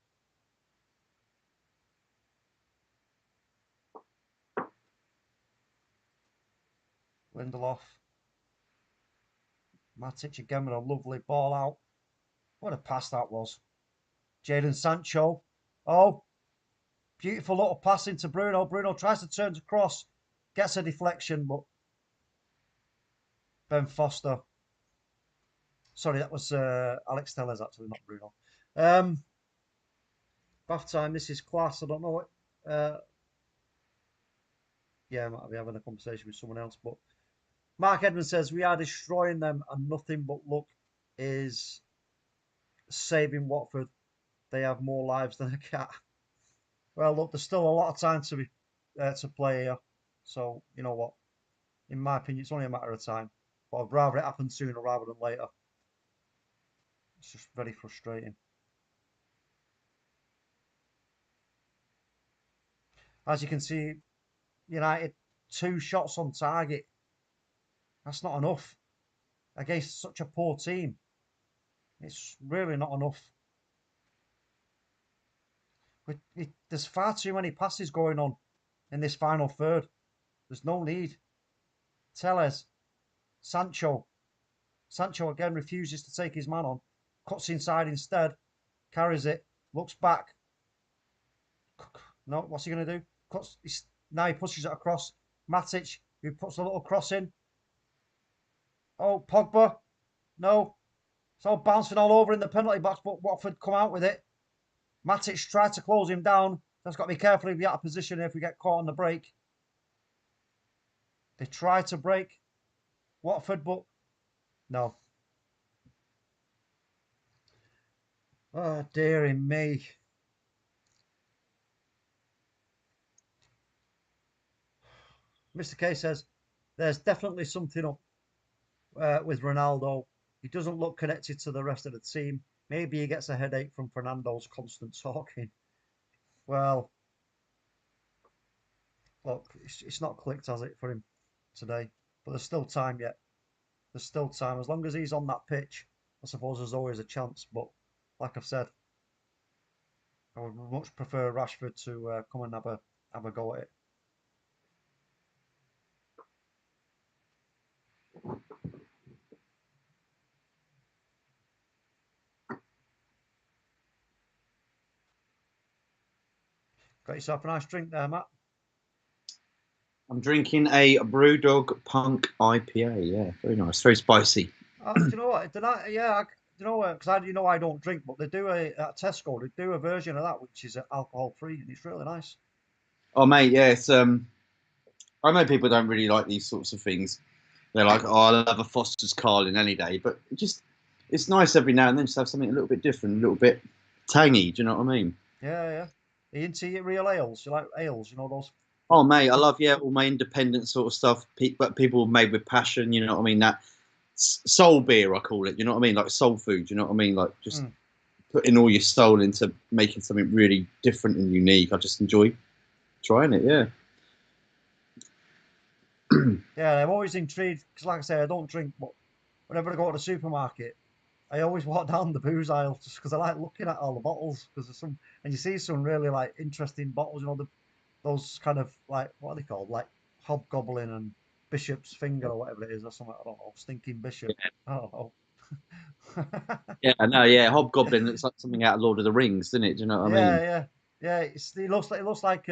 Lindelof. Matic again with a lovely ball out. What a pass that was. Jadon Sancho. Oh, beautiful little pass into Bruno. Bruno tries to turn across. Gets a deflection, but Ben Foster. Sorry, that was Alex Tellez, actually, not Bruno. Bath time, this is class. I don't know what. Yeah, I might be having a conversation with someone else, but Mark Edmonds says we are destroying them and nothing but luck is saving Watford. They have more lives than a cat. Well, look, there's still a lot of time to play here. So, you know what? In my opinion, it's only a matter of time. But I'd rather it happen sooner rather than later. It's just very frustrating. As you can see, United 2 shots on target. That's not enough against such a poor team. It's really not enough. There's far too many passes going on in this final third. There's no need. Tellez, Sancho. Sancho again refuses to take his man on. Cuts inside instead. Carries it. Looks back. No, what's he going to do? Now he pushes it across. Matic, who puts a little cross in. Oh, Pogba. No. It's all bouncing all over in the penalty box, but Watford come out with it. Matic tried to close him down. Just got to be careful if you're out of position if we get caught on the break. They try to break Watford, but no. Oh, dearie me. Mr. K says, there's definitely something up with Ronaldo. He doesn't look connected to the rest of the team. Maybe he gets a headache from Fernando's constant talking. Well, look, it's not clicked, has it, for him today? But there's still time yet. There's still time. As long as he's on that pitch, I suppose there's always a chance. But like I've said, I would much prefer Rashford to come and have a go at it. Got yourself a nice drink there, Matt. I'm drinking a Brewdog Punk IPA. Yeah, very nice, very spicy. Do you know what? You know what? Because I don't drink, but they do at Tesco. They do a version of that which is alcohol free, and it's really nice. Oh, mate, yeah, it's I know people don't really like these sorts of things. They're like, oh, I'll have a Foster's Carling any day, but it's nice every now and then to have something a little bit different, a little bit tangy. Do you know what I mean? Yeah, yeah. Are you into real ales? You like ales? You know those? Oh, mate, I love all my independent sort of stuff, but people made with passion. You know what I mean? That soul beer, I call it. You know what I mean? Like soul food. You know what I mean? Like just putting all your soul into making something really different and unique. I just enjoy trying it. Yeah. Yeah, I'm always intrigued because, like I say, I don't drink, but whenever I go to the supermarket, I always walk down the booze aisle just because I like looking at all the bottles. Because there's some, and you see some really like interesting bottles. You know, those kind of like what are they called? Like Hobgoblin and Bishop's Finger or whatever it is, or something. I don't know. Stinking Bishop. I don't know. Yeah, no, yeah. Hobgoblin looks like something out of Lord of the Rings, doesn't it? Do you know what I mean? Yeah. It looks like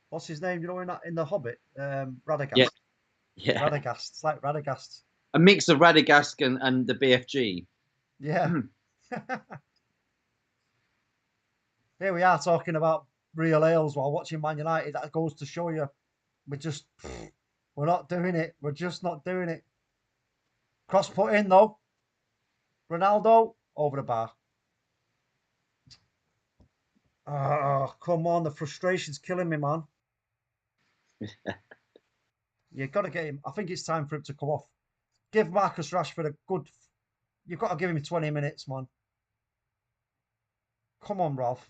what's his name? You know, in the Hobbit, Radagast. Yeah, yeah. Radagast. It's like Radagast. A mix of Radagast and the BFG. Yeah. Here we are talking about real ales while watching Man United. That goes to show you we're just We're not doing it. We're just not doing it. Cross put in though. Ronaldo over the bar. Oh, come on. The frustration's killing me, man. You've got to get him. I think it's time for him to come off. Give Marcus Rashford a good... You've got to give him 20 minutes, man. Come on, Ralph.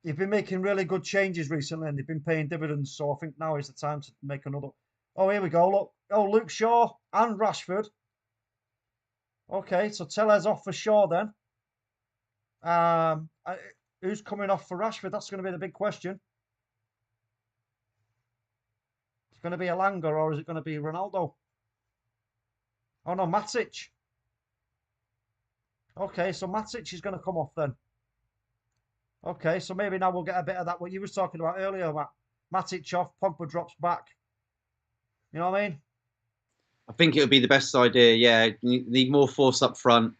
You've been making really good changes recently and they've been paying dividends, so I think now is the time to make another. Oh, here we go, look. Oh, Luke Shaw and Rashford. Okay, so Tellez off for Shaw then. Who's coming off for Rashford? That's going to be the big question. It's going to be Elanga or is it going to be Ronaldo? Oh, no, Matic. Okay, so Matic is going to come off then. Okay, so maybe now we'll get a bit of that, what you were talking about earlier, Matt. Matic off, Pogba drops back. You know what I mean? I think it would be the best idea. Yeah, you need more force up front.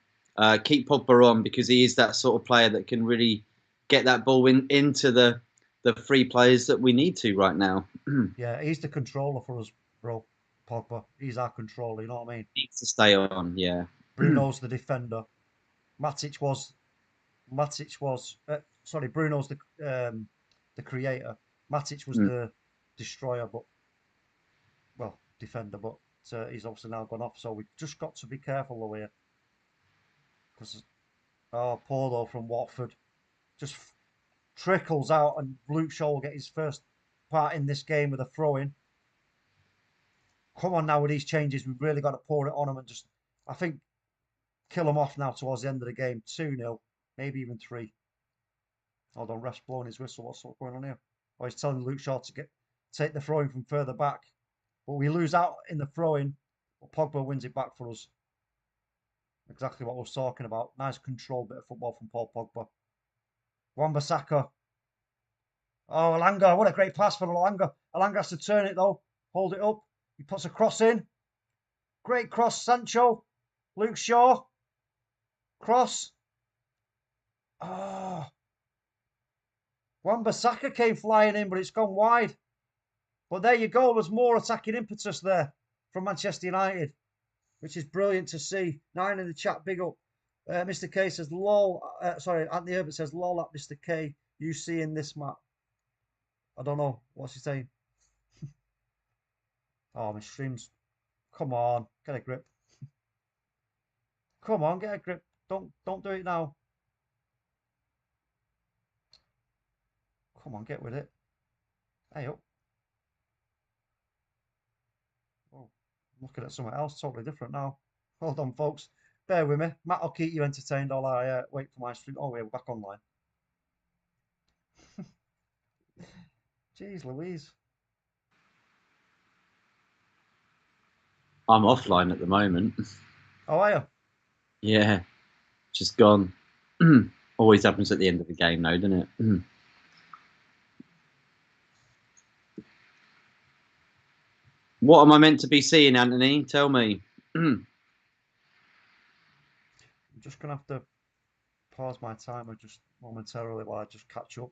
Keep Pogba on because he is that sort of player that can really get that ball into the free players that we need to right now. Yeah, he's the controller for us, bro. Pogba. He's our controller, you know what I mean? Needs to stay on, yeah. Bruno's the defender. Matic was sorry, Bruno's the creator. Matic was the destroyer, but well, defender, but he's obviously now gone off, so we've just got to be careful though here. Because Paulo from Watford just trickles out and Luke Shaw will get his first part in this game with a throw-in. Come on now with these changes. We've really got to pour it on them and just, I think, kill them off now towards the end of the game. 2-0, maybe even 3. Hold on, ref's blowing his whistle. What's going on here? Oh, he's telling Luke Shaw to take the throw-in from further back. But we lose out in the throw-in, but Pogba wins it back for us. Exactly what I was talking about. Nice controlled bit of football from Paul Pogba. Wan-Bissaka. Oh, Elanga. What a great pass for Elanga. Elanga has to turn it, though. Hold it up. He puts a cross in. Great cross, Sancho. Luke Shaw. Cross. Oh. Wan-Bissaka came flying in, but it's gone wide. But there you go. There's more attacking impetus there from Manchester United, which is brilliant to see. 9 in the chat, big up. Mr. K says, lol. Sorry, Anthony Herbert says, lol at Mr. K. You see in this map. I don't know. What's he saying? Oh, my stream's... Come on. Get a grip. Come on, get a grip. Don't do it now. Come on, get with it. Hey up. Oh, I'm looking at something else totally different now. Hold on, folks. Bear with me. Matt will keep you entertained while I wait for my stream. Oh, we're back online. Jeez Louise. I'm offline at the moment. How are you? Yeah, just gone. Always happens at the end of the game, though, doesn't it? What am I meant to be seeing, Anthony? Tell me. I'm just going to have to pause my timer just momentarily while I just catch up.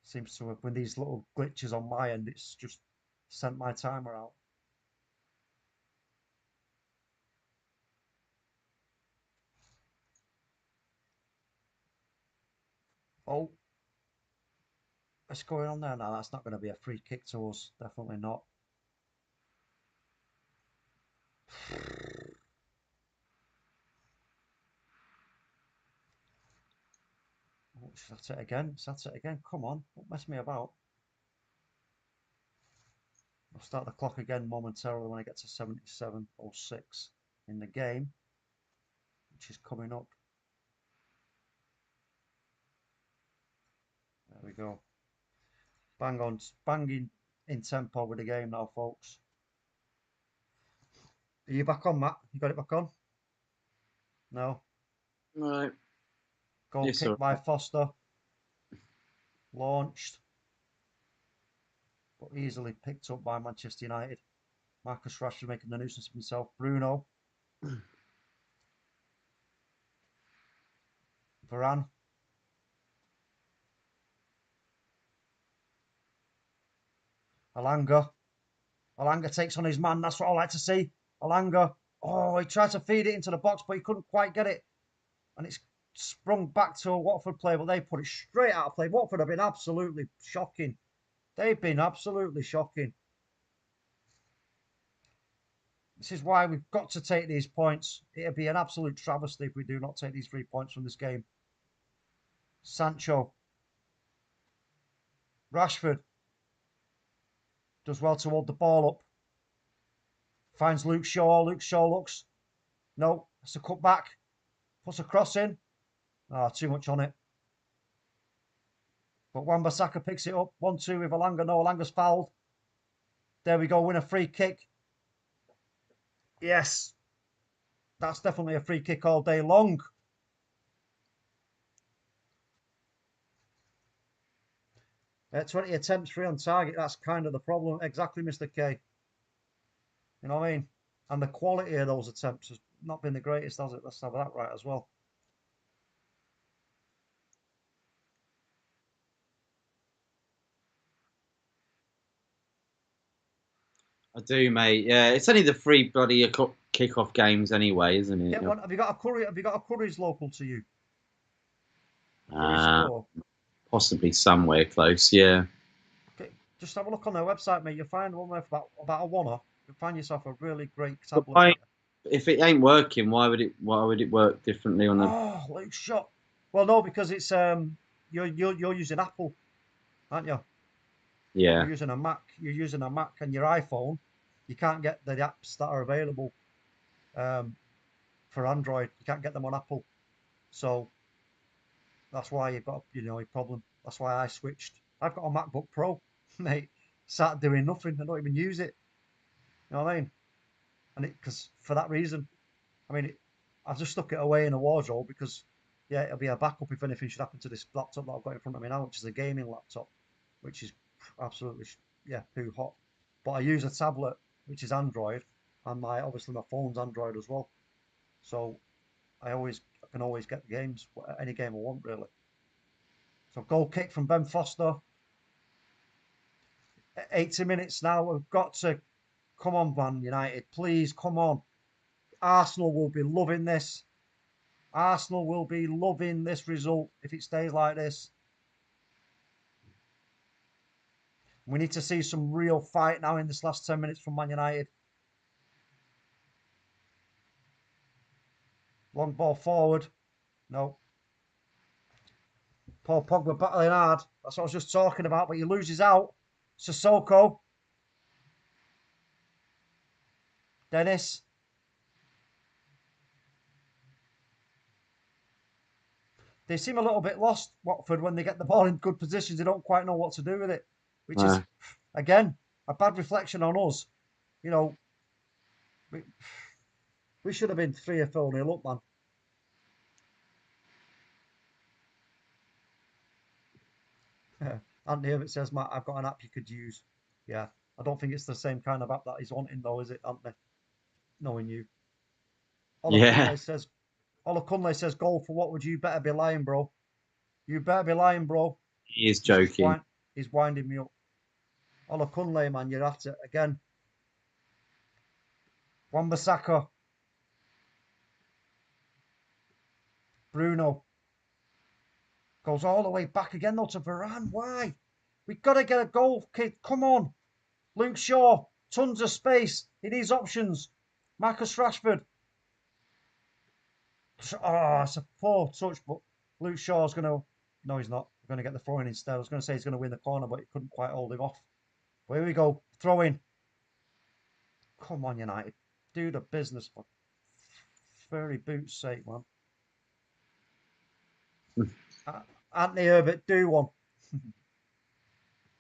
Seems to have, with these little glitches on my end, it's just sent my timer out. Oh, what's going on there? No, that's not going to be a free kick to us. Definitely not. Oh, that's it again. That's it again. Come on, don't mess me about. I'll start the clock again momentarily when I get to 77:06 in the game, which is coming up. There we go. Bang on, banging in tempo with the game now, folks. Are you back on, Matt? You got it back on? No. Right. Goal Yes, kick sir. by Foster. Launched. But easily picked up by Manchester United. Marcus Rashford making the nuisance of himself. Bruno. Varane. Elanga. Alanga takes on his man. That's what I like to see. Alanga. Oh, he tried to feed it into the box, but he couldn't quite get it. And it's sprung back to a Watford player, but they put it straight out of play. Watford have been absolutely shocking. They've been absolutely shocking. This is why we've got to take these points. It'd be an absolute travesty if we do not take these 3 points from this game. Sancho. Rashford. Does well to hold the ball up. Finds Luke Shaw. Luke Shaw looks. No, has to cut back. Puts a cross in. Ah, too much on it. But Wan-Bissaka picks it up. 1-2 with Alanga. No, Alanga's fouled. There we go. Win a free kick. Yes. That's definitely a free kick all day long. At 20 attempts, 3 on target. That's kind of the problem. Exactly, Mr. K. You know what I mean? And the quality of those attempts has not been the greatest, has it? Let's have that right as well. I do, mate. Yeah, it's only the 3 bloody kick-off games anyway, isn't it? Get one. Have you got a Curry? Have you got a Curry's local to you? Curry Uh, store. Possibly somewhere close, yeah. Okay, just have a look on their website, mate. You'll find one there for about a $1. You'll find yourself a really great But tablet. why, if it ain't working, why would it work differently on the? Oh, Luke Shot. Well, no, because it's you're using Apple, aren't you? Yeah. You're using a Mac. You're using a Mac and your iPhone. You can't get the apps that are available for Android. You can't get them on Apple. So that's why you've got a problem. That's why I switched. I've got a MacBook Pro, mate. Sat doing nothing. I don't even use it. You know what I mean? And because for that reason, I mean, I've just stuck it away in a wardrobe because, yeah, it'll be a backup if anything should happen to this laptop that I've got in front of me now, which is a gaming laptop, which is absolutely, yeah, too hot. But I use a tablet, which is Android, and obviously my phone's Android as well. So I can always get the games, any game I want, really. So goal kick from Ben Foster. 80 minutes now. We've got to come on, Man United. Please come on. Arsenal will be loving this. Arsenal will be loving this result if it stays like this. We need to see some real fight now in this last 10 minutes from Man United. Long ball forward. No. Paul Pogba battling hard. That's what I was just talking about, but he loses out. Sissoko. Dennis. They seem a little bit lost, Watford, when they get the ball in good positions. They don't quite know what to do with it, which is, again, a bad reflection on us. You know, we should have been 3 or 4-0 up, man. Anthony Herbert says, Matt, I've got an app you could use. Yeah, I don't think it's the same kind of app that he's wanting, though, is it, Anthony? Knowing you. Yeah. Ola Kunle says, goal for what would you better be lying, bro? You better be lying, bro. He is joking. He's winding me up. Ola Kunle, man, you're at it again. Wan-Bissaka. Bruno. Goes all the way back again, though, to Varane. Why? We've got to get a goal, kid. Come on. Luke Shaw. Tons of space. He needs options. Marcus Rashford. Oh, it's a poor touch, but Luke Shaw's going to... No, he's not. We're going to get the throw-in instead. I was going to say he's going to win the corner, but he couldn't quite hold him off. But here we go. Throw-in. Come on, United. Do the business for furry boots' sake, man. Anthony Herbert, do one.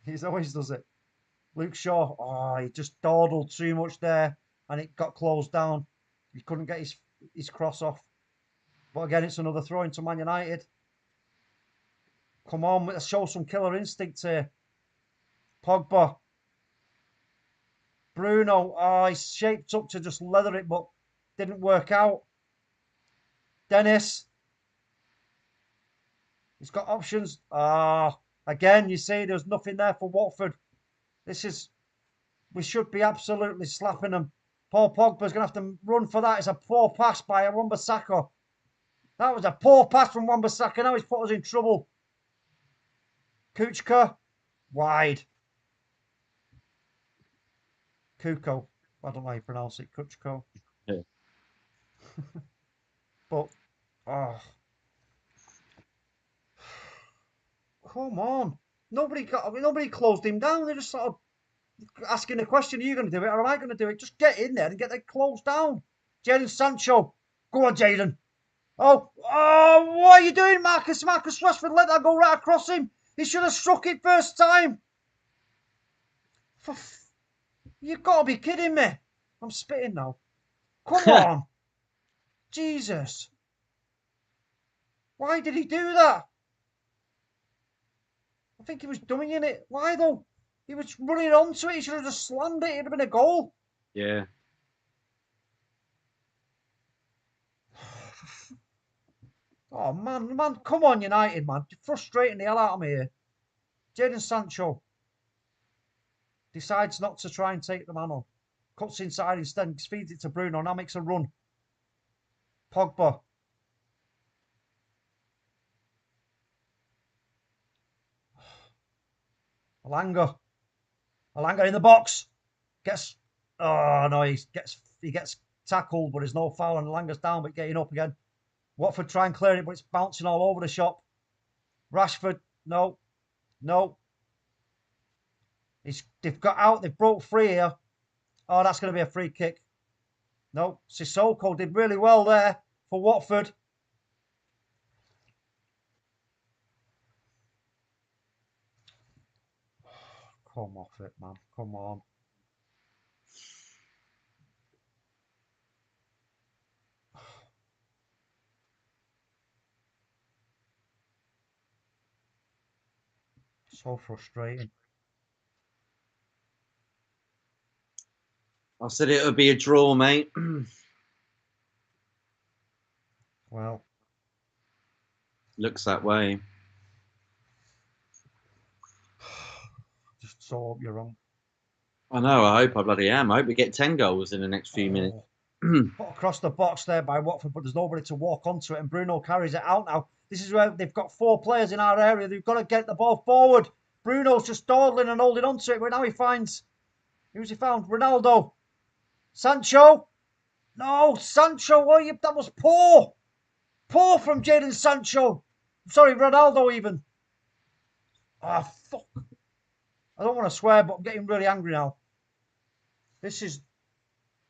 He always does it. Luke Shaw, oh, he just dawdled too much there and it got closed down. He couldn't get his cross off. But again, it's another throw into Man United. Come on, let's show some killer instinct here. Pogba. Bruno, oh, he's shaped up to just leather it, but didn't work out. Dennis. He's got options. Again, you see, there's nothing there for Watford. This is We should be absolutely slapping them. Paul Pogba's going to have to run for that. It's a poor pass by Wan-Bissaka. That was a poor pass from Wan-Bissaka. Now he's put us in trouble. Kuchka, wide. Kuko. I don't know how you pronounce it. Kuchko. Yeah. But, oh. Come on. Nobody closed him down. They're just sort of asking the question, are you going to do it or am I going to do it? Just get in there and get them closed down. Jadon Sancho. Go on, Jadon. Oh, what are you doing, Marcus? Marcus Rashford let that go right across him. He should have struck it first time. You've got to be kidding me. I'm spitting now. Come on. Jesus. Why did he do that? I think he was doing it. Why though? He was running onto it. He should have just slammed it. It'd have been a goal. Yeah. Oh, man. Come on, United, man. You're frustrating the hell out of me here. Jadon Sancho decides not to try and take the man on. Cuts inside instead, feeds it to Bruno. Now makes a run. Pogba. Alanga in the box. He gets tackled, but there's no foul, and Alanga's down, but getting up again. Watford try and clear it, but it's bouncing all over the shop. Rashford, no. They've got out, they've broke free here. Oh, that's going to be a free kick. No, Sissoko did really well there for Watford. Come off it, man. Come on. So frustrating. I said it would be a draw, mate. Well, looks that way. Just so hope you're wrong. I know. I hope I bloody am. I hope we get 10 goals in the next few minutes. Put across the box there by Watford, but there's nobody to walk onto it, and Bruno carries it out now. This is where they've got 4 players in our area. They've got to get the ball forward. Bruno's just dawdling and holding onto it, but now he finds... Who's he found? Ronaldo. Sancho. No, Sancho. That was poor. Poor from Jadon Sancho. Sorry, Ronaldo even. Ah, fuck. I don't want to swear, but I'm getting really angry now. This is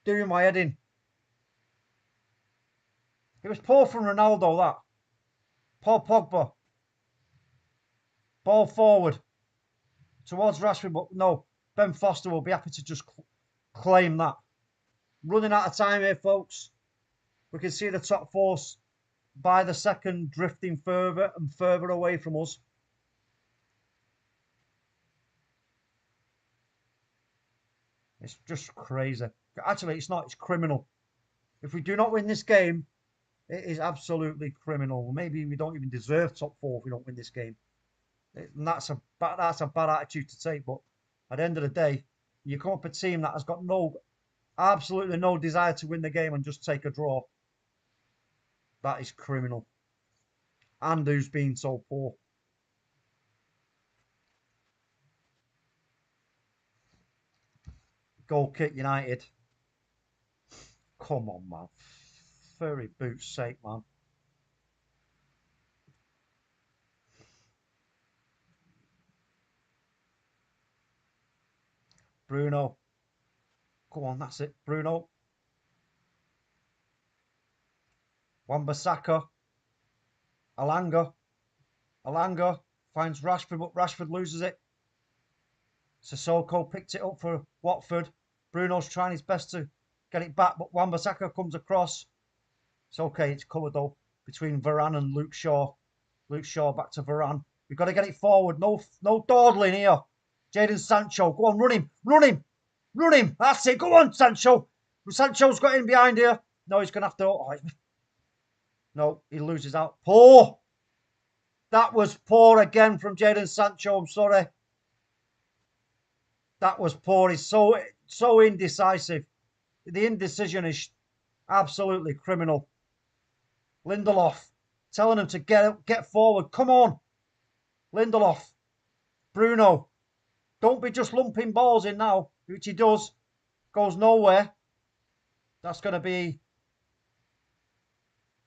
doing my head in. It was poor from Ronaldo, that. Paul Pogba. Ball forward. Towards Rashford, but no. Ben Foster will be happy to just claim that. Running out of time here, folks. We can see the top 4 by the second drifting further and further away from us. It's just crazy. Actually, it's not. It's criminal. If we do not win this game, it is absolutely criminal. Maybe we don't even deserve top 4 if we don't win this game. And that's a bad attitude to take. But at the end of the day, you come up a team that has got absolutely no desire to win the game and just take a draw. That is criminal. And who's been so poor. Goal kick United. Come on, man. Furry boots sake, man. Bruno. Come on, that's it. Bruno. Wan-Bissaka. Alanga finds Rashford, but Rashford loses it. Sissoko picked it up for Watford. Bruno's trying his best to get it back, but Wan-Bissaka comes across. It's okay, it's covered though between Varane and Luke Shaw. Luke Shaw back to Varane. We've got to get it forward. No dawdling here. Jadon Sancho, go on, run him. That's it. Go on, Sancho. Sancho's got in behind here. No, he's going to have to... No, he loses out. Poor. That was poor again from Jadon Sancho. I'm sorry. That was poor. He's so indecisive. The indecision is absolutely criminal. Lindelof telling him to get forward. Come on, Lindelof. Bruno, don't be just lumping balls in now, which he does. Goes nowhere. That's going to be...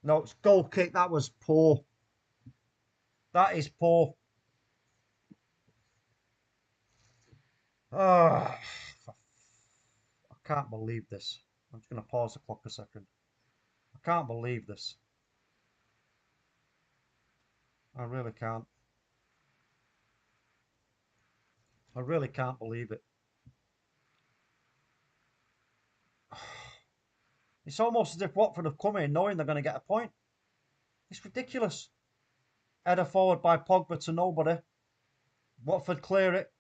No, it's goal kick. That was poor. That is poor. Oh, I can't believe this. I'm just going to pause the clock a second. I can't believe this. I really can't. I really can't believe it. It's almost as if Watford have come in knowing they're going to get a point. It's ridiculous. Header forward by Pogba to nobody. Watford clear it.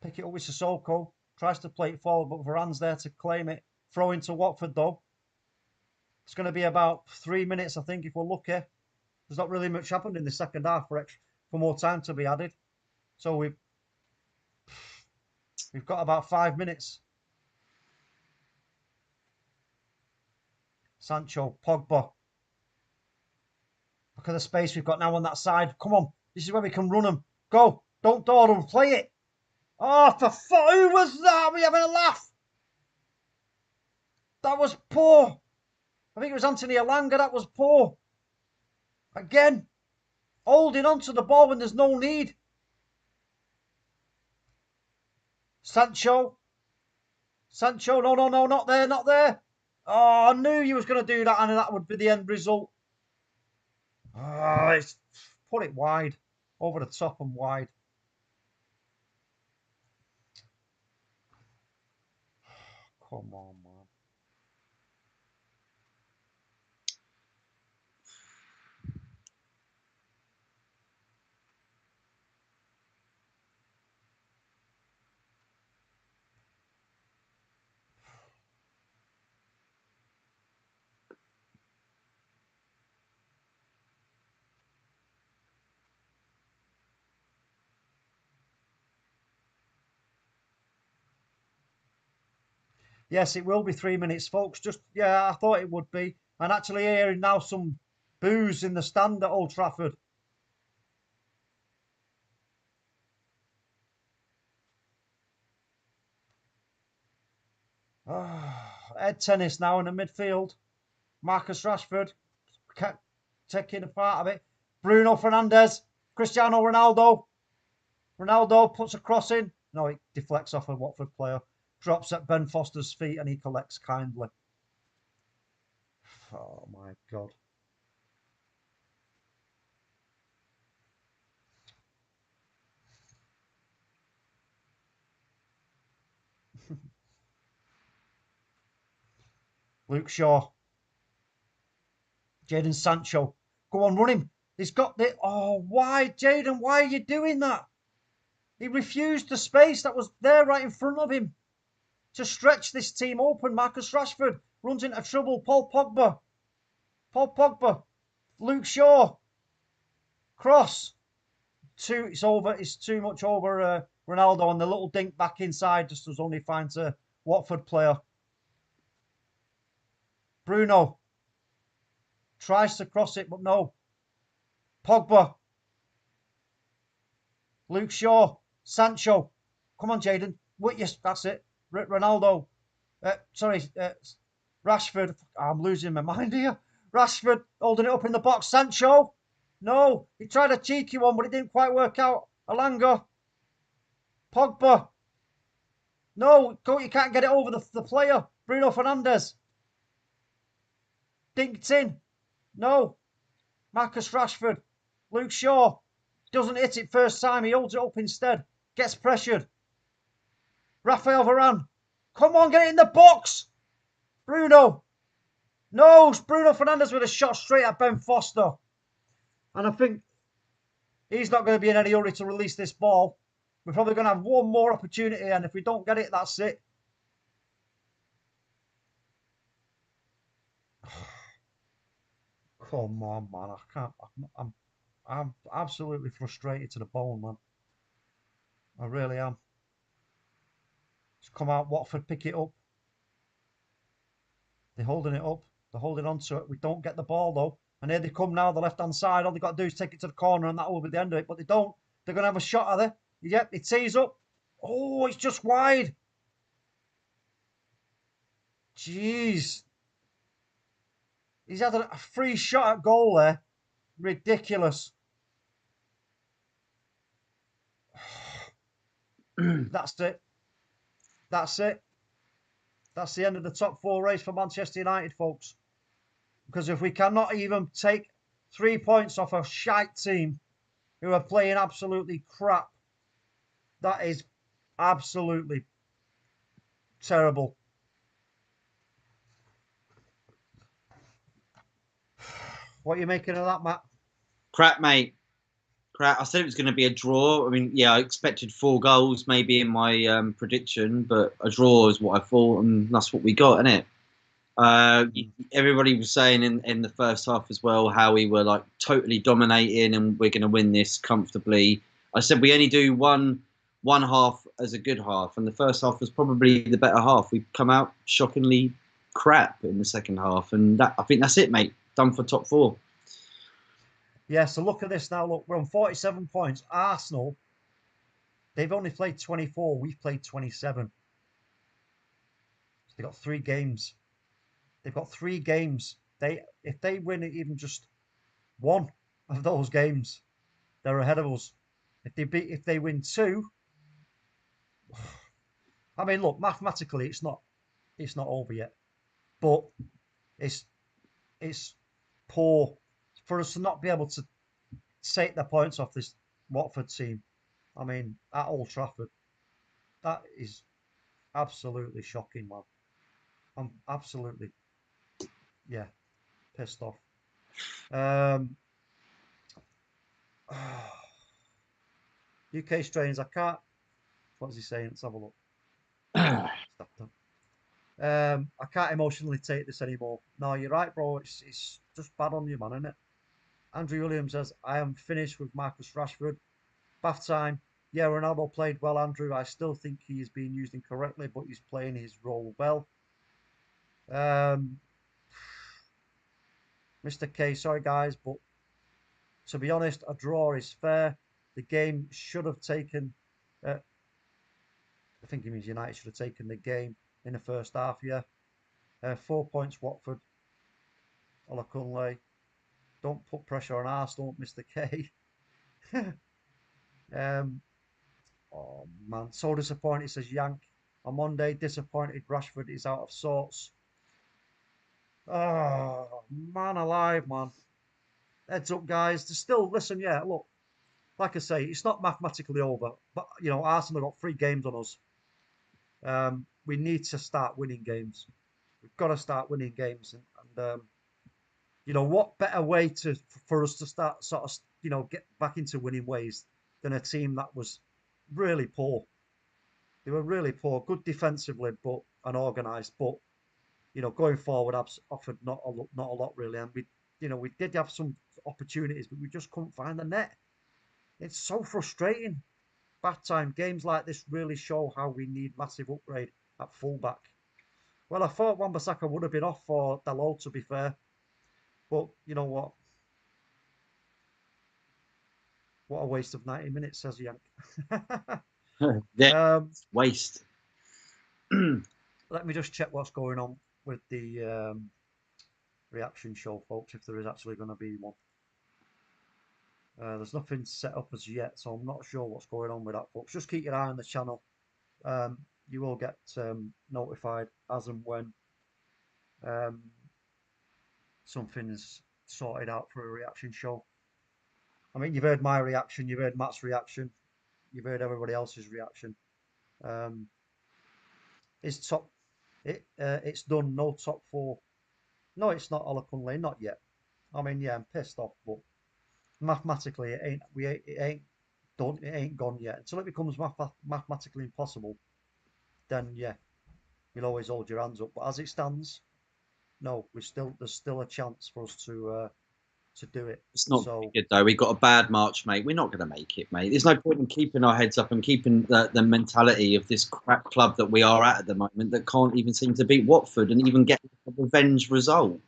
Pick it up with Sissoko. Tries to play it forward, but Varane's there to claim it. Throw into Watford, though. It's going to be about 3 minutes, I think, if we're lucky. There's not really much happened in the second half for more time to be added. So we've got about 5 minutes. Sancho, Pogba. Look at the space we've got now on that side. Come on. This is where we can run them. Go. Don't dawdle. Play it. Oh, for fuck. Who was that? Are we having a laugh? That was poor. I think it was Anthony Elanga. That was poor. Again. Holding on to the ball when there's no need. Sancho. Sancho. No, no, no. Not there. Not there. Oh, I knew you was going to do that, and that would be the end result. Oh, it's put it wide. Over the top and wide. Come on, man. Yes, it will be 3 minutes, folks. Just, yeah, I thought it would be. And actually hearing now some boos in the stand at Old Trafford. Head tennis now in the midfield. Marcus Rashford taking a part of it. Bruno Fernandes. Cristiano Ronaldo. Ronaldo puts a cross in. No, it deflects off a Watford player. Drops at Ben Foster's feet and he collects kindly. Oh my God. Luke Shaw. Jadon Sancho. Go on, run him. He's got the... Oh, why, Jadon? Why are you doing that? He refused the space that was there right in front of him to stretch this team open. Marcus Rashford runs into trouble. Paul Pogba. Paul Pogba. Luke Shaw. Cross. It's over. It's too much over Ronaldo, and the little dink back inside just was only fine to Watford player. Bruno tries to cross it, but no. Pogba. Luke Shaw. Sancho. Come on, Jadon. Yes, that's it. Ronaldo. Rashford. I'm losing my mind here. Rashford holding it up in the box. Sancho. No. He tried a cheeky one, but it didn't quite work out. Elanga. Pogba. No, you can't get it over the player. Bruno Fernandes. Dinked in. No. Marcus Rashford. Luke Shaw. Doesn't hit it first time. He holds it up instead. Gets pressured. Rafael Varane. Come on, get it in the box. Bruno. No, Bruno Fernandes with a shot straight at Ben Foster. And I think he's not going to be in any hurry to release this ball. We're probably going to have one more opportunity, and if we don't get it, that's it. Come on, man. I can't. I'm absolutely frustrated to the bone, man. I really am. come out. Watford pick it up. They're holding it up. They're holding on to it. We don't get the ball though. And here they come now, the left-hand side. All they've got to do is take it to the corner and that will be the end of it. But they don't. They're going to have a shot at it. Yep, it tees up. Oh, it's just wide. Jeez. He's had a free shot at goal there. Ridiculous. That's it. That's it. That's the end of the top 4 race for Manchester United, folks. Because if we cannot even take 3 points off a shite team who are playing absolutely crap, that is absolutely terrible. What are you making of that, Matt? Crap, mate. Crap. I said it was going to be a draw. I mean, yeah, I expected 4 goals maybe in my prediction, but a draw is what I thought, and that's what we got, innit? Everybody was saying in the first half as well how we were like totally dominating and we're going to win this comfortably. I said we only do one half as a good half, and the first half was probably the better half. We come out shockingly crap in the second half, and I think that's it, mate. Done for top 4. Yeah, so look at this now. Look, we're on 47 points. Arsenal, they've only played 24. We've played 27. So they've got 3 games. They've got 3 games. If they win even just one of those games, they're ahead of us. If they win 2, I mean, look, mathematically, it's not over yet, but it's poor for us to not be able to take the points off this Watford team. I mean, at Old Trafford, that is absolutely shocking, man. I'm absolutely, yeah, pissed off. UK strains, I can't. What's he saying? Let's have a look. Stop that. I can't emotionally take this anymore. No, you're right, bro. It's just bad on you, man, isn't it? Andrew Williams says, I am finished with Marcus Rashford. Bath time. Yeah, Ronaldo played well, Andrew. I still think he is being used incorrectly, but he's playing his role well. Mr. K, sorry guys, but to be honest, a draw is fair. The game should have taken, I think he means United should have taken the game in the first half, yeah. 4 points, Watford. Olakunle. Don't put pressure on Arsenal, Mr. K. Oh man, so disappointed, says Yank. On Monday, disappointed Rashford is out of sorts. Oh, man alive, man. Heads up, guys. There's still, listen, yeah, look, like I say, it's not mathematically over, but, you know, Arsenal have got 3 games on us. We need to start winning games. We've got to start winning games. And you know, what better way for us to start sort of, you know, get back into winning ways than a team that was really poor. They were really poor, good defensively, but unorganised. But you know, going forward, offered not a lot really. And we did have some opportunities, but we just couldn't find the net. It's so frustrating. Bad time. Games like this really show how we need massive upgrade at fullback. Well, I thought Wan-Bissaka would have been off for Dalot, to be fair. But you know what? What a waste of 90 minutes, says Yank. Yeah, waste. Let me just check what's going on with the reaction show, folks, if there is actually going to be one. There's nothing set up as yet, so I'm not sure what's going on with that, folks. Just keep your eye on the channel. You will get notified as and when something's sorted out for a reaction show. I mean, you've heard my reaction, you've heard Matt's reaction, you've heard everybody else's reaction. It's done. No top 4. No, it's not Olakunle, not yet. I mean, yeah, I'm pissed off, but mathematically, it ain't done. It ain't gone yet. Until it becomes mathematically impossible, then yeah, you'll always hold your hands up. But as it stands, no, there's still a chance for us to to do it. It's not So good though. We got a bad March, mate. We're not going to make it, mate. There's no point in keeping our heads up and keeping the mentality of this crap club that we are at the moment that can't even seem to beat Watford and even get a revenge result.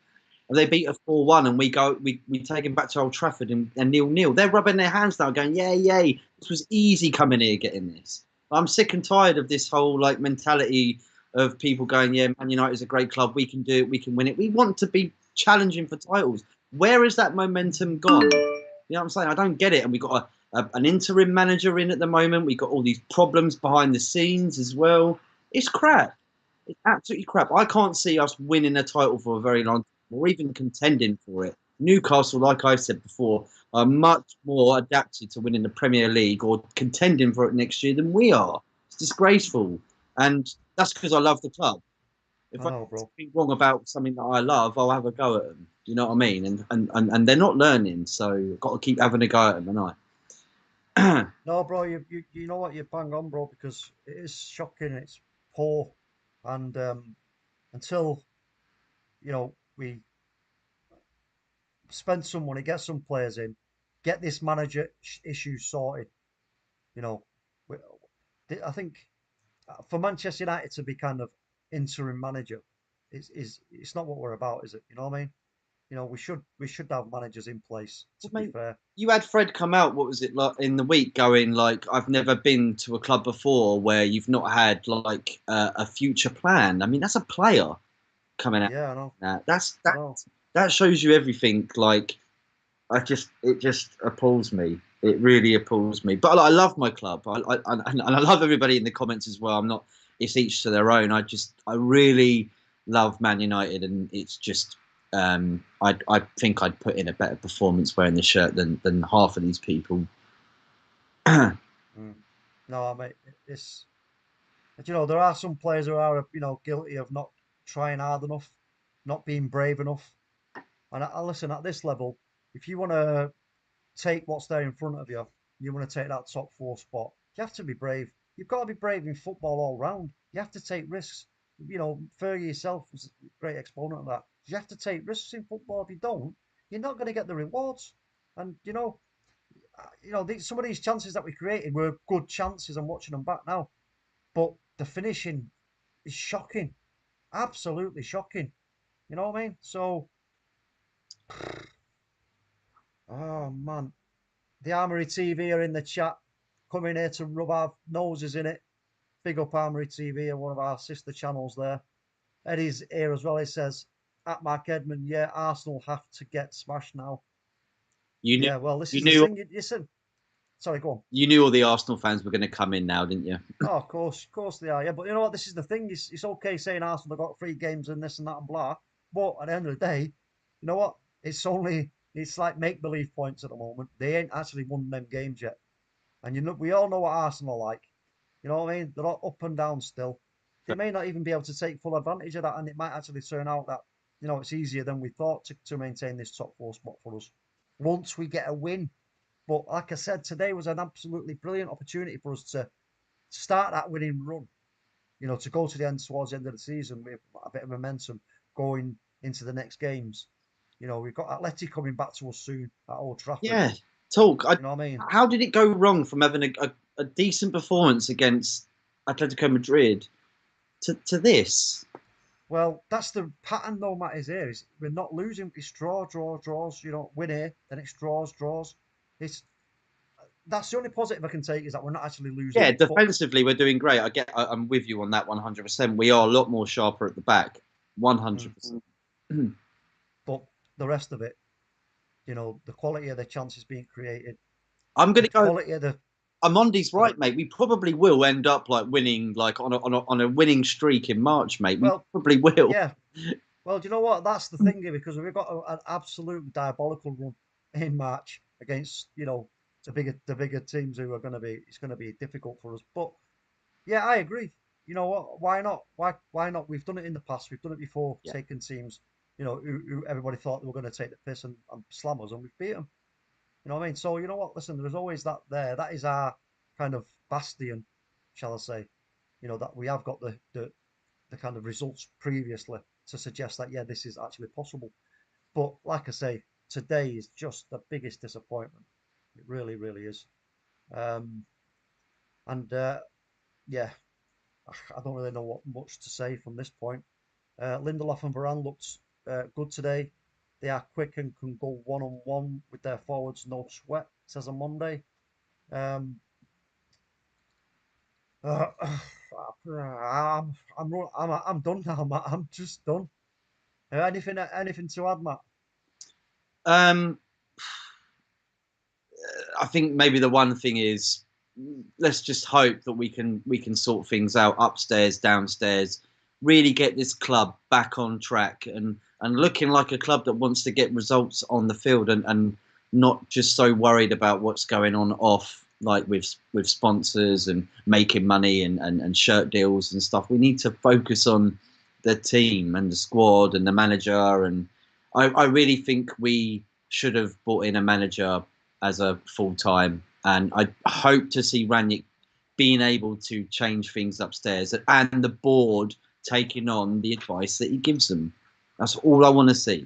And they beat us 4-1 and we take them back to Old Trafford and 0-0. They're rubbing their hands now going, yay. This was easy coming here getting this. I'm sick and tired of this whole like mentality of people going, yeah, Man United is a great club. We can do it. We can win it. We want to be challenging for titles. Where has that momentum gone? You know what I'm saying? I don't get it. And we've got an interim manager in at the moment. We've got all these problems behind the scenes as well. It's crap. It's absolutely crap. I can't see us winning a title for a very long time or even contending for it. Newcastle, like I said before, are much more adapted to winning the Premier League or contending for it next year than we are. It's disgraceful. And that's because I love the club. If I know, bro. be wrong about something that I love, I'll have a go at them. Do you know what I mean? And they're not learning, so I've got to keep having a go at them, haven't I? No, bro, you know what, you bang on, bro, because it is shocking. It's poor, and until we spend some money, get some players in, get this manager issue sorted. You know, we, I think for Manchester United to be kind of interim manager is it's not what we're about, is it? You know what I mean? We should have managers in place. To Well, be mate, fair, you had Fred come out. What was it like in the week? Going like, I've never been to a club before where you've not had like a future plan. I mean, that's a player coming out. yeah, I know, Now. I know. That shows you everything. Like, it just appalls me. It really appalls me. But I love my club. And I love everybody in the comments as well. I'm not. It's each to their own. I really love Man United, and it's just. I think I'd put in a better performance wearing the shirt than half of these people. Mm. No, I mean it's. There are some players who are guilty of not trying hard enough, not being brave enough. And I listen, at this level, if you want to take what's there in front of you, you want to take that top four spot, you have to be brave. You've got to be brave in football all round. You have to take risks. Fergie yourself was a great exponent of that. You have to take risks in football. If you don't, you're not going to get the rewards. And some of these chances that we created were good chances. I'm watching them back now, but the finishing is shocking, absolutely shocking. You know what I mean? So, oh man, the Armory TV are in the chat, coming here to rub our noses in it. Big up Armory TV and one of our sister channels there. Eddie's here as well. He says, at Mark Edmund, yeah, Arsenal have to get smashed now. You knew Yeah, well, this you is the knew thing. Listen, sorry, go on. you knew all the Arsenal fans were going to come in now, didn't you? Oh, of course they are. Yeah, but you know what? This is the thing. It's okay saying Arsenal have got 3 games and this and that and blah. But at the end of the day, you know what? It's like make believe points at the moment. They ain't actually won them games yet. And we all know what Arsenal are like. You know what I mean? They're all up and down still. They may not even be able to take full advantage of that, and it might actually turn out that it's easier than we thought to maintain this top four spot for us once we get a win. But like I said, today was an absolutely brilliant opportunity for us to start that winning run. To go to the end towards the end of the season with a bit of momentum going into the next games. We've got Atleti coming back to us soon at Old Trafford. Yeah, talk. You know what I mean? How did it go wrong from having a decent performance against Atletico Madrid to this? Well, that's the pattern though, Matt, is here. We're not losing. It's draws. Win here, then it's draws. That's the only positive I can take is that we're not actually losing. Yeah, defensively we're doing great. I'm with you on that 100%. We are a lot more sharper at the back, 100%. But the rest of it, the quality of the chances being created. I'm going to go. Quality of the. Amondi's right, mate. We probably will end up like winning, like on a winning streak in March, mate. We probably will. Yeah. Well, do you know what? That's the thing here because we've got an absolute diabolical run in March against the bigger teams who are going to be. It's going to be difficult for us. But yeah, I agree. You know what? Why not? Why not? We've done it in the past. We've done it before, taking teams who everybody thought they were going to take the piss and slam us, and we've beat them. You know what I mean? So you know what? Listen, there's always that there. That is our kind of bastion, shall I say? That we have got the kind of results previously to suggest that this is actually possible. But like I say, today is just the biggest disappointment. It really, really is. And yeah, I don't really know what much to say from this point. Lindelof and Varane looked good today. They are quick and can go one-on-one with their forwards, no sweat, says OMONDI. Um, I'm done now, Matt. I'm just done. Anything to add, Matt? Um, I think maybe the one thing is, let's just hope that we can sort things out upstairs, downstairs, really get this club back on track and looking like a club that wants to get results on the field and not just so worried about what's going on off, like with sponsors and making money and shirt deals and stuff. We need to focus on the team and the squad and the manager. And I really think we should have brought in a manager as a full-time, and I hope to see Ranić being able to change things upstairs and the board taking on the advice that he gives them. That's all I want to see.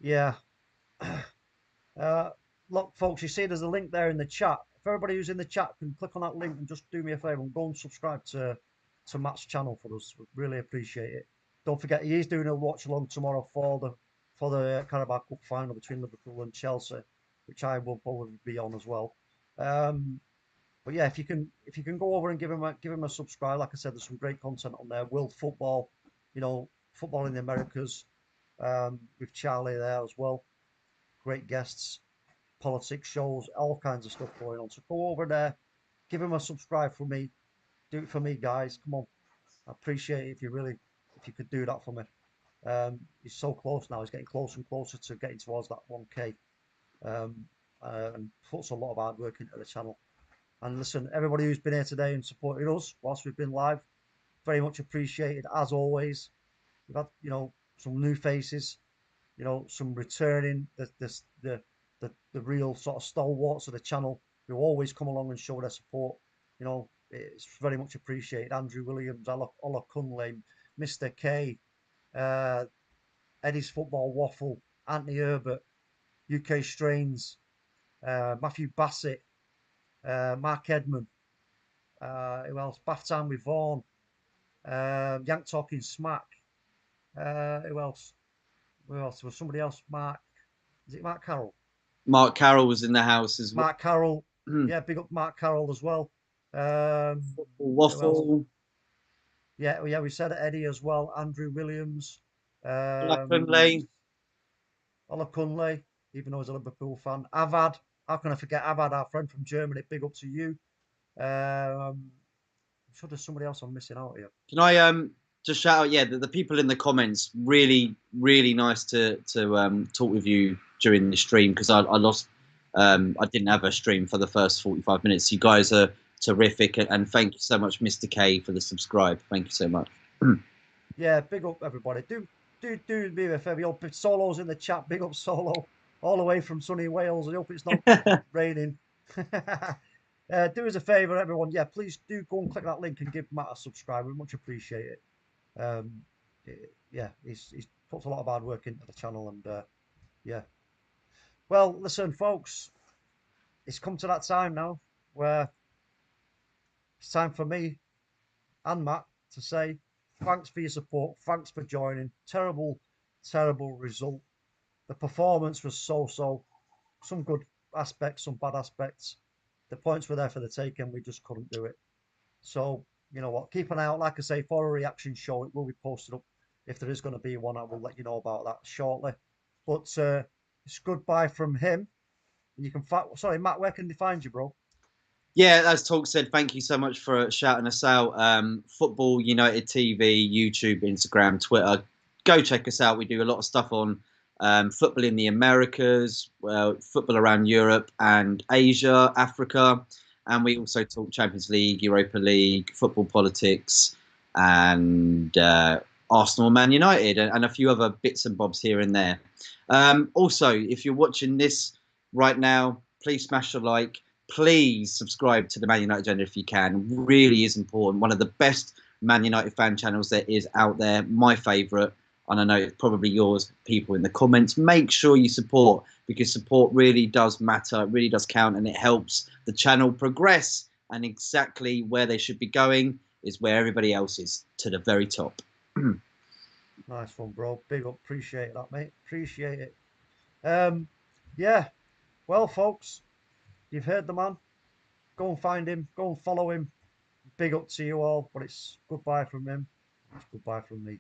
Yeah. Look, folks, you see there's a link there in the chat. If everybody who's in the chat can click on that link and just do me a favour and go and subscribe to Matt's channel for us. We'd really appreciate it. Don't forget, he is doing a watch along tomorrow for the Carabao Cup final between Liverpool and Chelsea, which I will probably be on as well. But yeah, if you can go over and give him a subscribe. Like I said, there's some great content on there. World football, football in the Americas, with Charlie there as well. Great guests, politics shows, all kinds of stuff going on. So go over there, give him a subscribe for me. Do it for me, guys. Come on. I appreciate it if you could do that for me. He's so close now. He's getting closer and closer to getting towards that 1K. And puts a lot of hard work into the channel. And listen, everybody who's been here today and supported us whilst we've been live, very much appreciated as always. We've had, some new faces, some returning, the real sort of stalwarts of the channel who always come along and show their support. It's very much appreciated. Andrew Williams, Ola Kunle, Mr. K, Eddie's Football Waffle, Anthony Herbert, UK Strains, Matthew Bassett, Mark Edmund, who else? Bath Time with Vaughan, Yank Talking Smack, who else? Who else? There was somebody else, Mark. Is it Mark Carroll? Mark Carroll was in the house as well. Mark Carroll. Yeah, big up Mark Carroll as well. Waffle. Yeah, we said Eddie as well. Andrew Williams. Ola Kunle, even though he's a Liverpool fan. Avad. How can I forget Avad, our friend from Germany? Big up to you. I'm sure there's somebody else I'm missing out here. Can I just shout out? Yeah, the people in the comments, really, really nice to talk with you during the stream, because I lost. I didn't have a stream for the first 45 minutes. You guys are terrific, and thank you so much, Mr. K, for the subscribe. Thank you so much. Yeah, big up everybody. Do me a favour. Solo's in the chat. Big up Solo, all the way from sunny Wales. I hope it's not raining. Do us a favour, everyone. Yeah, please do go and click that link and give Matt a subscribe. We much appreciate it. Yeah, he's puts a lot of hard work into the channel, and yeah. Well, listen, folks, it's come to that time now where it's time for me and Matt to say thanks for your support. Thanks for joining. Terrible, terrible result. The performance was so-so. Some good aspects, some bad aspects. The points were there for the taking. We just couldn't do it. So, you know what? Keep an eye out, like I say, for a reaction show. It will be posted up. If there is going to be one, I will let you know about that shortly. But it's goodbye from him. And you can sorry, Matt, where can they find you, bro? Yeah, as Talk said, thank you so much for shouting us out. Football United TV, YouTube, Instagram, Twitter. Go check us out. We do a lot of stuff on football in the Americas, football around Europe and Asia, Africa. And we also talk Champions League, Europa League, football politics, and Arsenal, Man United, and a few other bits and bobs here and there. Also, if you're watching this right now, please smash a like. Please subscribe to the Man United Agenda if you can. Really is important. One of the best Man United fan channels there is out there. My favourite. and I know it's probably yours, people in the comments. Make sure you support, because support really does matter, it really does count, and it helps the channel progress. And exactly where they should be going is where everybody else is, to the very top. Nice one, bro. Big up. Appreciate that, mate. Appreciate it. Yeah. Well, folks, you've heard the man. Go and find him. Go and follow him. Big up to you all. But it's goodbye from him. It's goodbye from me.